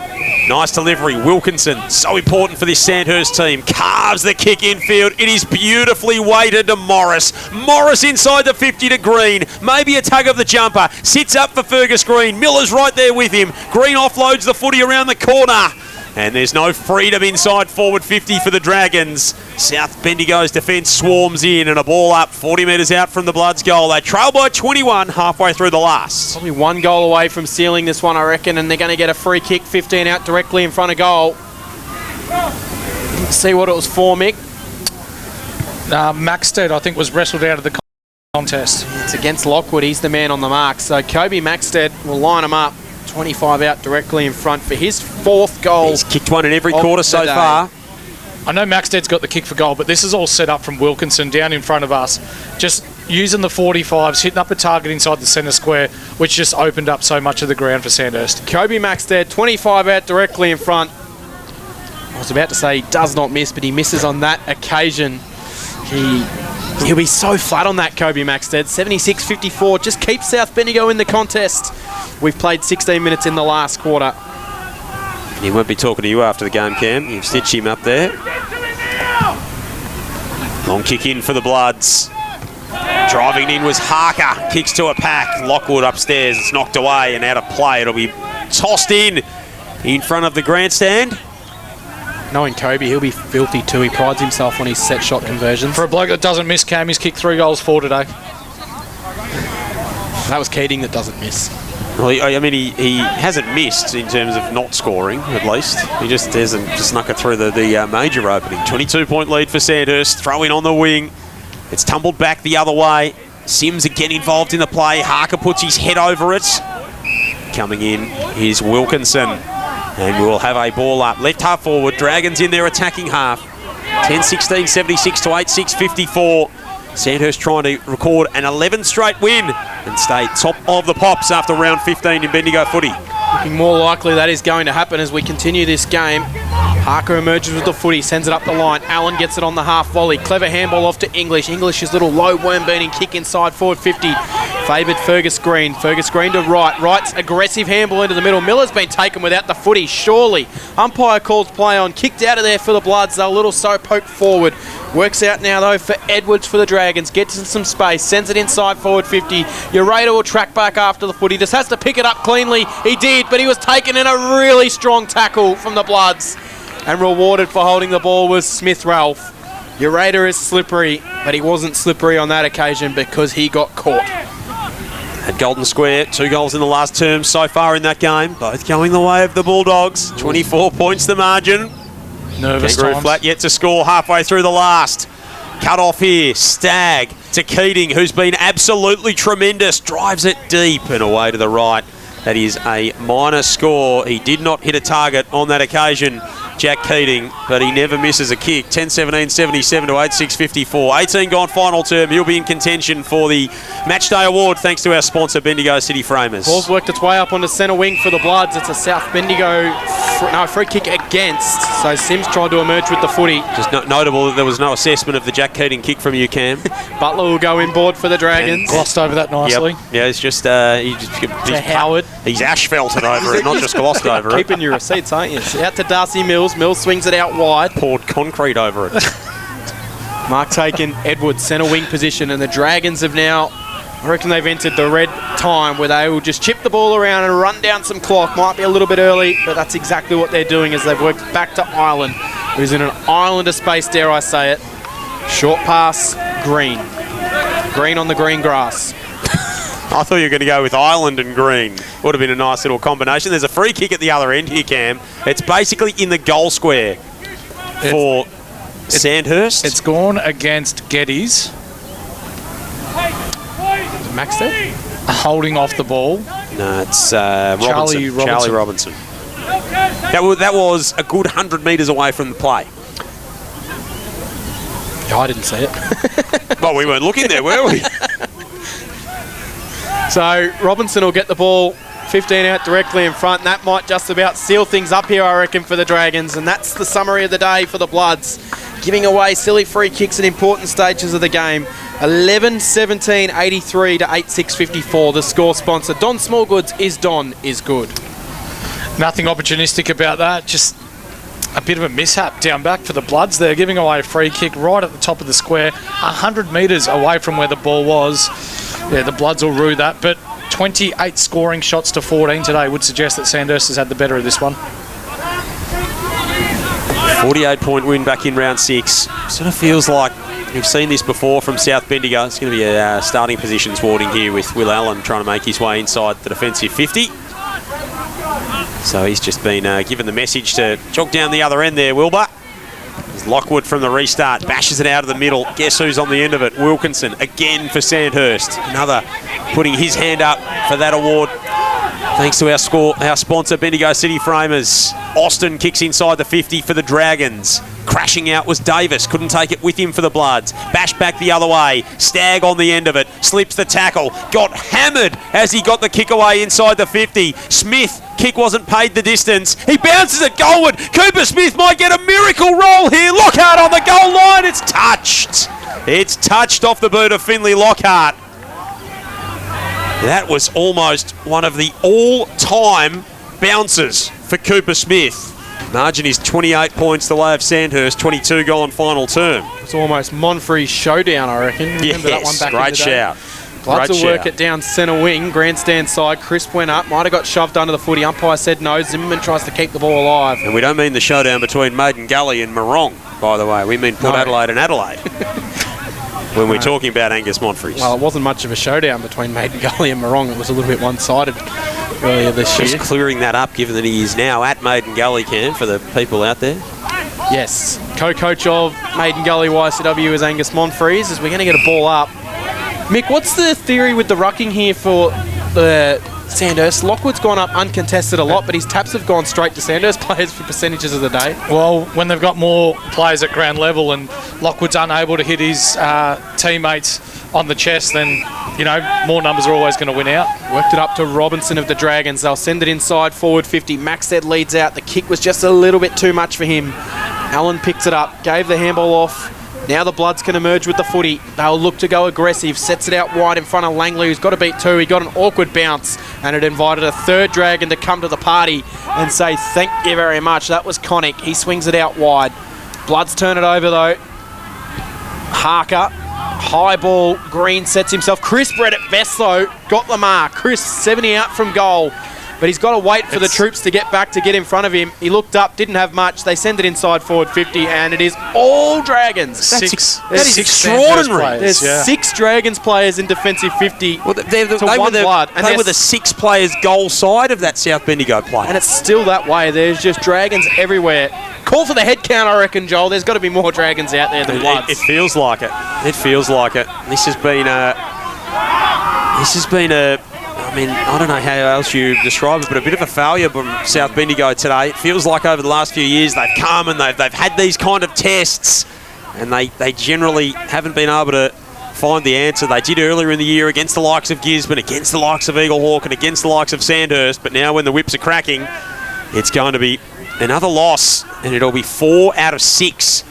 Nice delivery. Wilkinson, so important for this Sandhurst team. Carves the kick infield. It is beautifully weighted to Morris. Morris inside the 50 to Green. Maybe a tug of the jumper. Sits up for Fergus Green. Miller's right there with him. Green offloads the footy around the corner. And there's no freedom inside forward 50 for the Dragons. South Bendigo's defence swarms in, and a ball up 40 metres out from the Bloods' goal. They trail by 21 halfway through the last. Probably one goal away from sealing this one, I reckon, and they're going to get a free kick, 15 out directly in front of goal. Let's see what it was for, Mick. Maxted, I think, was wrestled out of the contest. It's against Lockwood. He's the man on the mark. So Kobe Maxted will line him up. 25 out directly in front for his 4th goal. He's kicked one in every of quarter the so day. far. I know Maxted's got the kick for goal, but this is all set up from Wilkinson down in front of us. Just using the 45s, hitting up a target inside the centre square, which just opened up so much of the ground for Sandhurst. Kobe Maxted, 25 out directly in front. I was about to say he does not miss, but he misses on that occasion. He'll be so flat on that, Kobe Maxted. 76-54, just keeps South Bendigo in the contest. We've played 16 minutes in the last quarter. He won't be talking to you after the game, Cam. You've stitched him up there. Long kick in for the Bloods. Driving in was Harker. Kicks to a pack. Lockwood upstairs. It's knocked away and out of play. It'll be tossed in front of the grandstand. Knowing Kobe, he'll be filthy too. He prides himself on his set shot conversions. For a bloke that doesn't miss, Cam, he's kicked 3 goals 4 today. That was Keating that doesn't miss. Well, I mean, he hasn't missed in terms of not scoring, at least. He just hasn't snuck it through the major opening. 22-point lead for Sandhurst. Throw in on the wing. It's tumbled back the other way. Sims again involved in the play. Harker puts his head over it. Coming in is Wilkinson. And we'll have a ball up. Left half forward. Dragons in their attacking half. 10-16, 76 to 8-6, 54. Sandhurst trying to record an 11th straight win and stay top of the pops after round 15 in Bendigo footy. Looking more likely that is going to happen as we continue this game. Harker emerges with the footy, sends it up the line. Allen gets it on the half volley. Clever handball off to English. English's little low worm beating kick inside forward 50. Favoured Fergus Green. Fergus Green to Wright. Wright's aggressive handball into the middle. Miller's been taken without the footy, surely. Umpire calls play on. Kicked out of there for the Bloods. A little so poked forward. Works out now though for Edwards for the Dragons. Gets in some space. Sends it inside forward 50. Ureta will track back after the footy. Just has to pick it up cleanly. He did, but he was taken in a really strong tackle from the Bloods. And rewarded for holding the ball was Smith Ralph. Ureta is slippery, but he wasn't slippery on that occasion because he got caught. At Golden Square, 2 goals in the last term so far in that game. Both going the way of the Bulldogs. 24 points the margin. Nervous Kangaroo times. flat yet to score halfway through the last. Cut off here. Stagg to Keating, who's been absolutely tremendous. Drives it deep and away to the right. That is a minor score. He did not hit a target on that occasion, Jack Keating, but he never misses a kick. 10-17, 77 to 8-6, 54. 18 gone final term. He'll be in contention for the Matchday Award thanks to our sponsor, Bendigo City Framers. Ball's worked its way up onto centre wing for the Bloods. It's a South Bendigo free kick against. So Sims tried to emerge with the footy. Just notable that there was no assessment of the Jack Keating kick from you, Cam. Butler will go inboard for the Dragons. Glossed over that nicely. Yep. Yeah, it's just... To Howard. He's asphalted over it, not just glossed over it. Keeping your receipts, aren't you? Out to Darcy Mills. Mills swings it out wide. Poured concrete over it. Mark taken Edwards, centre wing position, and the Dragons have now, I reckon they've entered the red time where they will just chip the ball around and run down some clock. Might be a little bit early, but that's exactly what they're doing as they've worked back to Ireland, who's in an island of space, dare I say it. Short pass, Green. Green on the green grass. I thought you were going to go with Ireland and Green. Would have been a nice little combination. There's a free kick at the other end here, Cam. It's basically in the goal square for Sandhurst. It's gone against Geddes. Max there? Holding off the ball. No, it's Robinson. Charlie Robinson. That was a good 100 metres away from the play. I didn't see it. Well, we weren't looking there, were we? So Robinson will get the ball 15 out directly in front, and that might just about seal things up here, I reckon, for the Dragons. And that's the summary of the day for the Bloods. Giving away silly free kicks at important stages of the game. 11-17, 83 to 8-6, 54. The score sponsor. Don Smallgoods is Don is good. Nothing opportunistic about that. Just a bit of a mishap down back for the Bloods. They're giving away a free kick right at the top of the square, 100 metres away from where the ball was. Yeah, the Bloods will rue that, but 28 scoring shots to 14 today would suggest that Sandhurst has had the better of this one. 48-point win back in round 6. Sort of feels like we've seen this before from South Bendigo. It's going to be a starting positions warding here with Will Allen trying to make his way inside the defensive 50. So he's just been given the message to jog down the other end there, Wilbur. As Lockwood from the restart bashes it out of the middle. Guess who's on the end of it? Wilkinson again for Sandhurst. Another putting his hand up for that award. Thanks to our sponsor, Bendigo City Framers. Austin kicks inside the 50 for the Dragons. Crashing out was Davis. Couldn't take it with him for the Bloods. Bash back the other way. Stagg on the end of it. Slips the tackle. Got hammered as he got the kick away inside the 50. Smith, kick wasn't paid the distance. He bounces it goalward. Cooper Smith might get a miracle roll here. Lockhart on the goal line. It's touched. It's touched off the boot of Finlay Lockhart. That was almost one of the all-time bounces for Cooper Smith. Margin is 28 points the way of Sandhurst, 22 goal on final term. It's almost Monfrey's showdown, I reckon. Yes, Remember that one back great in the day? shout. Bloods will Great work shout. it down centre wing, grandstand side. Crisp went up, might have got shoved under the footy. Umpire said no. Zimmerman tries to keep the ball alive. And we don't mean the showdown between Maiden Gully and Morong, by the way. We mean Port No. Adelaide and Adelaide. When we're talking about Angus Monfries. Well, it wasn't much of a showdown between Maiden Gully and Morong. It was a little bit one-sided earlier this year. Just clearing that up, given that he is now at Maiden Gully, Cam, for the people out there. Yes, co-coach of Maiden Gully YCW is Angus Monfries, as we're going to get a ball up. Mick, what's the theory with the rucking here for the Sandhurst? Lockwood's gone up uncontested a lot, but his taps have gone straight to Sandhurst players for percentages of the day. Well, when they've got more players at ground level and Lockwood's unable to hit his teammates on the chest, then, you know, more numbers are always going to win out. Worked it up to Robinson of the Dragons. They'll send it inside, forward 50. Maxted leads out. The kick was just a little bit too much for him. Allen picks it up, gave the handball off. Now the Bloods can emerge with the footy. They'll look to go aggressive. Sets it out wide in front of Langley, who's got to beat two. He got an awkward bounce, and it invited a third Dragon to come to the party and say thank you very much. That was Connick. He swings it out wide. Bloods turn it over, though. Harker. High ball. Green sets himself. Chris read it best, though. Got the mark. Chris 70 out from goal. But he's got to wait for the troops to get back to get in front of him. He looked up, didn't have much. They send it inside forward 50, and it is all Dragons. That is Six extraordinary. Sandhurst There's 6 Dragons players in defensive 50 Well, they to were one Blood. And they were the there's- 6 players goal side of that South Bendigo play. And it's still that way. There's just Dragons everywhere. Call for the head count, I reckon, Joel. There's got to be more Dragons out there than Bloods. It feels like it. It feels like it. This has been a. I mean, I don't know how else you describe it, but a bit of a failure from South Bendigo today. It feels like over the last few years they've come and they've had these kind of tests, and they generally haven't been able to find the answer. They did earlier in the year against the likes of Gisborne, against the likes of Eaglehawk, and against the likes of Sandhurst. But now when the whips are cracking, it's going to be another loss, and it'll be 4 out of 6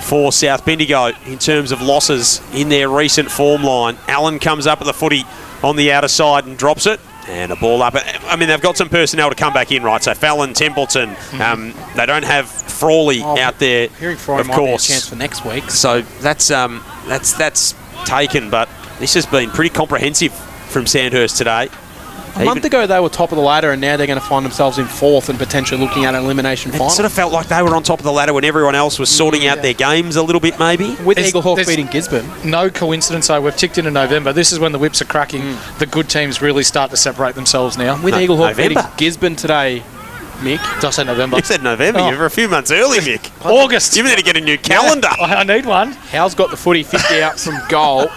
for South Bendigo in terms of losses in their recent form line. Allen comes up at the footy on the outer side and drops it, and a ball up. I mean, they've got some personnel to come back in, right? So Fallon, Templeton, they don't have Frawley out there, Hearing Fry of might be a course. chance for next week. So that's taken, but this has been pretty comprehensive from Sandhurst today. A month ago they were top of the ladder, and now they're going to find themselves in 4th and potentially looking at an elimination It final. sort of felt like they were on top of the ladder when everyone else was sorting out their games a little bit, maybe. with There's- Eaglehawk there's- beating Gisborne. No coincidence, though. We've ticked into November. This is when the whips are cracking. The good teams really start to separate themselves now. With No, Eaglehawk November. beating Gisborne today, Mick. Did I say November? You said November. Oh. You were a few months early, Mick. August. You need to get a new calendar. I need one. How's got the footy 50 out from goal.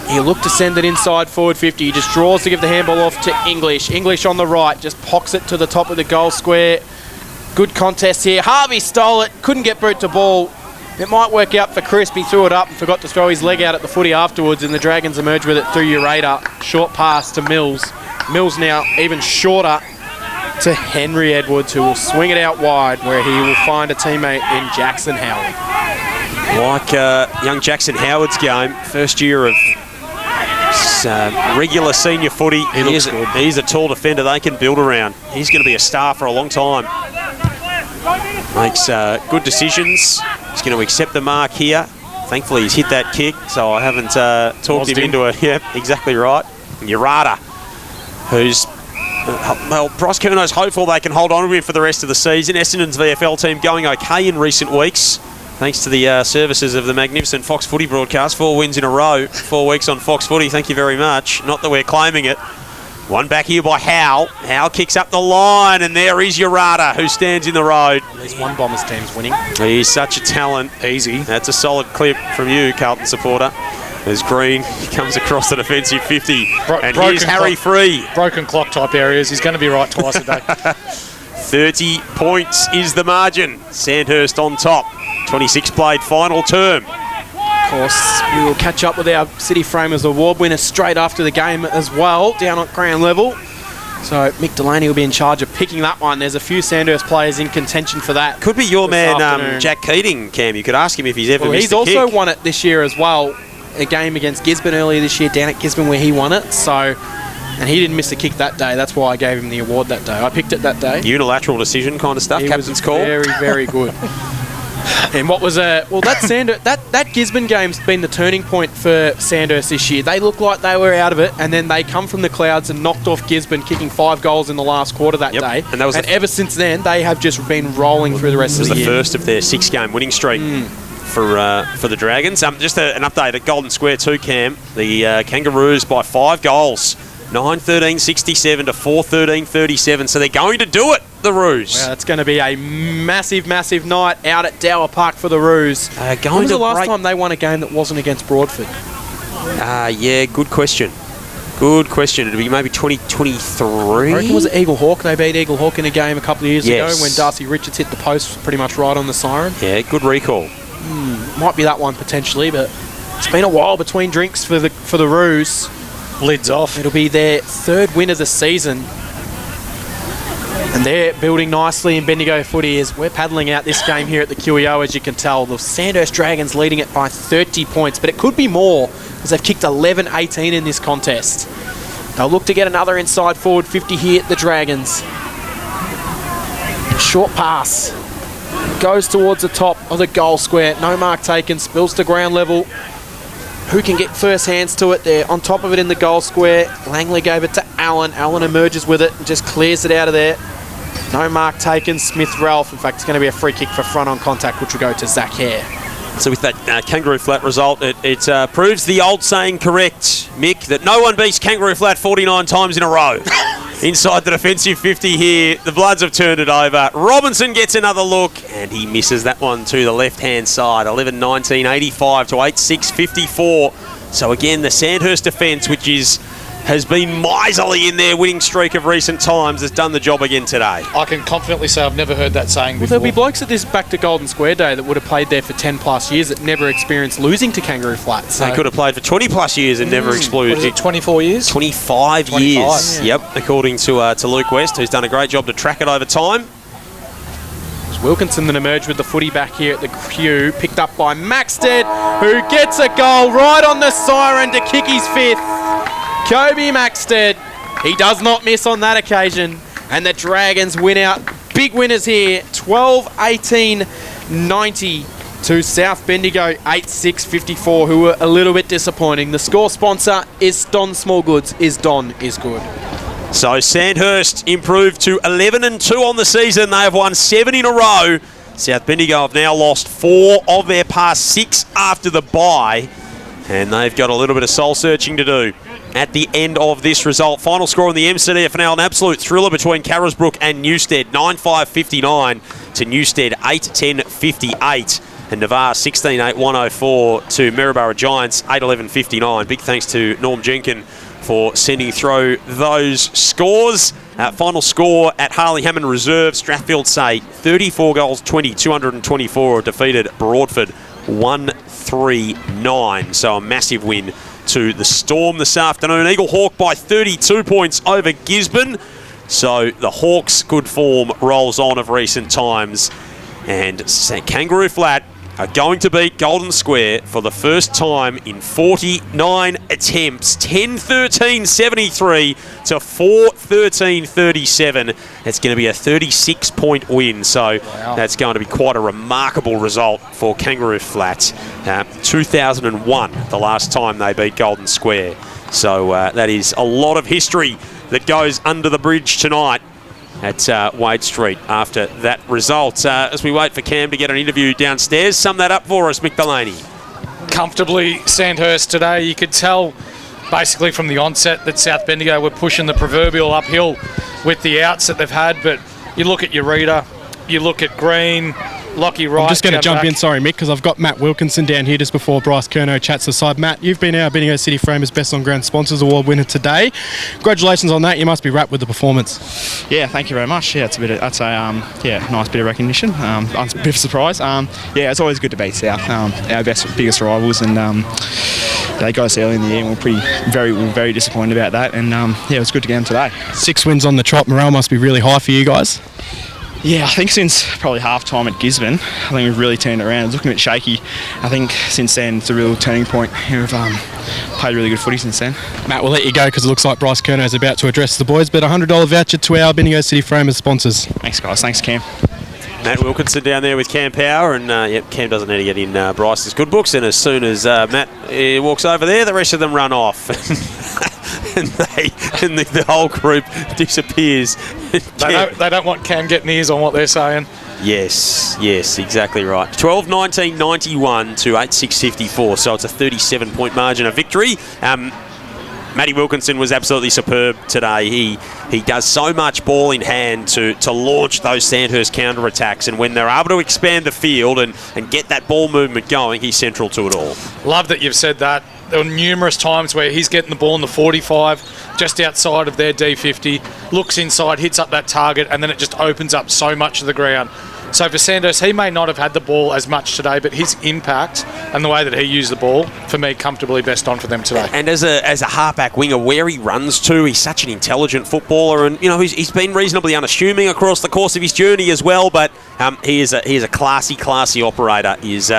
He'll look to send it inside forward 50. He just draws to give the handball off to English. English on the right, just pocks it to the top of the goal square. Good contest here. Harvey stole it, couldn't get boot to ball. It might work out for Crisp. He threw it up and forgot to throw his leg out at the footy afterwards, and the Dragons emerge with it through Ureta. Short pass to Mills. Mills now even shorter to Henry Edwards, who will swing it out wide, where he will find a teammate in Jackson Howard. Like young Jackson Howard's game, first year of regular senior footy. He's a tall defender they can build around. He's going to be a star for a long time. Makes good decisions. He's going to accept the mark here. Thankfully, he's hit that kick, so I haven't talked him into it. Yeah, exactly right. Ureta, who's... well, Bryce Curno's hopeful they can hold on to him for the rest of the season. Essendon's VFL team going okay in recent weeks, thanks to the services of the magnificent Fox Footy broadcast. 4 wins in a row, 4 weeks on Fox Footy. Thank you very much. Not that we're claiming it. One back here by Howe. Howe kicks up the line, and there is Ureta, who stands in the road. There's one Bombers team's winning. He's such a talent. Easy. That's a solid clip from you, Carlton supporter. As Green comes across the defensive 50. And here's Harry Free. Broken clock type areas. He's going to be right twice a day. 30 points is the margin. Sandhurst on top. 26 played final term. Of course, we will catch up with our City Framers Award winner straight after the game as well, down at ground level. So Mick Delaney will be in charge of picking that one. There's a few Sandhurst players in contention for that. Could be your this man, afternoon. Jack Keating, Cam. You could ask him if he's ever Well, missed he's a also kick. won it this year as well. A game against Gisborne earlier this year, down at Gisborne, where he won it. So, and he didn't miss a kick that day. That's why I gave him the award that day. I picked it that day. Unilateral decision kind of stuff, He captain's was call. very, very good. And what was that Gisborne game's been the turning point for Sandhurst this year. They look like they were out of it, and then they come from the clouds and knocked off Gisborne, kicking 5 goals in the last quarter that day. And that was ever since then, they have just been rolling through the rest of the year. It was the first of their 6-game winning streak for the Dragons. Just an update at Golden Square 2, Cam. The Kangaroos by 5 goals. 9-13-67 to 4-13-37. So they're going to do it, the Roos. Wow, it's going to be a massive, massive night out at Dower Park for the Roos. When was the last time they won a game that wasn't against Broadford? Yeah, good question. Good question. It'd be maybe 2023. I reckon it was Eagle Hawk. They beat Eagle Hawk in a game a couple of years ago when Darcy Richards hit the post pretty much right on the siren. Yeah, good recall. Might be that one potentially, but it's been a while between drinks for the Roos. Lids off. It'll be their 3rd win of the season. And they're building nicely in Bendigo footy as we're paddling out this game here at the QEO, as you can tell. The Sandhurst Dragons leading it by 30 points, but it could be more because they've kicked 11-18 in this contest. They'll look to get another inside forward 50 here at the Dragons. Short pass. Goes towards the top of the goal square. No mark taken. Spills to ground level. Who can get first hands to it? They're on top of it in the goal square. Langley gave it to Allen. Allen emerges with it and just clears it out of there. No mark taken. Smith-Ralph. In fact, it's going to be a free kick for front-on contact, which will go to Zach Hare. So with that Kangaroo Flat result, it proves the old saying correct, Mick, that no one beats Kangaroo Flat 49 times in a row. Inside the defensive 50 here, the Bloods have turned it over. Robinson gets another look, and he misses that one to the left-hand side. 11-19, 85 to 8-6, 54. So again, the Sandhurst defence, which has been miserly in their winning streak of recent times, has done the job again today. I can confidently say I've never heard that saying before. Well, there'll be blokes at this back to Golden Square Day that would have played there for 10 plus years that never experienced losing to Kangaroo Flat. So. They could have played for 20 plus years and never exploded. What is it, 24 years? 25 years. Yeah. Yep, according to Luke West, who's done a great job to track it over time. Wilkinson then emerged with the footy back here at the Q, picked up by Maxted, who gets a goal right on the siren to kick his 5th. Kobe Maxted, he does not miss on that occasion, and the Dragons win out. Big winners here, 12-18-90 to South Bendigo, 8-6-54, who were a little bit disappointing. The score sponsor is Don Smallgoods. Don is good. So Sandhurst improved to 11-2 on the season. They have won 7 in a row. South Bendigo have now lost 4 of their past 6 after the bye, and they've got a little bit of soul searching to do at the end of this result. Final score in the MCDFNL, an absolute thriller between Carisbrook and Newstead, 9-5-59 to Newstead, 8-10-58. And Navarre 16-8-104 to Maryborough Giants, 8-11-59. Big thanks to Norm Jenkin for sending through those scores. Final score at Harley Hammond Reserve, Strathfield say 34 goals, 224 defeated Broadford 1-3-9. So a massive win to the Storm this afternoon. Eagle Hawk by 32 points over Gisborne. So the Hawks' good form rolls on of recent times. And Kangaroo Flat are going to beat Golden Square for the first time in 49 attempts. 10-13-73 to 4-13-37. It's going to be a 36-point win, so that's going to be quite a remarkable result for Kangaroo Flat. 2001, the last time they beat Golden Square. So that is a lot of history that goes under the bridge tonight at Wade Street after that result. As we wait for Cam to get an interview downstairs, sum that up for us, Mick Delaney. Comfortably Sandhurst today. You could tell basically from the onset that South Bendigo were pushing the proverbial uphill with the outs that they've had, but you look at Eureka, you look at Green, Lockie Wright. I'm just going to jump in, sorry, Mick, because I've got Matt Wilkinson down here just before Bryce Curnow chats aside. Matt, you've been our Bendigo City Framers Best on Ground Sponsors Award winner today. Congratulations on that. You must be wrapped with the performance. Yeah, thank you very much. Yeah, it's a bit of, nice bit of recognition. A bit of surprise. It's always good to beat South, our biggest rivals, and they got us early in the year, and we're very disappointed about that. And it was good to get them today. 6 wins on the trot. Morale must be really high for you guys. Yeah, I think since probably half-time at Gisborne, I think we've really turned it around. It was looking a bit shaky. I think since then, it's a real turning point. We've played really good footy since then. Matt, we'll let you go because it looks like Bryce Curnow is about to address the boys, but $100 voucher to our Bendigo City Framers sponsors. Thanks, guys. Thanks, Cam. Matt Wilkinson down there with Cam Power, and Cam doesn't need to get in Bryce's good books, and as soon as Matt walks over there, the rest of them run off. And the whole group disappears. They don't want Cam getting ears on what they're saying. Yes, exactly right. 12-19-91 to 8-6-54, so it's a 37-point margin of victory. Matty Wilkinson was absolutely superb today. He does so much ball in hand to launch those Sandhurst counter-attacks, and when they're able to expand the field and get that ball movement going, he's central to it all. Love that you've said that. There were numerous times where he's getting the ball in the 45, just outside of their D50, looks inside, hits up that target, and then it just opens up so much of the ground. So for Sandhurst, he may not have had the ball as much today, but his impact and the way that he used the ball, for me, comfortably best on for them today. And as a halfback winger, where he runs to, he's such an intelligent footballer, and he's been reasonably unassuming across the course of his journey as well. But he is a classy operator. Is